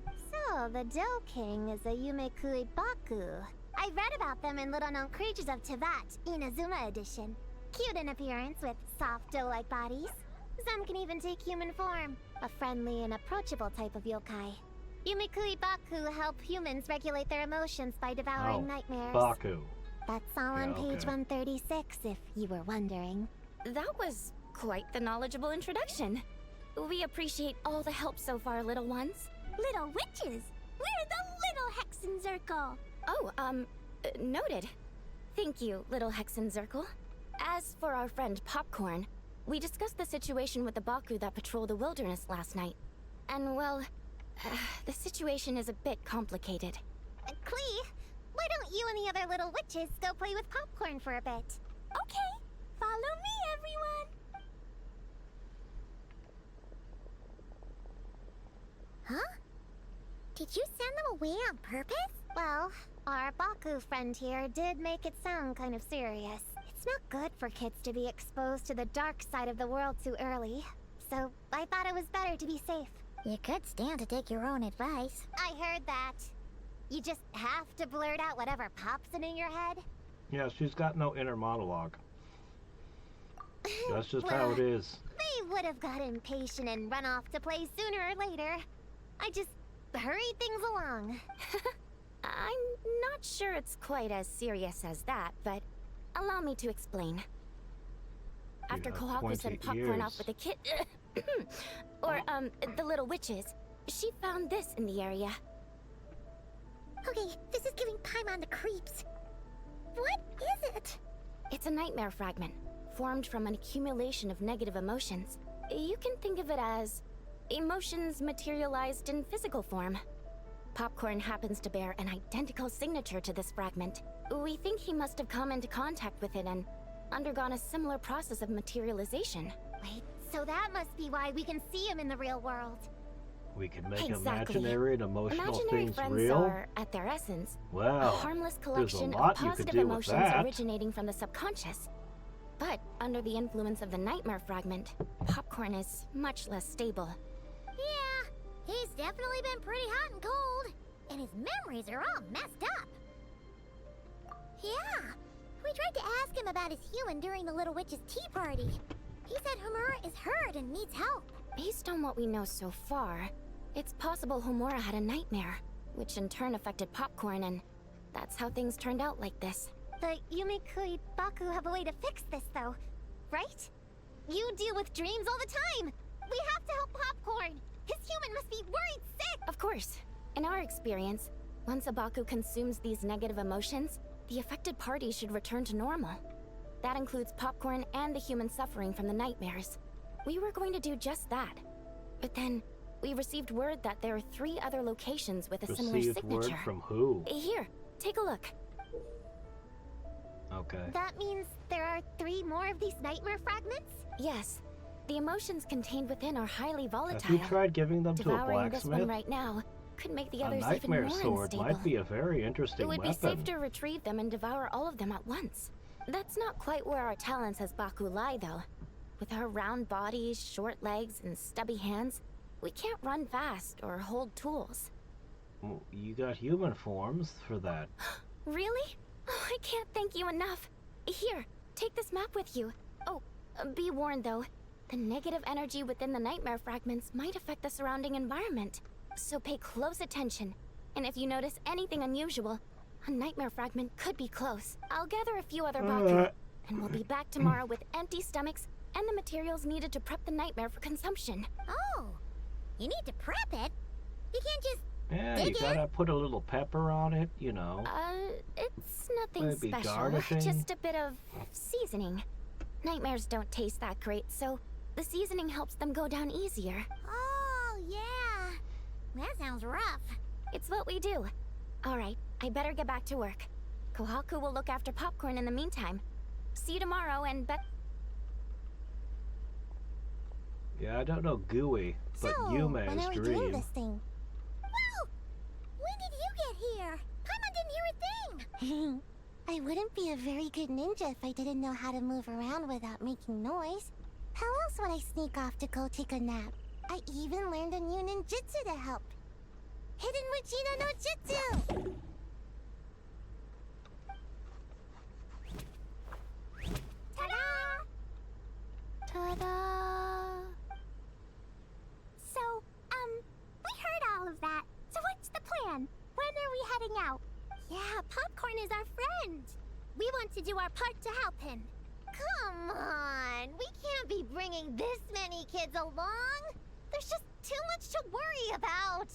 Speaker 5: So, the Do King is a Yumekui Baku. I read about them in Little Known Creatures of Teyvat, Inazuma edition. Cute in appearance with soft doe-like bodies. Some can even take human form. A friendly and approachable type of yokai. Yumekui Baku help humans regulate their emotions by devouring nightmares.
Speaker 1: Baku.
Speaker 5: That's all on
Speaker 1: Yeah,
Speaker 5: page
Speaker 1: okay.
Speaker 5: 136, if you were wondering.
Speaker 3: That was quite the knowledgeable introduction. We appreciate all the help so far, little ones.
Speaker 2: Little witches! We're the Little Hexen Circle!
Speaker 3: Oh, noted. Thank you, little Hexen Zirkel. As for our friend Popcorn, we discussed the situation with the Baku that patrol the wilderness last night. And well, the situation is a bit complicated.
Speaker 5: Klee, why don't you and the other little witches go play with Popcorn for a bit?
Speaker 2: Okay, follow me, everyone! Huh? Did you send them away on purpose?
Speaker 5: Well, our Baku friend here did make it sound kind of serious. It's not good for kids to be exposed to the dark side of the world too early. So I thought it was better to be safe.
Speaker 2: You could stand to take your own advice.
Speaker 5: I heard that. You just have to blurt out whatever pops in your head.
Speaker 1: Yeah, she's got no inner monologue. That's just how it is.
Speaker 5: They would have got impatient and run off to play sooner or later. I just hurried things along.
Speaker 3: I'm not sure it's quite as serious as that, but allow me to explain. After
Speaker 1: have
Speaker 3: Kohaku
Speaker 1: pointy
Speaker 3: sent Popcorn off
Speaker 1: ears.
Speaker 3: with the kid... the little witches, she found this in the area.
Speaker 2: Okay, this is giving Paimon the creeps. What is it?
Speaker 3: It's a nightmare fragment, formed from an accumulation of negative emotions. You can think of it as emotions materialized in physical form. Popcorn happens to bear an identical signature to this fragment. We think he must have come into contact with it and undergone a similar process of materialization.
Speaker 5: Wait, so that must be why we can see him in the real world.
Speaker 1: We can make
Speaker 3: Exactly.
Speaker 1: imaginary and emotional
Speaker 3: Imaginary
Speaker 1: things
Speaker 3: friends
Speaker 1: real.
Speaker 3: are, at their essence, a
Speaker 1: Wow.
Speaker 3: harmless
Speaker 1: there's a
Speaker 3: collection
Speaker 1: lot
Speaker 3: of
Speaker 1: you could
Speaker 3: positive
Speaker 1: do with
Speaker 3: emotions
Speaker 1: that.
Speaker 3: originating from the subconscious. But under the influence of the nightmare fragment, Popcorn is much less stable.
Speaker 2: Yeah, he's definitely been pretty hot and cold. And his memories are all messed up. Yeah, we tried to ask him about his human during the Little Witch's tea party. He said Homura is hurt and needs help.
Speaker 3: Based on what we know so far, it's possible Homura had a nightmare, which in turn affected Popcorn, and that's how things turned out like this.
Speaker 5: The Yumekui Baku have a way to fix this, though, right? You deal with dreams all the time! We have to help Popcorn! His human must be worried sick!
Speaker 3: Of course. In our experience, once a Baku consumes these negative emotions, the affected party should return to normal. That includes Popcorn and the human suffering from the nightmares. We were going to do just that. But then, we received word that there are 3 other locations with a similar
Speaker 1: Received
Speaker 3: signature.
Speaker 1: word from who?
Speaker 3: Here, take a look.
Speaker 1: Okay.
Speaker 5: That means there are 3 more of these nightmare fragments?
Speaker 3: Yes, the emotions contained within are highly volatile.
Speaker 1: Have you tried giving them to a
Speaker 3: Devouring this one
Speaker 1: blacksmith?
Speaker 3: right now could make the
Speaker 1: A
Speaker 3: others even
Speaker 1: nightmare
Speaker 3: more
Speaker 1: sword
Speaker 3: unstable.
Speaker 1: might be a very interesting
Speaker 3: It would
Speaker 1: weapon.
Speaker 3: be safe to retrieve them and devour all of them at once. That's not quite where our talents as Baku lie, though. With our round bodies, short legs, and stubby hands, we can't run fast or hold tools.
Speaker 1: Well, you got human forms for that.
Speaker 3: Really? Oh, I can't thank you enough. Here, take this map with you. Oh, be warned though, the negative energy within the nightmare fragments might affect the surrounding environment. So pay close attention. And if you notice anything unusual, a nightmare fragment could be close. I'll gather a few other Baku, and we'll be back tomorrow with empty stomachs and the materials needed to prep the nightmare for consumption.
Speaker 2: Oh, you need to prep it. You can't just...
Speaker 1: Yeah, you
Speaker 2: Dig
Speaker 1: gotta put a little pepper on it, you know.
Speaker 3: It's nothing
Speaker 1: Maybe
Speaker 3: special.
Speaker 1: garnishing?
Speaker 3: Just a bit of seasoning. Nightmares don't taste that great, so the seasoning helps them go down easier.
Speaker 2: Oh, yeah. That sounds rough.
Speaker 3: It's what we do. Alright, I better get back to work. Kohaku will look after popcorn in the meantime. See you tomorrow and
Speaker 1: Yeah, I don't know Gooey, but
Speaker 2: so,
Speaker 1: Yume's
Speaker 2: when are we
Speaker 1: dream.
Speaker 2: doing this thing? Well, when did you get here? Paimon didn't hear a thing. I wouldn't be a very good ninja if I didn't know how to move around without making noise. How else would I sneak off to go take a nap? I even learned a new ninjutsu to help. Hidden Regina no Jutsu! Ta-da!
Speaker 7: Ta-da!
Speaker 2: So, we heard all of that. So what's the plan? When are we heading out? Yeah, Popcorn is our friend. We want to do our part to help him. Come on, we can't be bringing this many kids along. There's just too much to worry about.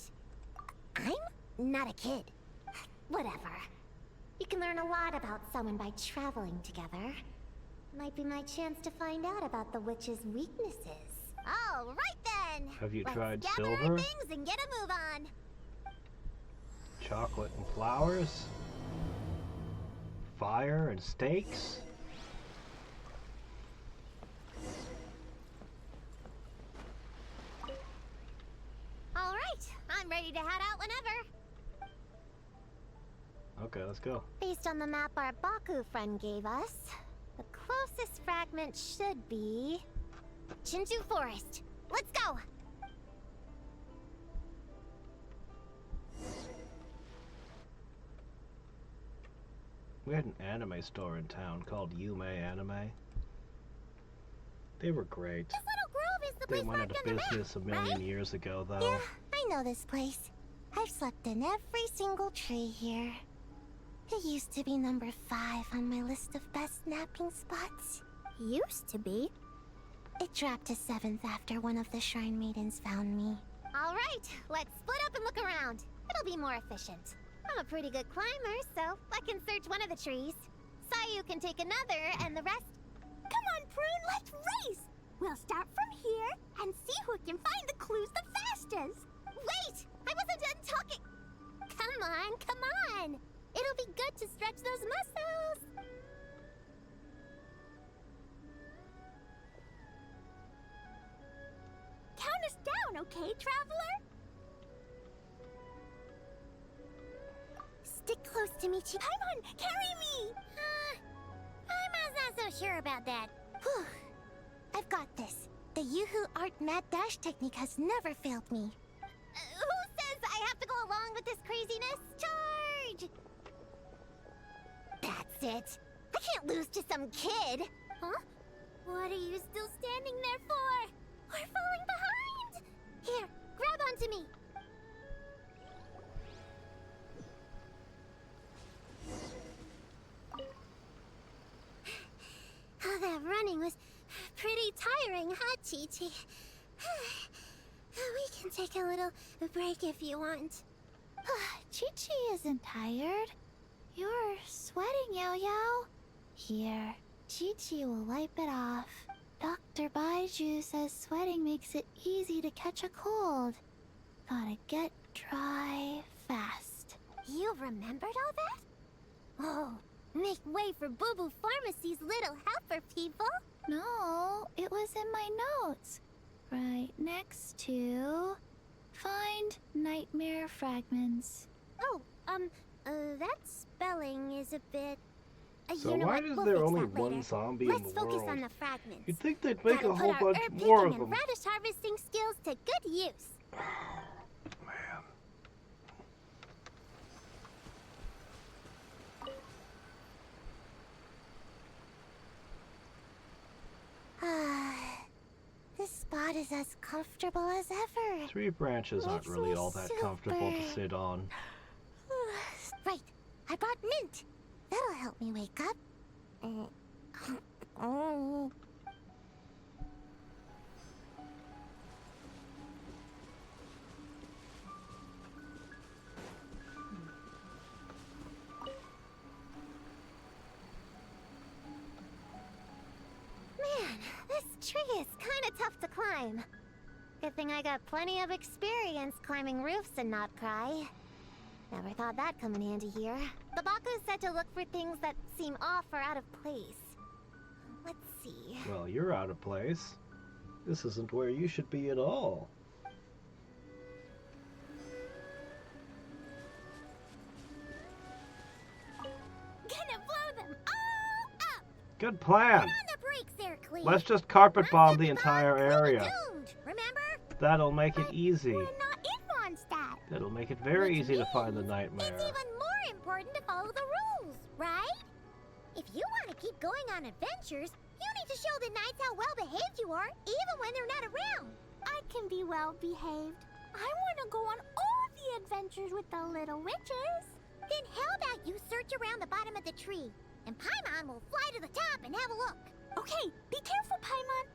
Speaker 2: I'm not a kid. Whatever. You can learn a lot about someone by traveling together. Might be my chance to find out about the witch's weaknesses. All right then.
Speaker 1: Have you
Speaker 2: Let's
Speaker 1: tried
Speaker 2: gather
Speaker 1: silver?
Speaker 2: our things and get a move on.
Speaker 1: Chocolate and flowers? Fire and steaks?
Speaker 2: All right, I'm ready to head out whenever.
Speaker 1: Okay, let's go.
Speaker 2: Based on the map our Baku friend gave us, the closest fragment should be Shinju Forest. Let's go.
Speaker 1: We had an anime store in town called Yume Anime. They were great.
Speaker 2: This little grove is the
Speaker 1: They
Speaker 2: place
Speaker 1: went
Speaker 2: marked
Speaker 1: out of
Speaker 2: on the map,
Speaker 1: business a million
Speaker 2: right?
Speaker 1: years ago, though.
Speaker 2: Yeah, I know this place. I've slept in every single tree here. It used to be number 5 on my list of best napping spots. Used to be? It dropped to 7th after one of the Shrine Maidens found me. All right, let's split up and look around. It'll be more efficient. I'm a pretty good climber, so I can search one of the trees. Sayu can take another, and the rest... Come on, Prune, let's race! We'll start from here and see who can find the clues the fastest. Wait! I wasn't done talking! Come on, come on! It'll be good to stretch those muscles! Count us down, okay, traveler? Stick close to me, Paimon, carry me! Paimon's not so sure about that. Whew. I've got this. The Yuhu Art Mad Dash technique has never failed me. Who says I have to go along with this craziness? Charge! That's it. I can't lose to some kid. Huh? What are you still standing there for? We're falling behind! Here, grab onto me. Oh, that running was pretty tiring, huh, Chi-Chi? We can take a little break if you want.
Speaker 7: Chi-Chi isn't tired. You're sweating, Yao Yao. Here, Chi-Chi will wipe it off. Dr. Baiju says sweating makes it easy to catch a cold. Gotta get dry fast.
Speaker 2: You remembered all that? Oh, make way for Boo Boo Pharmacy's little helper, people.
Speaker 7: No, it was in my notes. Right next to... Find nightmare fragments.
Speaker 2: Oh, that spelling is a bit...
Speaker 1: So
Speaker 2: you know
Speaker 1: why
Speaker 2: what?
Speaker 1: is
Speaker 2: We'll
Speaker 1: there
Speaker 2: fix
Speaker 1: only
Speaker 2: that
Speaker 1: one
Speaker 2: later.
Speaker 1: zombie
Speaker 2: Let's
Speaker 1: in the
Speaker 2: focus
Speaker 1: world?
Speaker 2: on the fragments.
Speaker 1: You'd think they'd make
Speaker 2: Gotta
Speaker 1: a whole
Speaker 2: put our
Speaker 1: bunch
Speaker 2: herb
Speaker 1: more
Speaker 2: picking
Speaker 1: of
Speaker 2: and
Speaker 1: them.
Speaker 2: radish harvesting skills to good use.
Speaker 1: Man.
Speaker 2: This spot is as comfortable as ever.
Speaker 1: Tree branches aren't
Speaker 2: Makes
Speaker 1: really
Speaker 2: me
Speaker 1: all that comfortable to
Speaker 2: super.
Speaker 1: sit on.
Speaker 2: Right, I brought mint. That'll help me wake up. Oh. Man, this tree is kind of tough to climb. Good thing I got plenty of experience climbing roofs and not cry. Never thought that'd come in handy here. The Baku said to look for things that seem off or out of place. Let's see.
Speaker 1: Well, you're out of place. This isn't where you should be at all.
Speaker 2: Gonna blow them all up!
Speaker 1: Good plan.
Speaker 2: Put on the brakes there, Cleve.
Speaker 1: Let's just carpet bomb
Speaker 2: Mondstadt
Speaker 1: the entire
Speaker 2: Cleve
Speaker 1: area.
Speaker 2: doomed, remember?
Speaker 1: That'll make it
Speaker 2: But
Speaker 1: easy.
Speaker 2: We're not in Mondstadt.
Speaker 1: That'll make it very
Speaker 2: Which
Speaker 1: easy to find the
Speaker 2: means
Speaker 1: nightmare.
Speaker 2: It's even more important to follow the rules, right? If you want to keep going on adventures, you need to show the knights how well behaved you are, even when they're not around. I can be well behaved. I want to go on all the adventures with the little witches. Then how about you search around the bottom of the tree, and Paimon will fly to the top and have a look. Okay, be careful, Paimon.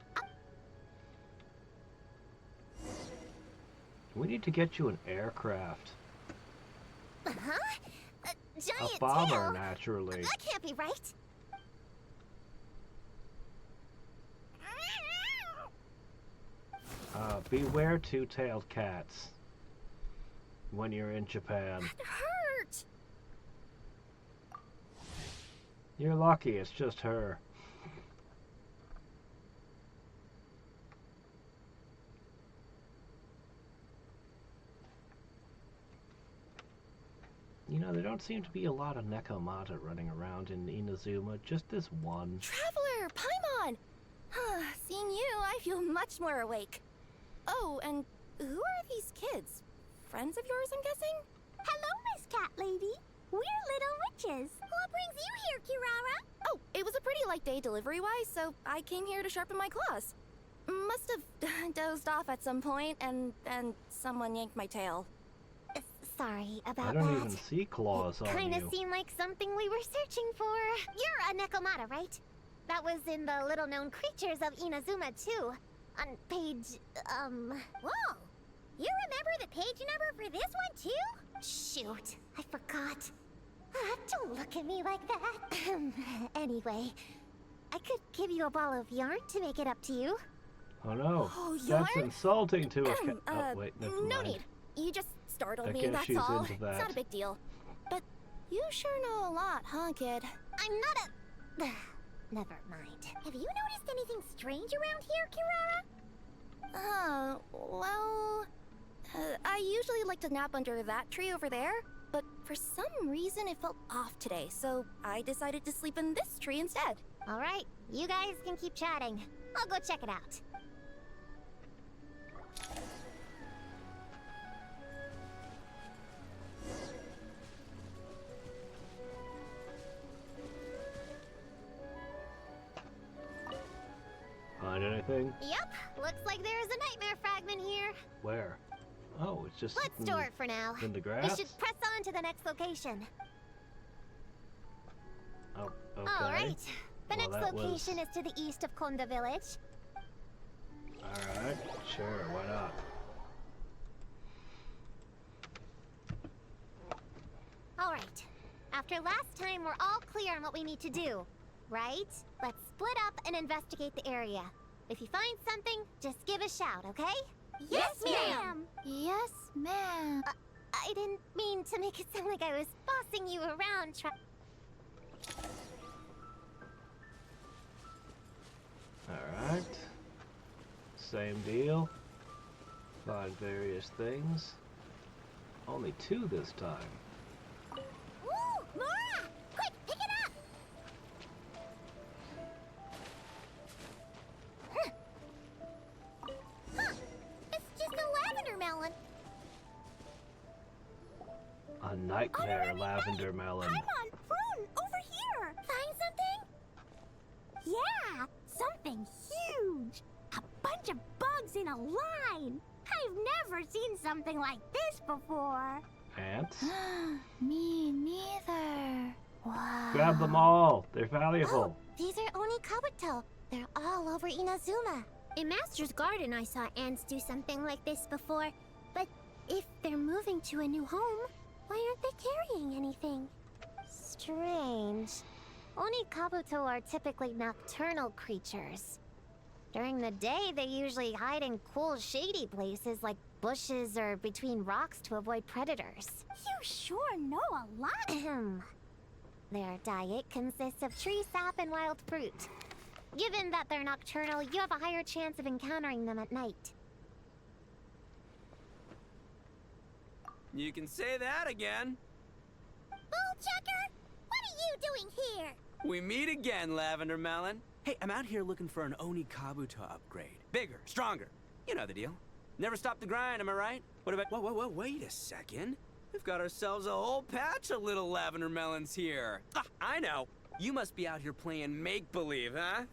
Speaker 1: We need to get you an aircraft.
Speaker 2: Huh? A giant
Speaker 1: A bomber,
Speaker 2: tail?
Speaker 1: naturally.
Speaker 2: That can't be right.
Speaker 1: Beware two-tailed cats when you're in Japan.
Speaker 2: That hurt.
Speaker 1: You're lucky, it's just her. You know, there don't seem to be a lot of Nekomata running around in Inazuma, just this one.
Speaker 3: Traveler, Paimon! Seeing you, I feel much more awake. Oh, and who are these kids? Friends of yours, I'm guessing?
Speaker 2: Hello, Miss Cat Lady. We're little witches. What brings you here, Kirara?
Speaker 3: Oh, it was a pretty light day delivery-wise, so I came here to sharpen my claws. Must have dozed off at some point, and then someone yanked my tail.
Speaker 2: Sorry about
Speaker 1: I
Speaker 2: that.
Speaker 1: don't even see claws on
Speaker 2: Kinda
Speaker 1: you.
Speaker 2: seemed like something we were searching for. You're a Nekomata, right? That was in the little-known creatures of Inazuma, too. On page, Whoa! You remember the page number for this one, too? Shoot, I forgot. Don't look at me like that. Anyway, I could give you a ball of yarn to make it up to you.
Speaker 1: Oh no,
Speaker 3: Oh,
Speaker 1: that's
Speaker 3: yarn?
Speaker 1: insulting to a cat. Oh wait, never
Speaker 3: no
Speaker 1: mind.
Speaker 3: need. You just startled
Speaker 1: I
Speaker 3: me,
Speaker 1: guess
Speaker 3: that's
Speaker 1: she's
Speaker 3: all.
Speaker 1: into
Speaker 3: It's
Speaker 1: that.
Speaker 3: not a big deal. But you sure know a lot, huh, kid?
Speaker 2: I'm not a... Never mind. Have you noticed anything strange around here, Kirara?
Speaker 3: Well... I usually like to nap under that tree over there, but for some reason it felt off today, so I decided to sleep in this tree instead.
Speaker 2: Alright, you guys can keep chatting. I'll go check it out.
Speaker 1: Find anything?
Speaker 2: Yep, looks like there's a nightmare fragment here.
Speaker 1: Where? Oh, it's just
Speaker 2: Let's store it for now.
Speaker 1: in the
Speaker 2: We
Speaker 1: grass?
Speaker 2: should press on to the next location.
Speaker 1: Oh, okay.
Speaker 2: Alright, the
Speaker 1: Well,
Speaker 2: next
Speaker 1: that was-
Speaker 2: location is to the east of Konda village.
Speaker 1: Alright, sure, why not?
Speaker 2: Alright, after last time we're all clear on what we need to do, right? Let's split up and investigate the area.
Speaker 5: If you find something, just give a shout, okay?
Speaker 2: Yes, ma'am.
Speaker 7: Yes, ma'am.
Speaker 5: I didn't mean to make it sound like I was bossing you around.
Speaker 1: Alright. Same deal. Find various things. Only 2 this time.
Speaker 2: Ooh, Mora! Quick, pick it up! Huh. It's just a lavender melon.
Speaker 1: A nightmare lavender melon.
Speaker 2: I'm on Prune, over here. Find something? Yeah, something huge. A bunch of bugs in a line. I've never seen something like this before.
Speaker 1: Ants?
Speaker 7: Me neither. Wow.
Speaker 1: Grab them all. They're valuable.
Speaker 5: These are Oni Kabuto. They're all over Inazuma. In Master's Garden, I saw ants do something like this before. But if they're moving to a new home, why aren't they carrying anything? Strange. Oni Kabuto are typically nocturnal creatures. During the day, they usually hide in cool, shady places like bushes or between rocks to avoid predators.
Speaker 2: You sure know a lot.
Speaker 5: Ahem. Their diet consists of tree sap and wild fruit. Given that they're nocturnal, you have a higher chance of encountering them at night.
Speaker 9: You can say that again.
Speaker 2: Bullchucker, what are you doing here?
Speaker 9: We meet again, Lavender Melon. Hey, I'm out here looking for an Oni Kabuto upgrade. Bigger, stronger. You know the deal. Never stop the grind, am I right? What about... Whoa, wait a second. We've got ourselves a whole patch of little Lavender Melons here. Ah, I know. You must be out here playing make-believe, huh?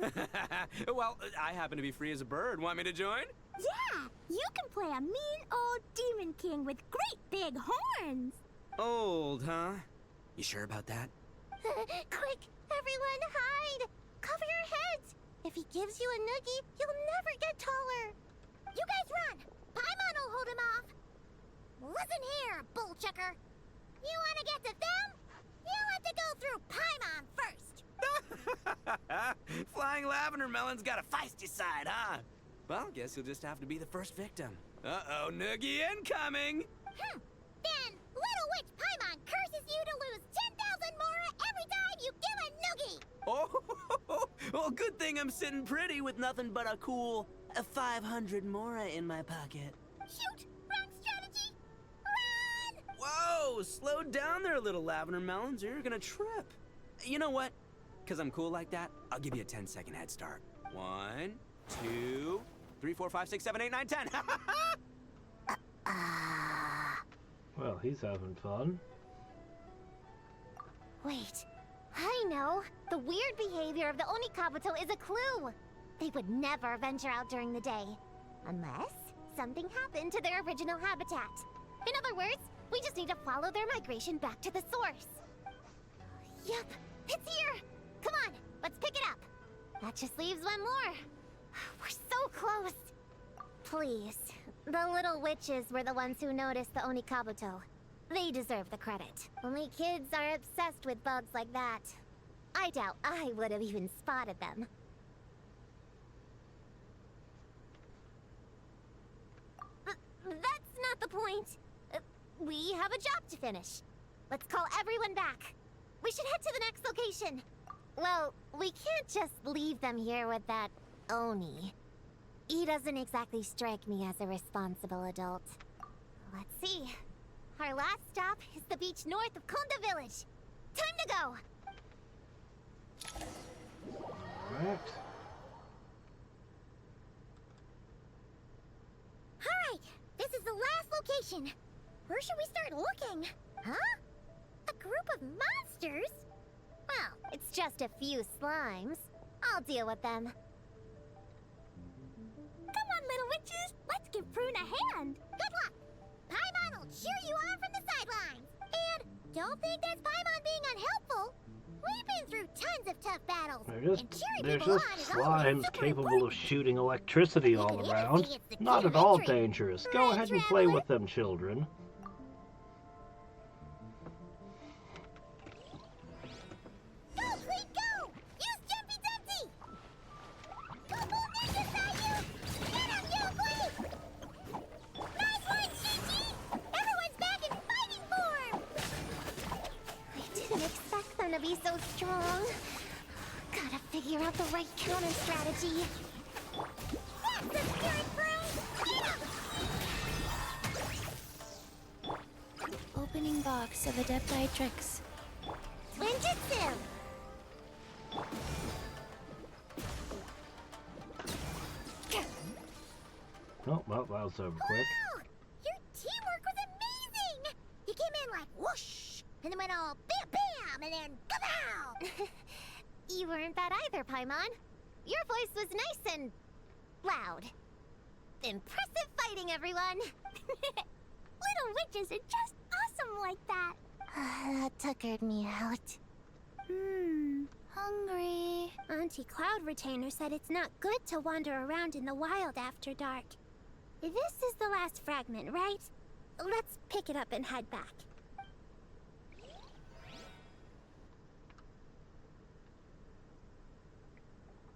Speaker 9: Well, I happen to be free as a bird. Want me to join?
Speaker 2: Yeah, you can play a mean old demon king with great big horns.
Speaker 9: Old, huh? You sure about that?
Speaker 5: Quick, everyone hide! Cover your heads! If he gives you a noogie, you'll never get taller.
Speaker 2: You guys run! Paimon will hold him off. Listen here, Bullchucker. You want to get to them? You'll have to go through Paimon first.
Speaker 9: Flying Lavender Melon's got a feisty side, huh? Well, guess you'll just have to be the first victim. Uh-oh, noogie incoming!
Speaker 2: Then Little Witch Paimon curses you to lose 10,000 Mora every time you give a noogie.
Speaker 9: Oh, well, good thing I'm sitting pretty with nothing but a cool 500 Mora in my pocket.
Speaker 2: Shoot! Wrong strategy! Run!
Speaker 9: Whoa, slow down there, little Lavender Melons, or you're gonna trip. You know what? Because I'm cool like that, I'll give you a 10-second head start. 1, 2, 3, 4, 5, 6, 7, 8, 9, 10.
Speaker 1: Well, he's having fun.
Speaker 5: Wait, I know. The weird behavior of the Oni Kabuto is a clue. They would never venture out during the day. Unless something happened to their original habitat. In other words, we just need to follow their migration back to the source. Yep, it's here. Come on, let's pick it up. That just leaves one more. We're so close. Please, the little witches were the ones who noticed the Oni Kabuto. They deserve the credit. Only kids are obsessed with bugs like that. I doubt I would have even spotted them. That's not the point. We have a job to finish. Let's call everyone back. We should head to the next location. Well, we can't just leave them here with that Oni. He doesn't exactly strike me as a responsible adult. Let's see. Our last stop is the beach north of Konda Village. Time to go!
Speaker 1: Alright.
Speaker 2: Alright, this is the last location. Where should we start looking? Huh? A group of monsters?
Speaker 5: Well, it's just a few slimes. I'll deal with them.
Speaker 2: Come on, little witches. Let's give Prune a hand. Good luck. Paimon will cheer you on from the sidelines. And don't think that's Paimon being unhelpful. We've been through tons of tough battles.
Speaker 1: They're just
Speaker 2: people on is always
Speaker 1: slimes
Speaker 2: super
Speaker 1: capable of
Speaker 2: important.
Speaker 1: shooting electricity all
Speaker 2: even
Speaker 1: around.
Speaker 2: say it's the
Speaker 1: Not
Speaker 2: key
Speaker 1: at
Speaker 2: to
Speaker 1: all
Speaker 2: victory.
Speaker 1: dangerous. Go
Speaker 2: Right,
Speaker 1: ahead and play
Speaker 2: Traveler?
Speaker 1: with them, children.
Speaker 2: Go, Clean, go! Use Jumpy Dumpty! Go, Bull Ninja Style!
Speaker 5: gonna be so strong. Gotta figure out the right counter strategy. That's the spirit, Prune!
Speaker 7: Opening box of Adepti tricks.
Speaker 5: Ninjutsu!
Speaker 1: Oh, well, that was over quick.
Speaker 2: Wow! Your teamwork was amazing! You came in like whoosh, and then went all bam bam, and then kapow!
Speaker 5: You weren't bad either, Paimon. Your voice was nice and loud. Impressive fighting, everyone!
Speaker 2: Little witches are just awesome like that.
Speaker 5: That tuckered me out.
Speaker 7: Hungry.
Speaker 2: Auntie Cloud Retainer said it's not good to wander around in the wild after dark. This is the last fragment, right? Let's pick it up and head back.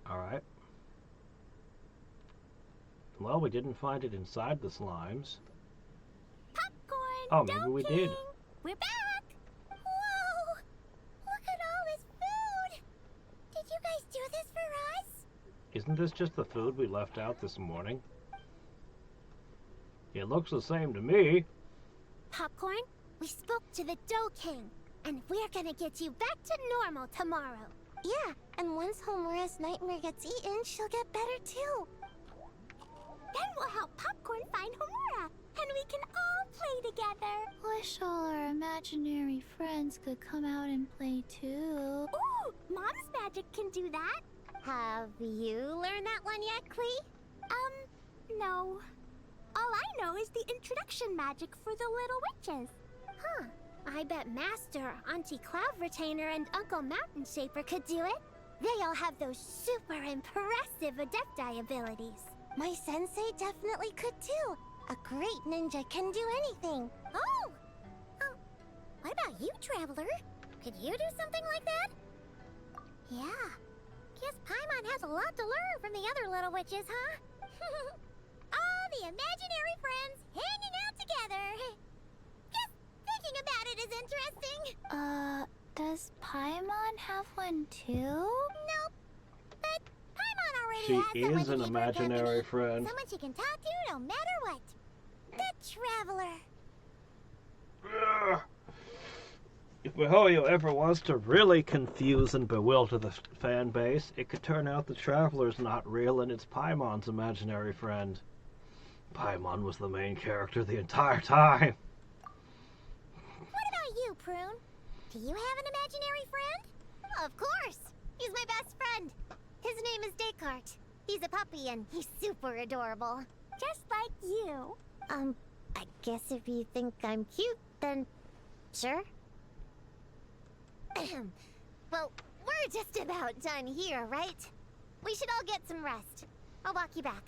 Speaker 1: Alright. Well, we didn't find it inside the slimes.
Speaker 2: Popcorn!
Speaker 1: Oh, maybe we did.
Speaker 2: Dunking! We're back! Whoa! Look at all this food! Did you guys do this for us?
Speaker 1: Isn't this just the food we left out this morning? It looks the same to me.
Speaker 2: Popcorn, we spoke to the Dough King, and we're gonna get you back to normal tomorrow.
Speaker 5: Yeah, and once Homura's nightmare gets eaten, she'll get better too.
Speaker 2: Then we'll help Popcorn find Homura, and we can all play together.
Speaker 7: Wish all our imaginary friends could come out and play too.
Speaker 2: Ooh, Mom's magic can do that.
Speaker 5: Have you learned that one yet, Klee?
Speaker 2: No. All I know is the introduction magic for the little witches. Huh. I bet Master, Auntie Cloud Retainer, and Uncle Mountain Shaper could do it. They all have those super impressive Adepti abilities.
Speaker 5: My sensei definitely could too. A great ninja can do anything.
Speaker 2: Oh! What about you, Traveler? Could you do something like that? Yeah. Guess Paimon has a lot to learn from the other little witches, huh? All the imaginary friends hanging out together. Just thinking about it is interesting.
Speaker 7: Does Paimon have one too?
Speaker 2: Nope. But Paimon already
Speaker 1: She
Speaker 2: has someone
Speaker 1: is
Speaker 2: to
Speaker 1: an
Speaker 2: keep her
Speaker 1: imaginary
Speaker 2: company.
Speaker 1: friend.
Speaker 2: Someone she can talk to no matter what. The Traveler.
Speaker 1: Ugh. If Mihoyo ever wants to really confuse and bewilder the fan base, it could turn out the Traveler's not real and it's Paimon's imaginary friend. Paimon was the main character the entire time.
Speaker 2: What about you, Prune? Do you have an imaginary friend?
Speaker 5: Of course. He's my best friend. His name is Descartes. He's a puppy and he's super adorable.
Speaker 2: Just like you.
Speaker 5: I guess if you think I'm cute, then sure. Well, we're just about done here, right? We should all get some rest. I'll walk you back.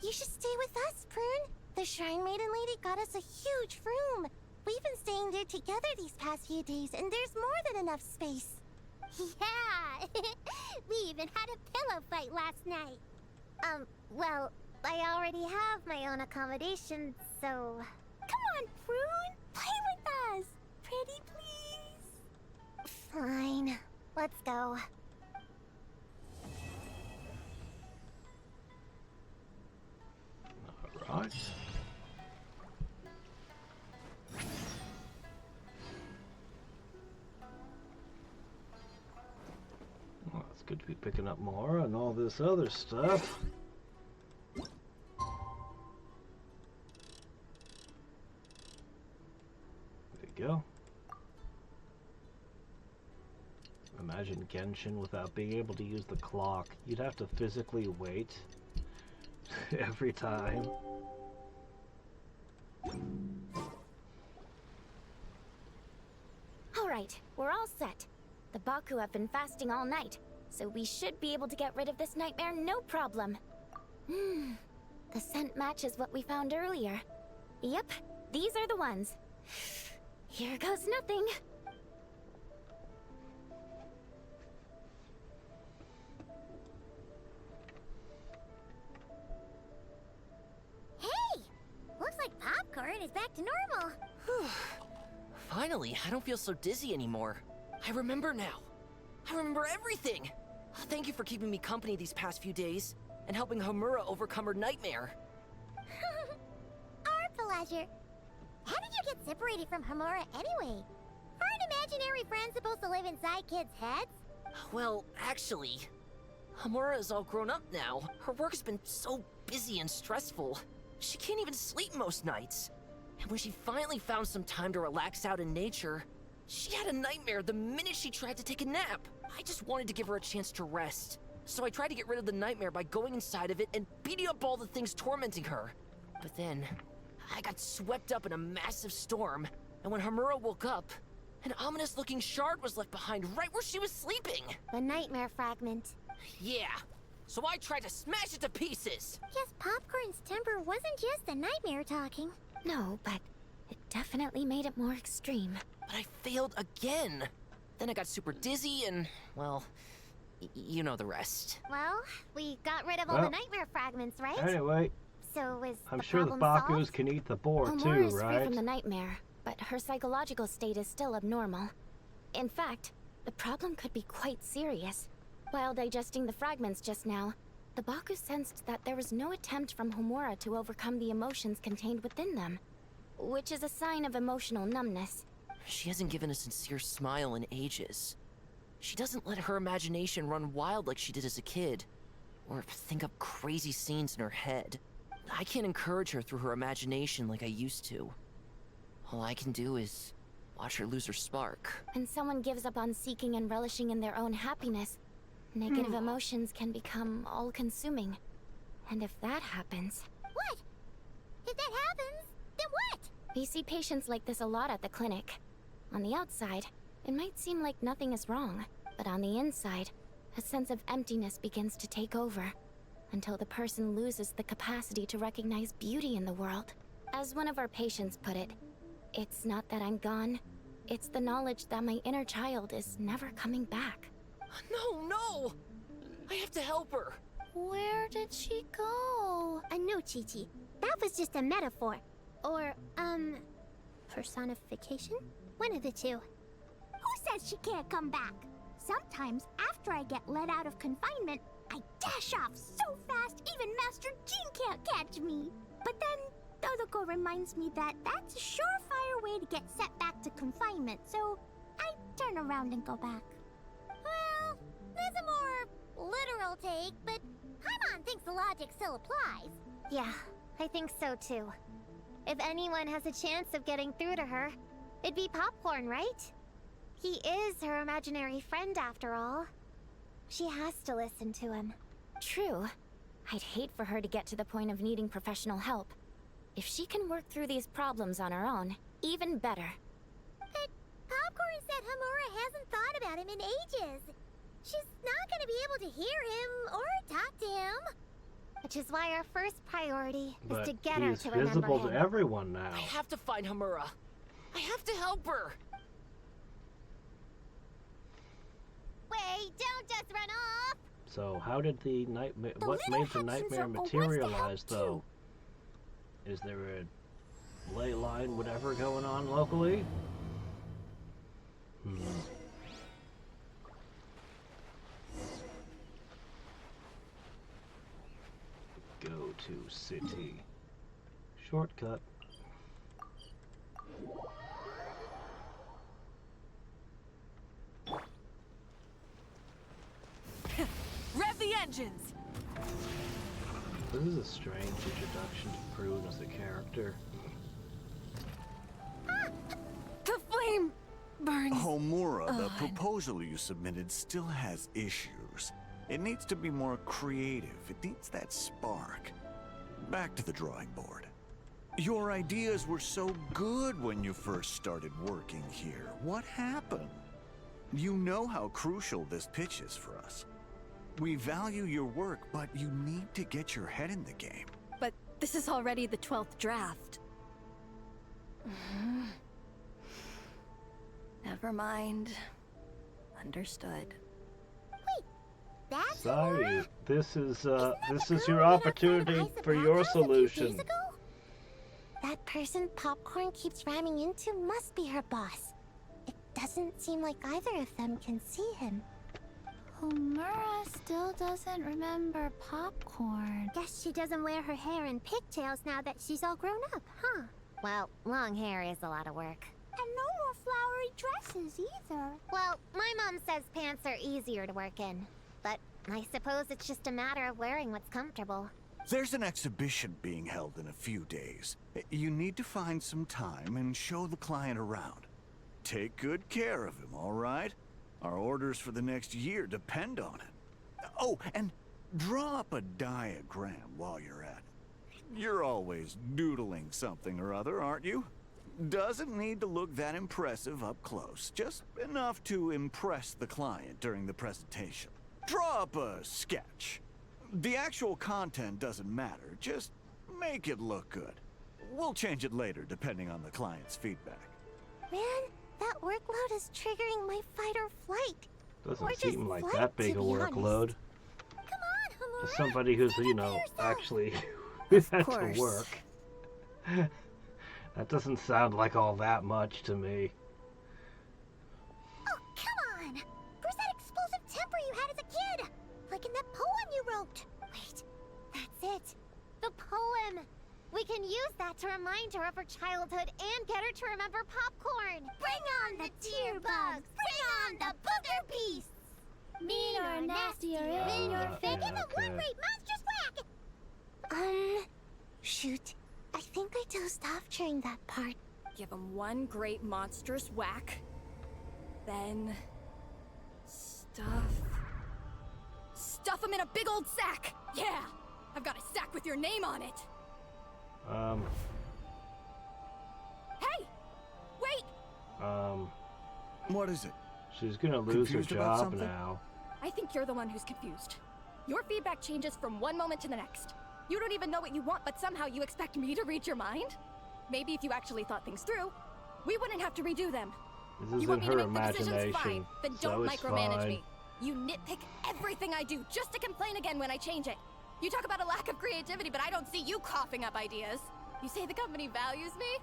Speaker 5: You should stay with us, Prune. The Shrine Maiden Lady got us a huge room. We've been staying there together these past few days, and there's more than enough space.
Speaker 2: Yeah. We even had a pillow fight last night.
Speaker 5: Well, I already have my own accommodation, so...
Speaker 2: Come on, Prune. Play with us. Pretty please.
Speaker 5: Fine. Let's go.
Speaker 1: Alright. Well, it's good to be picking up more and all this other stuff. There you go. Imagine Genshin without being able to use the clock. You'd have to physically wait every time.
Speaker 3: All right, we're all set. The Baku have been fasting all night, so we should be able to get rid of this nightmare no problem. The scent matches what we found earlier. Yep, these are the ones. Here goes nothing.
Speaker 2: Hey! Looks like Popcorn is back to normal.
Speaker 10: Finally, I don't feel so dizzy anymore.
Speaker 8: I remember now. I remember everything. Thank you for keeping me company these past few days and helping Homura overcome her nightmare.
Speaker 2: Our pleasure. How did you get separated from Homura anyway? Aren't imaginary friends supposed to live inside kids' heads?
Speaker 8: Well, actually, Homura is all grown up now. Her work's been so busy and stressful. She can't even sleep most nights. And when she finally found some time to relax out in nature, she had a nightmare the minute she tried to take a nap. I just wanted to give her a chance to rest. So I tried to get rid of the nightmare by going inside of it and beating up all the things tormenting her. But then, I got swept up in a massive storm, and when Homura woke up, an ominous-looking shard was left behind right where she was sleeping.
Speaker 5: The nightmare fragment.
Speaker 8: Yeah, so I tried to smash it to pieces.
Speaker 2: Guess Popcorn's temper wasn't just the nightmare talking.
Speaker 5: No, but it definitely made it more extreme.
Speaker 8: But I failed again. Then I got super dizzy and, well, you know the rest.
Speaker 5: Well, we got rid of all
Speaker 1: Well,
Speaker 5: the nightmare fragments, right?
Speaker 1: Anyway,
Speaker 5: So is
Speaker 1: I'm
Speaker 5: the
Speaker 1: sure the
Speaker 5: problem
Speaker 1: Bakus
Speaker 5: solved?
Speaker 1: can eat the boar
Speaker 5: Homura
Speaker 1: too,
Speaker 5: is free
Speaker 1: right?
Speaker 5: from the nightmare, but her psychological state is still abnormal. In fact, the problem could be quite serious. While digesting the fragments just now, the Baku sensed that there was no attempt from Homura to overcome the emotions contained within them, which is a sign of emotional numbness.
Speaker 8: She hasn't given a sincere smile in ages. She doesn't let her imagination run wild like she did as a kid, or think up crazy scenes in her head. I can't encourage her through her imagination like I used to. All I can do is watch her lose her spark.
Speaker 5: When someone gives up on seeking and relishing in their own happiness, negative emotions can become all-consuming. And if that happens...
Speaker 2: What? If that happens, then what?
Speaker 5: We see patients like this a lot at the clinic. On the outside, it might seem like nothing is wrong, but on the inside, a sense of emptiness begins to take over, until the person loses the capacity to recognize beauty in the world. As one of our patients put it, it's not that I'm gone, it's the knowledge that my inner child is never coming back.
Speaker 8: No! I have to help her.
Speaker 5: Where did she go?
Speaker 2: No, Chi-Chi. That was just a metaphor. Or, personification? One of the two. Who says she can't come back? Sometimes, after I get let out of confinement, I dash off so fast even Master Jean can't catch me. But then, Dodoko reminds me that that's a surefire way to get set back to confinement, so I turn around and go back. Well, that's a more literal take, but Paimon thinks the logic still applies.
Speaker 5: Yeah, I think so too. If anyone has a chance of getting through to her, it'd be Popcorn, right? He is her imaginary friend after all. She has to listen to him. True. I'd hate for her to get to the point of needing professional help. If she can work through these problems on her own, even better.
Speaker 2: But Popcorn said Homura hasn't thought about him in ages. She's not gonna be able to hear him or talk to him.
Speaker 5: Which is why our first priority
Speaker 1: But
Speaker 5: is to get her
Speaker 1: he's
Speaker 5: to remember
Speaker 1: visible
Speaker 5: him.
Speaker 1: to everyone now.
Speaker 8: I have to find Homura. I have to help her.
Speaker 2: Wait, don't just run off!
Speaker 1: So how did the nightmare?
Speaker 2: The
Speaker 1: What
Speaker 2: little
Speaker 1: made the
Speaker 2: Hudson
Speaker 1: nightmare
Speaker 2: Circle wants to help
Speaker 1: materialize, though? Is there a ley line, whatever, going on locally? Go to city. Shortcut.
Speaker 4: Rev the engines!
Speaker 1: This is a strange introduction to Prune as a character.
Speaker 4: The flame burns.
Speaker 10: Homura, the
Speaker 4: on.
Speaker 10: proposal you submitted still has issues. It needs to be more creative. It needs that spark. Back to the drawing board. Your ideas were so good when you first started working here. What happened? You know how crucial this pitch is for us. We value your work, but you need to get your head in the game.
Speaker 4: But this is already the 12th draft. Never mind. Understood.
Speaker 2: That's
Speaker 1: Sorry,
Speaker 2: Homura?
Speaker 1: this is
Speaker 2: Isn't that
Speaker 1: this
Speaker 2: the
Speaker 1: is
Speaker 2: girl
Speaker 1: your
Speaker 2: we met outside of
Speaker 1: opportunity
Speaker 2: Ice
Speaker 1: for
Speaker 2: and
Speaker 1: your
Speaker 2: Bathhouse a few
Speaker 1: solution.
Speaker 2: days ago? That person Popcorn keeps ramming into must be her boss. It doesn't seem like either of them can see him.
Speaker 7: Homura still doesn't remember popcorn.
Speaker 2: Guess she doesn't wear her hair in pigtails now that she's all grown up, huh?
Speaker 5: Well, long hair is a lot of work.
Speaker 2: And no more flowery dresses either.
Speaker 5: Well, my mom says pants are easier to work in. But I suppose it's just a matter of wearing what's comfortable.
Speaker 10: There's an exhibition being held in a few days. You need to find some time and show the client around. Take good care of him, all right? Our orders for the next year depend on it. Oh, and draw up a diagram while you're at it. You're always doodling something or other, aren't you? Doesn't need to look that impressive up close, just enough to impress the client during the presentation. Draw up a sketch. The actual content doesn't matter, just make it look good. We'll change it later depending on the client's feedback.
Speaker 2: Man, that workload is triggering my fight or flight.
Speaker 1: Doesn't
Speaker 2: Or just
Speaker 1: seem like
Speaker 2: flight,
Speaker 1: that big
Speaker 2: to
Speaker 1: a
Speaker 2: be
Speaker 1: workload.
Speaker 2: honest. Come on, Homura.
Speaker 1: For somebody who's,
Speaker 2: Stand
Speaker 1: you
Speaker 2: up for
Speaker 1: know,
Speaker 2: yourself.
Speaker 1: actually had to
Speaker 3: course.
Speaker 1: work. That doesn't sound like all that much to me.
Speaker 2: Oh, come on! Where's that explosive temper you had as a kid? Like in that poem you wrote.
Speaker 5: Wait, that's it. The poem. We can use that to remind her of her childhood and get her to remember popcorn.
Speaker 2: Bring on the tear bugs! Bring on the booger beasts!
Speaker 7: Mean or nasty or
Speaker 2: in your
Speaker 1: okay,
Speaker 2: face. Give them one
Speaker 1: okay.
Speaker 2: great monstrous whack! Shoot. I think I dozed off during that part.
Speaker 3: Give him one great monstrous whack. Then... Stuff him in a big old sack! Yeah! I've got a sack with your name on it! Hey! Wait!
Speaker 10: What is it?
Speaker 1: She's gonna lose her
Speaker 10: Confused about
Speaker 1: job
Speaker 10: something?
Speaker 1: now.
Speaker 3: I think you're the one who's confused. Your feedback changes from one moment to the next. You don't even know what you want, but somehow you expect me to read your mind? Maybe if you actually thought things through, we wouldn't have to redo them.
Speaker 1: This
Speaker 3: You
Speaker 1: is
Speaker 3: want
Speaker 1: in
Speaker 3: me to
Speaker 1: her
Speaker 3: make the decisions? Fine.
Speaker 1: imagination,
Speaker 3: Then
Speaker 1: so
Speaker 3: don't
Speaker 1: it's
Speaker 3: micromanage
Speaker 1: fine.
Speaker 3: me. You nitpick everything I do just to complain again when I change it. You talk about a lack of creativity, but I don't see you coughing up ideas. You say the company values me?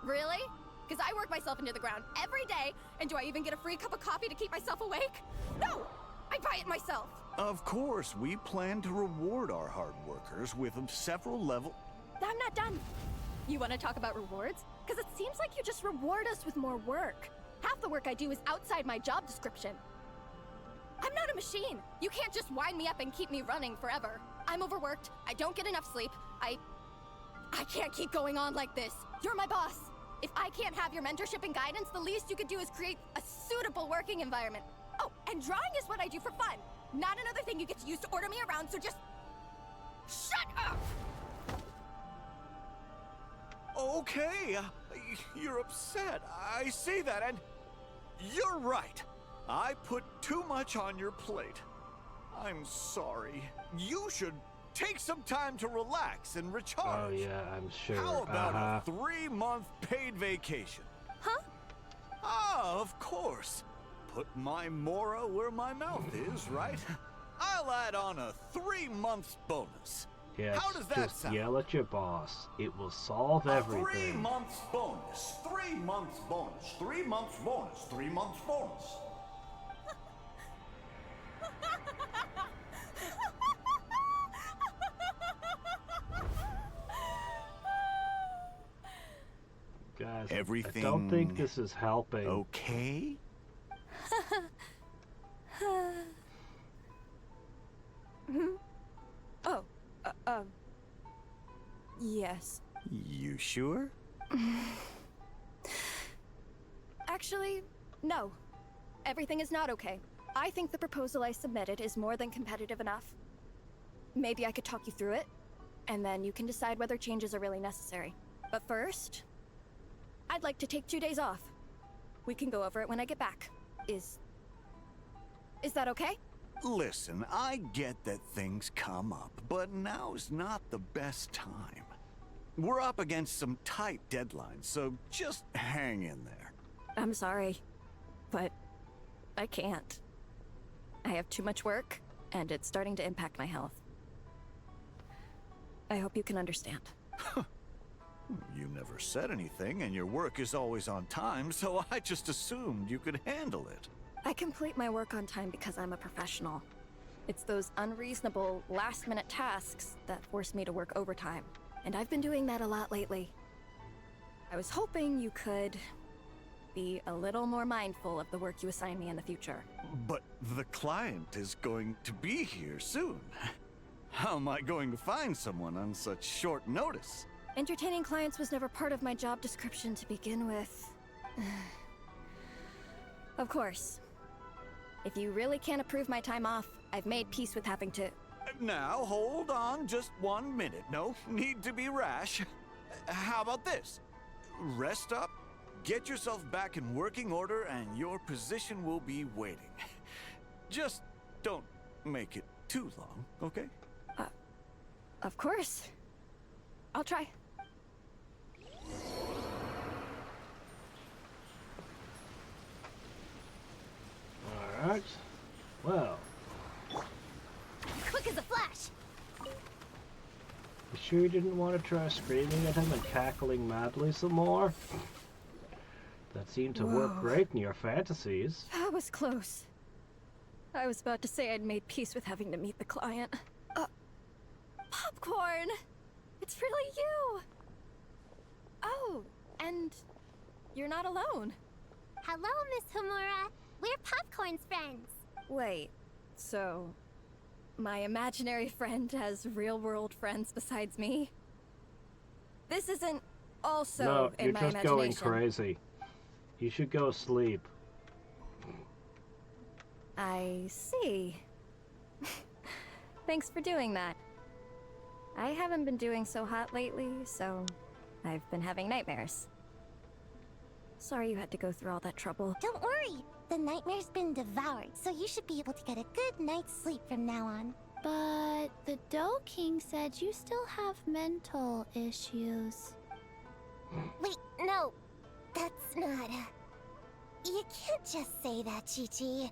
Speaker 3: Really? Because I work myself into the ground every day, and do I even get a free cup of coffee to keep myself awake? No! I buy it myself!
Speaker 10: Of course, we plan to reward our hard workers with several level...
Speaker 3: I'm not done. You want to talk about rewards? Because it seems like you just reward us with more work. Half the work I do is outside my job description. I'm not a machine. You can't just wind me up and keep me running forever. I'm overworked. I don't get enough sleep. I can't keep going on like this. You're my boss. If I can't have your mentorship and guidance, the least you could do is create a suitable working environment. Oh, and drawing is what I do for fun. Not another thing you get to use to order me around, so just... shut up!
Speaker 10: Okay, you're upset. I see that, and you're right. I put too much on your plate. I'm sorry. You should take some time to relax and recharge.
Speaker 1: Oh yeah, I'm sure.
Speaker 10: How about a 3-month paid vacation?
Speaker 3: Huh?
Speaker 10: Ah, of course. Put my mora where my mouth is, right? I'll add on a 3-month bonus.
Speaker 1: Yes,
Speaker 10: How does that
Speaker 1: just
Speaker 10: sound?
Speaker 1: yell at your boss. It will solve
Speaker 10: A
Speaker 1: everything.
Speaker 10: 3-month bonus. 3 months bonus. 3 months bonus. 3 months bonus.
Speaker 1: Guys,
Speaker 10: Everything
Speaker 1: I don't think this is helping.
Speaker 10: Okay?
Speaker 3: Oh, yes.
Speaker 10: You sure?
Speaker 3: Actually, no. Everything is not okay. I think the proposal I submitted is more than competitive enough. Maybe I could talk you through it, and then you can decide whether changes are really necessary. But first, I'd like to take 2 days off. We can go over it when I get back. Is that okay?
Speaker 10: Listen, I get that things come up, but now's not the best time. We're up against some tight deadlines, so just hang in there.
Speaker 3: I'm sorry, but I can't. I have too much work, and it's starting to impact my health. I hope you can understand.
Speaker 10: You never never said anything, and your work is always on time, so I just assumed you could handle it.
Speaker 3: I complete my work on time because I'm a professional. It's those unreasonable, last-minute tasks that force me to work overtime. And I've been doing that a lot lately. I was hoping you could be a little more mindful of the work you assign me in the future.
Speaker 10: But the client is going to be here soon. How am I going to find someone on such short notice?
Speaker 3: Entertaining clients was never part of my job description to begin with. Of course. If you really can't approve my time off, I've made peace with having to...
Speaker 10: Now, hold on just 1 minute. No need to be rash. How about this? Rest up, get yourself back in working order, and your position will be waiting. Just don't make it too long, okay?
Speaker 3: Of course. I'll try.
Speaker 1: Alright. Well,
Speaker 2: Quick as a flash.
Speaker 1: you sure you didn't want to try screaming at him and cackling madly some more? That seemed to work
Speaker 3: Whoa.
Speaker 1: great in your fantasies.
Speaker 3: That was close. I was about to say I'd made peace with having to meet the client. Popcorn! It's really you! Oh, and you're not alone.
Speaker 2: Hello, Miss Homura. We're Popcorn's friends.
Speaker 3: Wait, so my imaginary friend has real-world friends besides me? This isn't also
Speaker 1: No,
Speaker 3: in
Speaker 1: you're
Speaker 3: my
Speaker 1: just
Speaker 3: imagination.
Speaker 1: going crazy. You should go sleep.
Speaker 3: I see. Thanks for doing that. I haven't been doing so hot lately, so I've been having nightmares. Sorry you had to go through all that trouble.
Speaker 2: Don't worry. The nightmare's been devoured, so you should be able to get a good night's sleep from now on.
Speaker 7: But the Doe King said you still have mental issues.
Speaker 2: Wait, no. That's not... You can't just say that, Chi-Chi.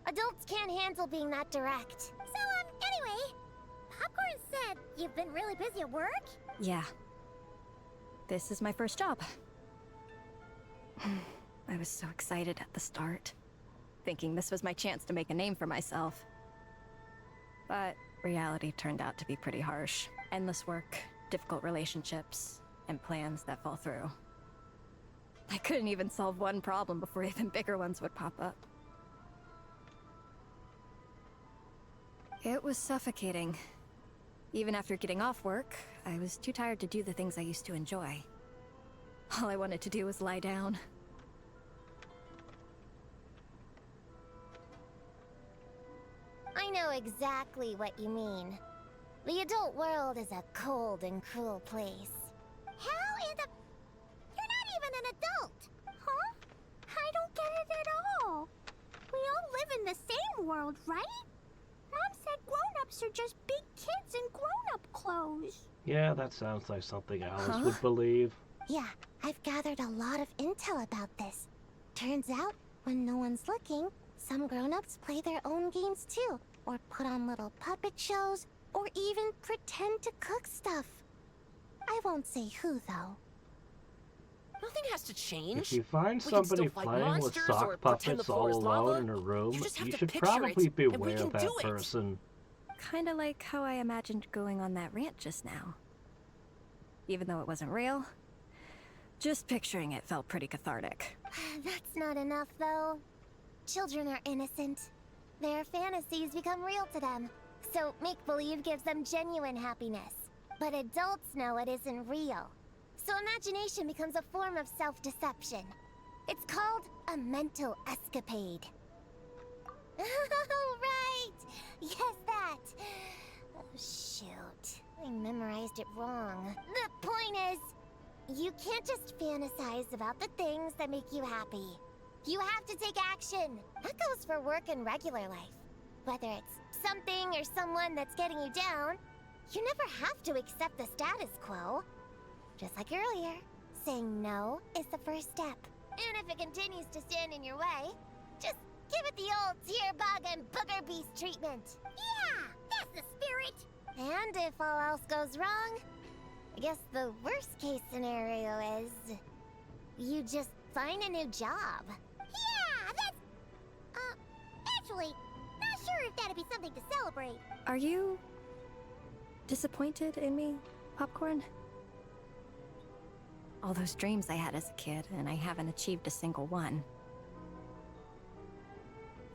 Speaker 2: Adults can't handle being that direct. So, anyway, Popcorn said you've been really busy at work?
Speaker 3: Yeah. This is my first job. I was so excited at the start, thinking this was my chance to make a name for myself. But reality turned out to be pretty harsh. Endless work, difficult relationships, and plans that fall through. I couldn't even solve one problem before even bigger ones would pop up. It was suffocating. Even after getting off work, I was too tired to do the things I used to enjoy. All I wanted to do was lie down.
Speaker 2: I know exactly what you mean. The adult world is a cold and cruel place. How in the... You're not even an adult! Huh? I don't get it at all. We all live in the same world, right? Mom said grown-ups are just big kids in grown-up clothes.
Speaker 1: Yeah, that sounds like something Alice would believe.
Speaker 2: Yeah, I've gathered a lot of intel about this. Turns out, when no one's looking, some grown-ups play their own games too, or put on little puppet shows, or even pretend to cook stuff. I won't say who, though.
Speaker 8: Nothing has to change.
Speaker 1: If you find
Speaker 8: We can
Speaker 1: somebody
Speaker 8: still fight
Speaker 1: playing with
Speaker 8: monsters
Speaker 1: sock
Speaker 8: or pretend the
Speaker 1: puppets all
Speaker 8: floor is lava.
Speaker 1: alone in a room,
Speaker 8: You just have
Speaker 1: you
Speaker 8: to
Speaker 1: should
Speaker 8: picture
Speaker 1: probably
Speaker 8: it, and we
Speaker 1: beware
Speaker 8: can
Speaker 1: of that
Speaker 8: do it.
Speaker 1: person.
Speaker 3: Kinda like how I imagined going on that rant just now. Even though it wasn't real, just picturing it felt pretty cathartic.
Speaker 2: That's not enough, though. Children are innocent. Their fantasies become real to them. So make-believe gives them genuine happiness. But adults know it isn't real. So imagination becomes a form of self-deception. It's called a mental escapade. Oh, right! Yes, that! Oh, shoot. I memorized it wrong. The point is, you can't just fantasize about the things that make you happy. You have to take action. That goes for work and regular life. Whether it's something or someone that's getting you down, you never have to accept the status quo. Just like earlier, saying no is the first step. And if it continues to stand in your way, just give it the old tear bug and booger beast treatment. Yeah, that's the spirit. And if all else goes wrong,
Speaker 5: I guess the worst case scenario is you just find a new job.
Speaker 2: Yeah, that's... actually, not sure if that'd be something to celebrate.
Speaker 3: Are you disappointed in me, Popcorn? All those dreams I had as a kid, and I haven't achieved a single one.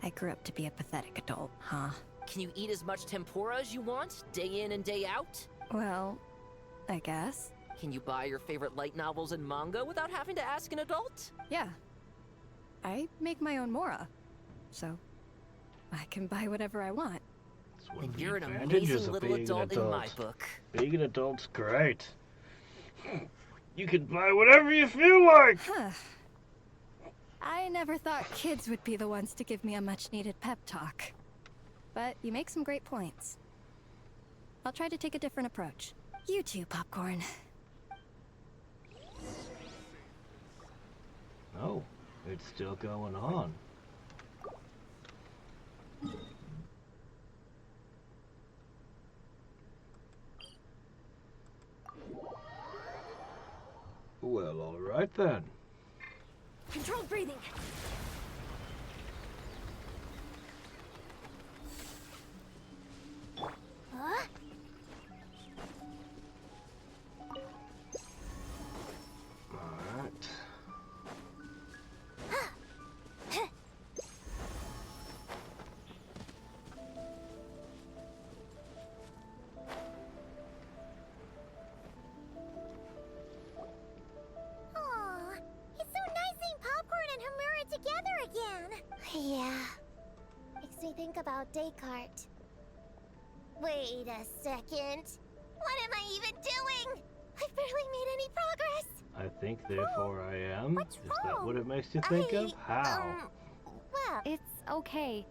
Speaker 3: I grew up to be a pathetic adult, huh?
Speaker 8: Can you eat as much tempura as you want, day in and day out?
Speaker 3: Well, I guess.
Speaker 8: Can you buy your favorite light novels and manga without having to ask an adult?
Speaker 3: Yeah. I make my own mora, so I can buy whatever I want.
Speaker 1: It's one
Speaker 8: And
Speaker 1: of the
Speaker 8: you're an
Speaker 1: advantages
Speaker 8: amazing
Speaker 1: of
Speaker 8: little
Speaker 1: being an
Speaker 8: adult in my book.
Speaker 1: Being an adult's great. You can buy whatever you feel like!
Speaker 3: Huh. I never thought kids would be the ones to give me a much-needed pep talk. But you make some great points. I'll try to take a different approach. You too, Popcorn.
Speaker 1: Oh, it's still going on. Well, alright then.
Speaker 3: Controlled breathing.
Speaker 2: Huh?
Speaker 1: Alright.
Speaker 2: Aw, it's so nice seeing Popcorn and Hamura together again.
Speaker 5: Yeah. Makes me think about Descartes. Wait a second. What am I even doing? I've barely made any progress.
Speaker 1: I think, therefore I am.
Speaker 2: What's
Speaker 1: Is that
Speaker 2: wrong?
Speaker 1: what it makes you think of? How?
Speaker 5: Well,
Speaker 11: It's okay.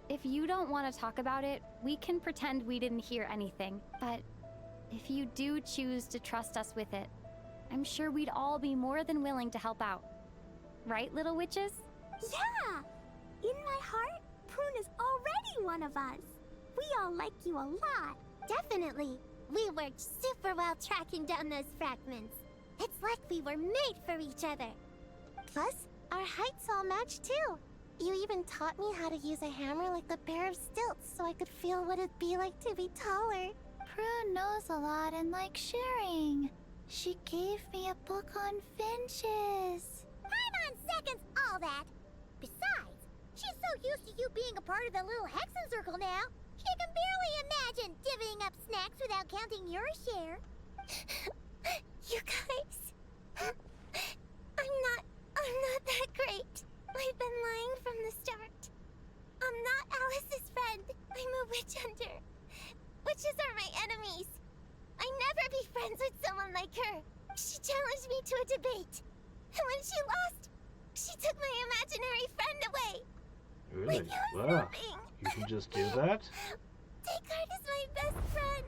Speaker 11: If you don't want to talk about it, we can pretend we didn't hear anything. But if you do choose to trust us with it, I'm sure we'd all be more than willing to help out. Right, little witches?
Speaker 2: Yeah! In my heart, Prune is already one of us. We all like you a lot.
Speaker 5: definitely. We worked super well tracking down those fragments. It's like we were made for each other. Plus, our heights all match too. You even taught me how to use a hammer like the Bear of Stilts so I could feel what it'd be like to be taller.
Speaker 7: Prune knows a lot and likes sharing. She gave me a book on finches.
Speaker 2: Paimon seconds all that. Besides, she's so used to you being a part of the little Hexen Circle now, she can barely imagine divvying up snacks without counting your share.
Speaker 5: You guys, I'm not that great. I've been lying from the start. I'm not Alice's friend. I'm a witch hunter. Witches are my enemies. I never be friends with someone like her. She challenged me to a debate. And when she lost, she took my imaginary friend away.
Speaker 1: Really?
Speaker 5: Like it was
Speaker 1: Wow.
Speaker 5: nothing.
Speaker 1: You can just do that?
Speaker 5: Descartes is my best friend.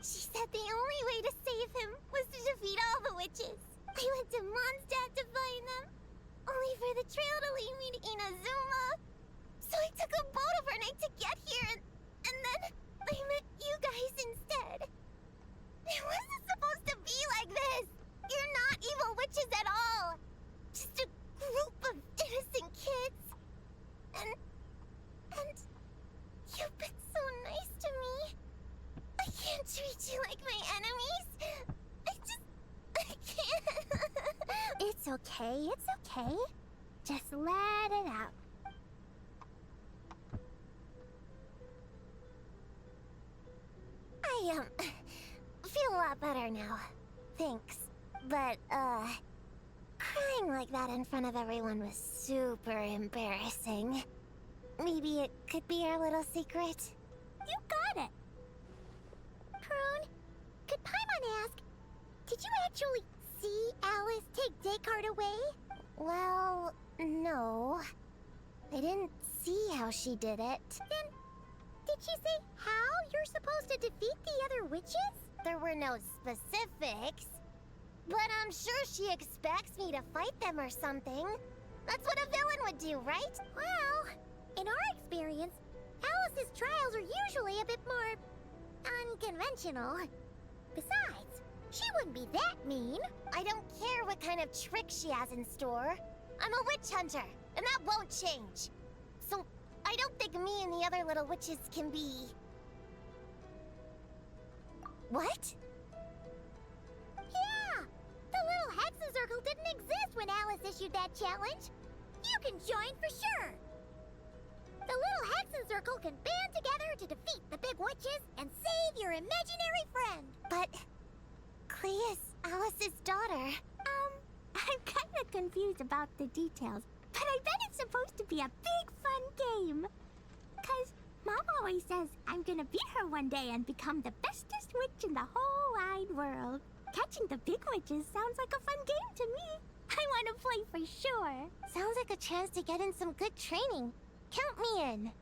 Speaker 5: She said the only way to save him was to defeat all the witches. I went to Mondstadt to find them, only for the trail to lead me to Inazuma. So I took a boat overnight to get here, and then I met you guys instead. It wasn't supposed to be like this. You're not evil witches at all. Just a group of innocent kids. And you've been so nice to me. I can't treat you like my enemies. I can't.
Speaker 2: It's okay, it's okay. Just let it out.
Speaker 5: I feel a lot better now. Thanks. But crying like that in front of everyone was super embarrassing. Maybe it could be our little secret.
Speaker 2: You got it. Prune, could Paimon ask, did you actually see Alice take Descartes away?
Speaker 5: Well, no. I didn't see how she did it.
Speaker 2: Then, did she say how you're supposed to defeat the other witches?
Speaker 5: There were no specifics. But I'm sure she expects me to fight them or something. That's what a villain would do, right?
Speaker 2: Well, in our experience, Alice's trials are usually a bit more unconventional. Besides, She wouldn't be that mean.
Speaker 5: I don't care what kind of trick she has in store. I'm a witch hunter, and that won't change. So, I don't think me and the other little witches can be... What?
Speaker 2: Yeah! The little Hexen Circle didn't exist when Alice issued that challenge. You can join for sure. The little Hexen Circle can band together to defeat the big witches and save your imaginary friend.
Speaker 5: But... Clea's Alice's daughter.
Speaker 2: I'm kinda confused about the details, but I bet it's supposed to be a big fun game. 'Cause Mom always says I'm gonna beat her one day and become the bestest witch in the whole wide world. Catching the big witches sounds like a fun game to me. I wanna play for sure.
Speaker 5: Sounds like a chance to get in some good training. Count me in.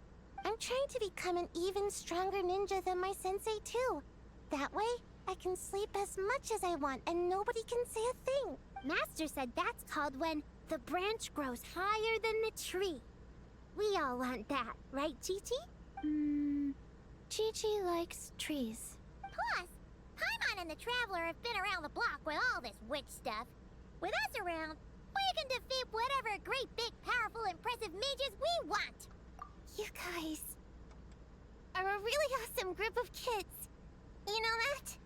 Speaker 5: I'm trying to become an even stronger ninja than my sensei too. That way, I can sleep as much as I want and nobody can say a thing.
Speaker 2: Master said that's called when the branch grows higher than the tree. We all want that, right, Chi-Chi?
Speaker 7: Chi-Chi likes trees.
Speaker 2: Plus, Paimon and the Traveler have been around the block with all this witch stuff. With us around, we can defeat whatever great, big, powerful, impressive mages we want.
Speaker 5: You guys are a really awesome group of kids. You know that?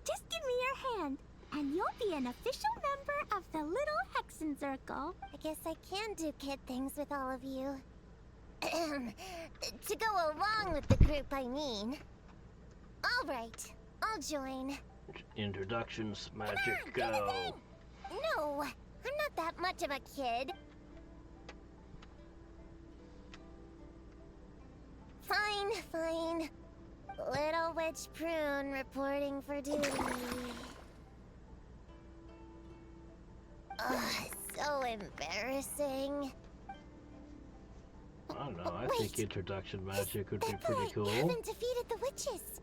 Speaker 2: Just give me your hand, and you'll be an official member of the Little Hexen Circle.
Speaker 5: I guess I can do kid things with all of you. To go along with the group, I mean. All right, I'll join.
Speaker 1: Introductions,
Speaker 2: Come
Speaker 1: magic,
Speaker 2: on,
Speaker 1: go.
Speaker 5: No, I'm not that much of a kid. Fine, fine. Little Witch Prune reporting for duty. Ugh, so embarrassing.
Speaker 1: I don't know, I
Speaker 5: Wait.
Speaker 1: think introduction magic would be
Speaker 5: That
Speaker 1: pretty
Speaker 5: boy
Speaker 1: cool.
Speaker 5: haven't defeated the witches.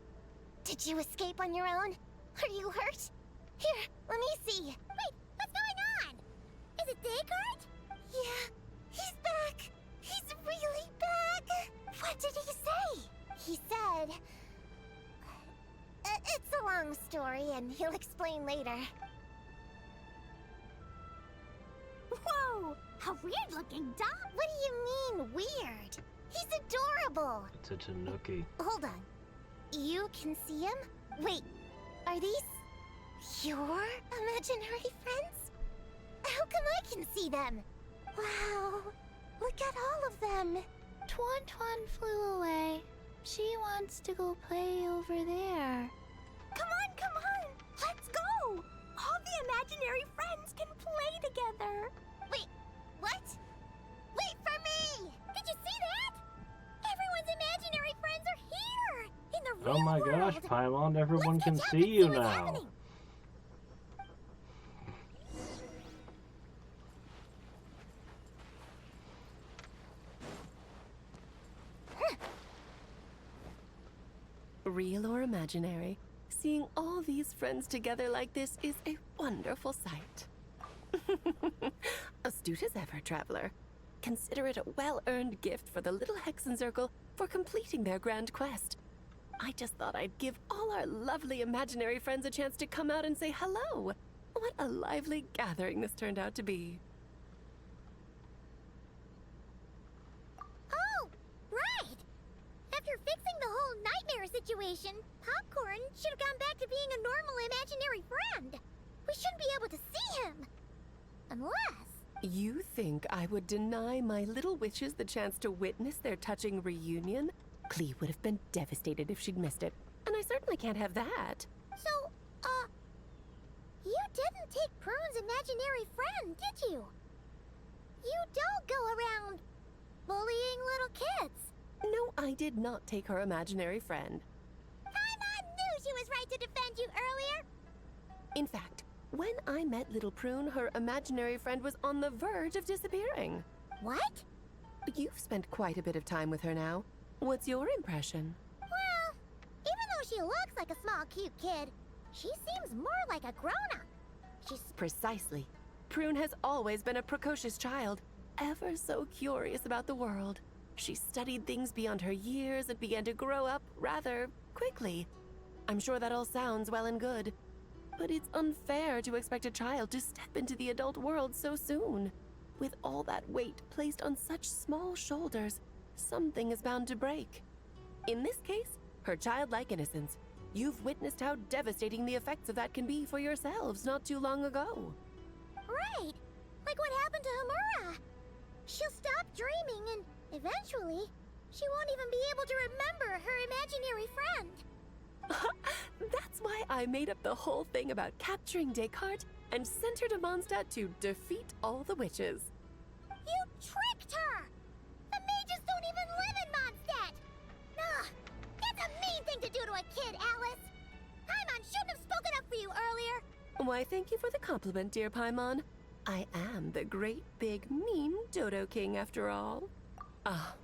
Speaker 5: Did you escape on your own? Are you hurt? Here, let me see.
Speaker 2: Wait, what's going on? Is it Descartes?
Speaker 5: Yeah, he's back. He's really back. What did he say? He said... It's a long story, and he'll explain later.
Speaker 2: Whoa! A weird-looking dog?
Speaker 5: What do you mean, weird? He's adorable.
Speaker 1: It's a tanuki.
Speaker 5: Hold on. You can see him? Wait, are these your imaginary friends? How come I can see them? Wow, look at all of them.
Speaker 7: Tuan flew away. She wants to go play over there.
Speaker 2: Come on! Let's go! All the imaginary friends can play together.
Speaker 5: Wait, what? Wait for me!
Speaker 2: Did you see that? Everyone's imaginary friends are here! In the real
Speaker 1: Oh my
Speaker 2: world!
Speaker 1: gosh, Paimon, everyone
Speaker 2: Let's
Speaker 1: can
Speaker 2: catch up
Speaker 1: see
Speaker 2: and
Speaker 1: you
Speaker 2: what's
Speaker 1: now.
Speaker 2: happening.
Speaker 12: Real or imaginary, seeing all these friends together like this is a wonderful sight. Astute as ever, traveler. Consider it a well-earned gift for the Little Hexen Circle for completing their grand quest. I just thought I'd give all our lovely imaginary friends a chance to come out and say hello. What a lively gathering this turned out to be.
Speaker 2: Oh, right! After fixing the whole nightmare situation, Popcorn should have gone back to being a normal imaginary friend. We shouldn't be able to see him. Unless...
Speaker 12: You think I would deny my little witches the chance to witness their touching reunion? Clee would have been devastated if she'd missed it, and I certainly can't have that.
Speaker 2: So, you didn't take Prune's imaginary friend, did you? You don't go around bullying little kids.
Speaker 12: No, I did not take her imaginary friend.
Speaker 2: Paimon knew she was right to defend you earlier.
Speaker 12: In fact, when I met little Prune, her imaginary friend was on the verge of disappearing.
Speaker 2: What?
Speaker 12: You've spent quite a bit of time with her now. What's your impression?
Speaker 2: Well, even though she looks like a small, cute kid, she seems more like a grown-up. She's...
Speaker 12: Precisely. Prune has always been a precocious child, ever so curious about the world. She studied things beyond her years and began to grow up rather quickly. I'm sure that all sounds well and good. But it's unfair to expect a child to step into the adult world so soon. With all that weight placed on such small shoulders, something is bound to break. In this case, her childlike innocence. You've witnessed how devastating the effects of that can be for yourselves not too long ago.
Speaker 2: Right! Like what happened to Hamura. She'll stop dreaming and, eventually, she won't even be able to remember her imaginary friend.
Speaker 12: That's why I made up the whole thing about capturing Descartes and sent her to Mondstadt to defeat all the witches.
Speaker 2: You tricked her! The mages don't even live in Mondstadt! Ugh! That's a mean thing to do to a kid, Alice! Paimon shouldn't have spoken up for you earlier!
Speaker 12: Why, thank you for the compliment, dear Paimon. I am the great, big, mean Dodo King, after all.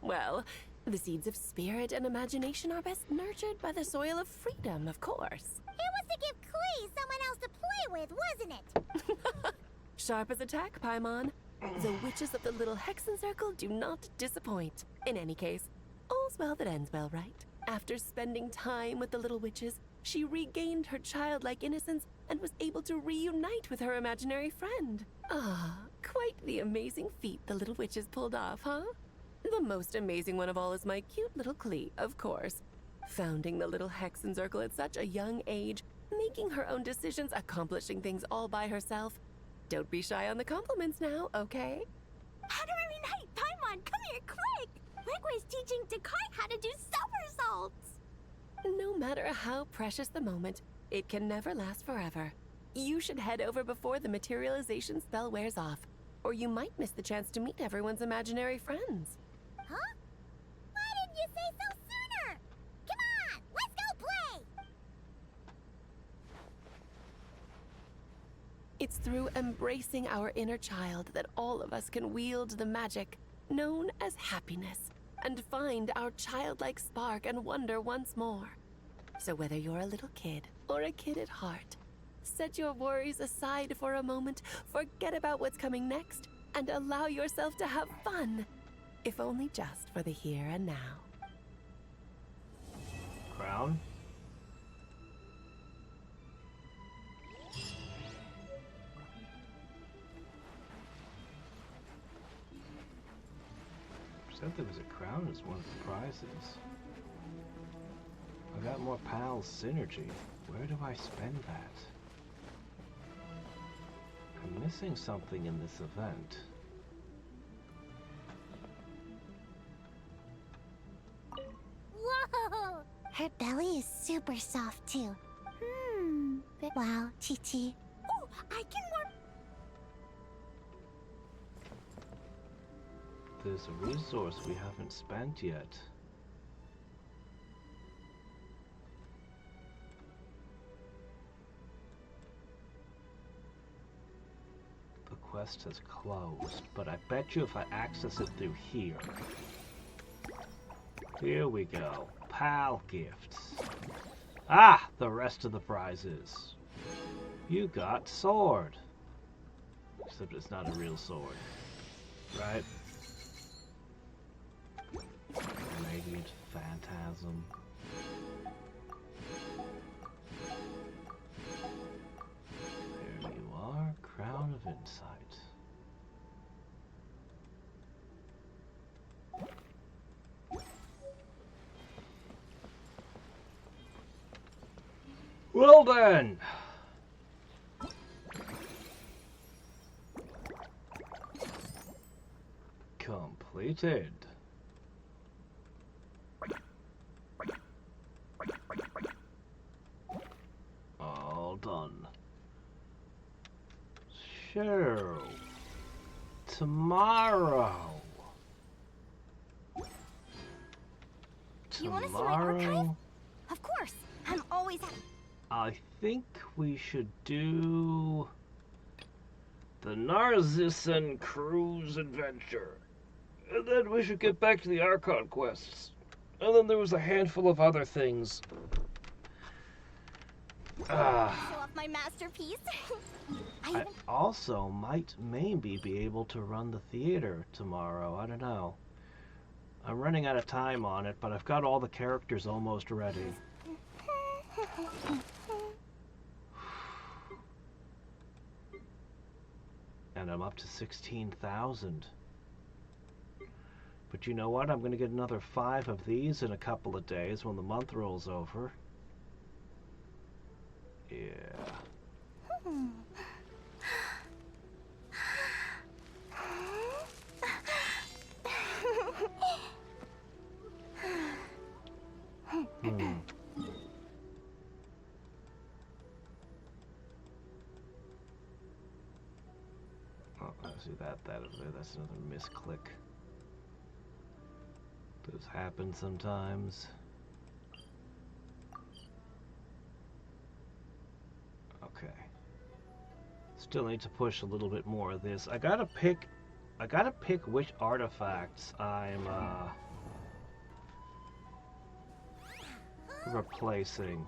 Speaker 12: Well, the seeds of spirit and imagination are best nurtured by the soil of freedom, of course.
Speaker 2: It was to give Klee someone else to play with, wasn't it?
Speaker 12: Sharp as a tack, Paimon. The witches of the Little Hexen Circle do not disappoint. In any case, all's well that ends well, right? After spending time with the little witches, she regained her childlike innocence and was able to reunite with her imaginary friend. Quite the amazing feat the little witches pulled off, huh? The most amazing one of all is my cute little Klee, of course. Founding the Little Hexen Circle at such a young age, making her own decisions, accomplishing things all by herself. Don't be shy on the compliments now, okay?
Speaker 2: How do I reunite? Paimon, come here, quick! Regue's teaching Descartes how to do somersaults!
Speaker 12: No matter how precious the moment, it can never last forever. You should head over before the materialization spell wears off, or you might miss the chance to meet everyone's imaginary friends.
Speaker 2: Huh? Why didn't you say so sooner? Come on, let's go play!
Speaker 12: It's through embracing our inner child that all of us can wield the magic known as happiness and find our childlike spark and wonder once more. So whether you're a little kid or a kid at heart, set your worries aside for a moment, forget about what's coming next, and allow yourself to have fun, if only just for the here and now.
Speaker 1: Crown? Said there was a crown as one of the prizes. I got more pals synergy. Where do I spend that? I'm missing something in this event.
Speaker 2: Whoa!
Speaker 5: Her belly is super soft too. Wow, Chi-Chi.
Speaker 2: Oh, I can warm.
Speaker 1: There's a resource we haven't spent yet. The quest has closed, but I bet you if I access it through here. Here we go. Pal gifts. Ah! The rest of the prizes. You got sword. Except it's not a real sword. Right? Radiant Phantasm. There you are, Crown of Insight. Well then! Completed. All done. So, tomorrow.
Speaker 2: You want to see my archive? Of course. I'm always happy.
Speaker 1: I think we should do the Narcissan Cruise Adventure. And then we should get back to the Archon quests. And then there was a handful of other things.
Speaker 2: Show off my masterpiece.
Speaker 1: I also might maybe be able to run the theater tomorrow. I don't know. I'm running out of time on it, but I've got all the characters almost ready. And I'm up to 16,000. But you know what? I'm going to get another 5 of these in a couple of days when the month rolls over. Yeah. Hmm. Oh, I see that over there. That's another misclick. Those happen sometimes. Okay. Still need to push a little bit more of this. I gotta pick which artifacts I'm replacing.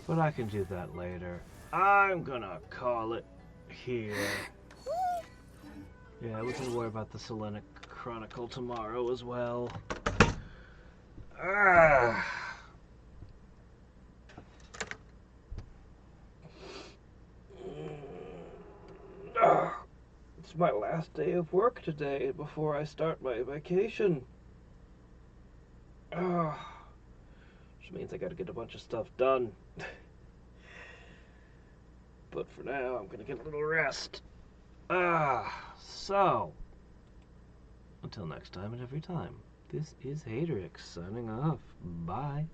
Speaker 1: But I can do that later. I'm gonna call it here. Yeah, we can worry about the Selenic Chronicle tomorrow as well. It's my last day of work today before I start my vacation. Which means I gotta get a bunch of stuff done. But for now, I'm gonna get a little rest. So, until next time and every time, this is Haterix signing off. Bye.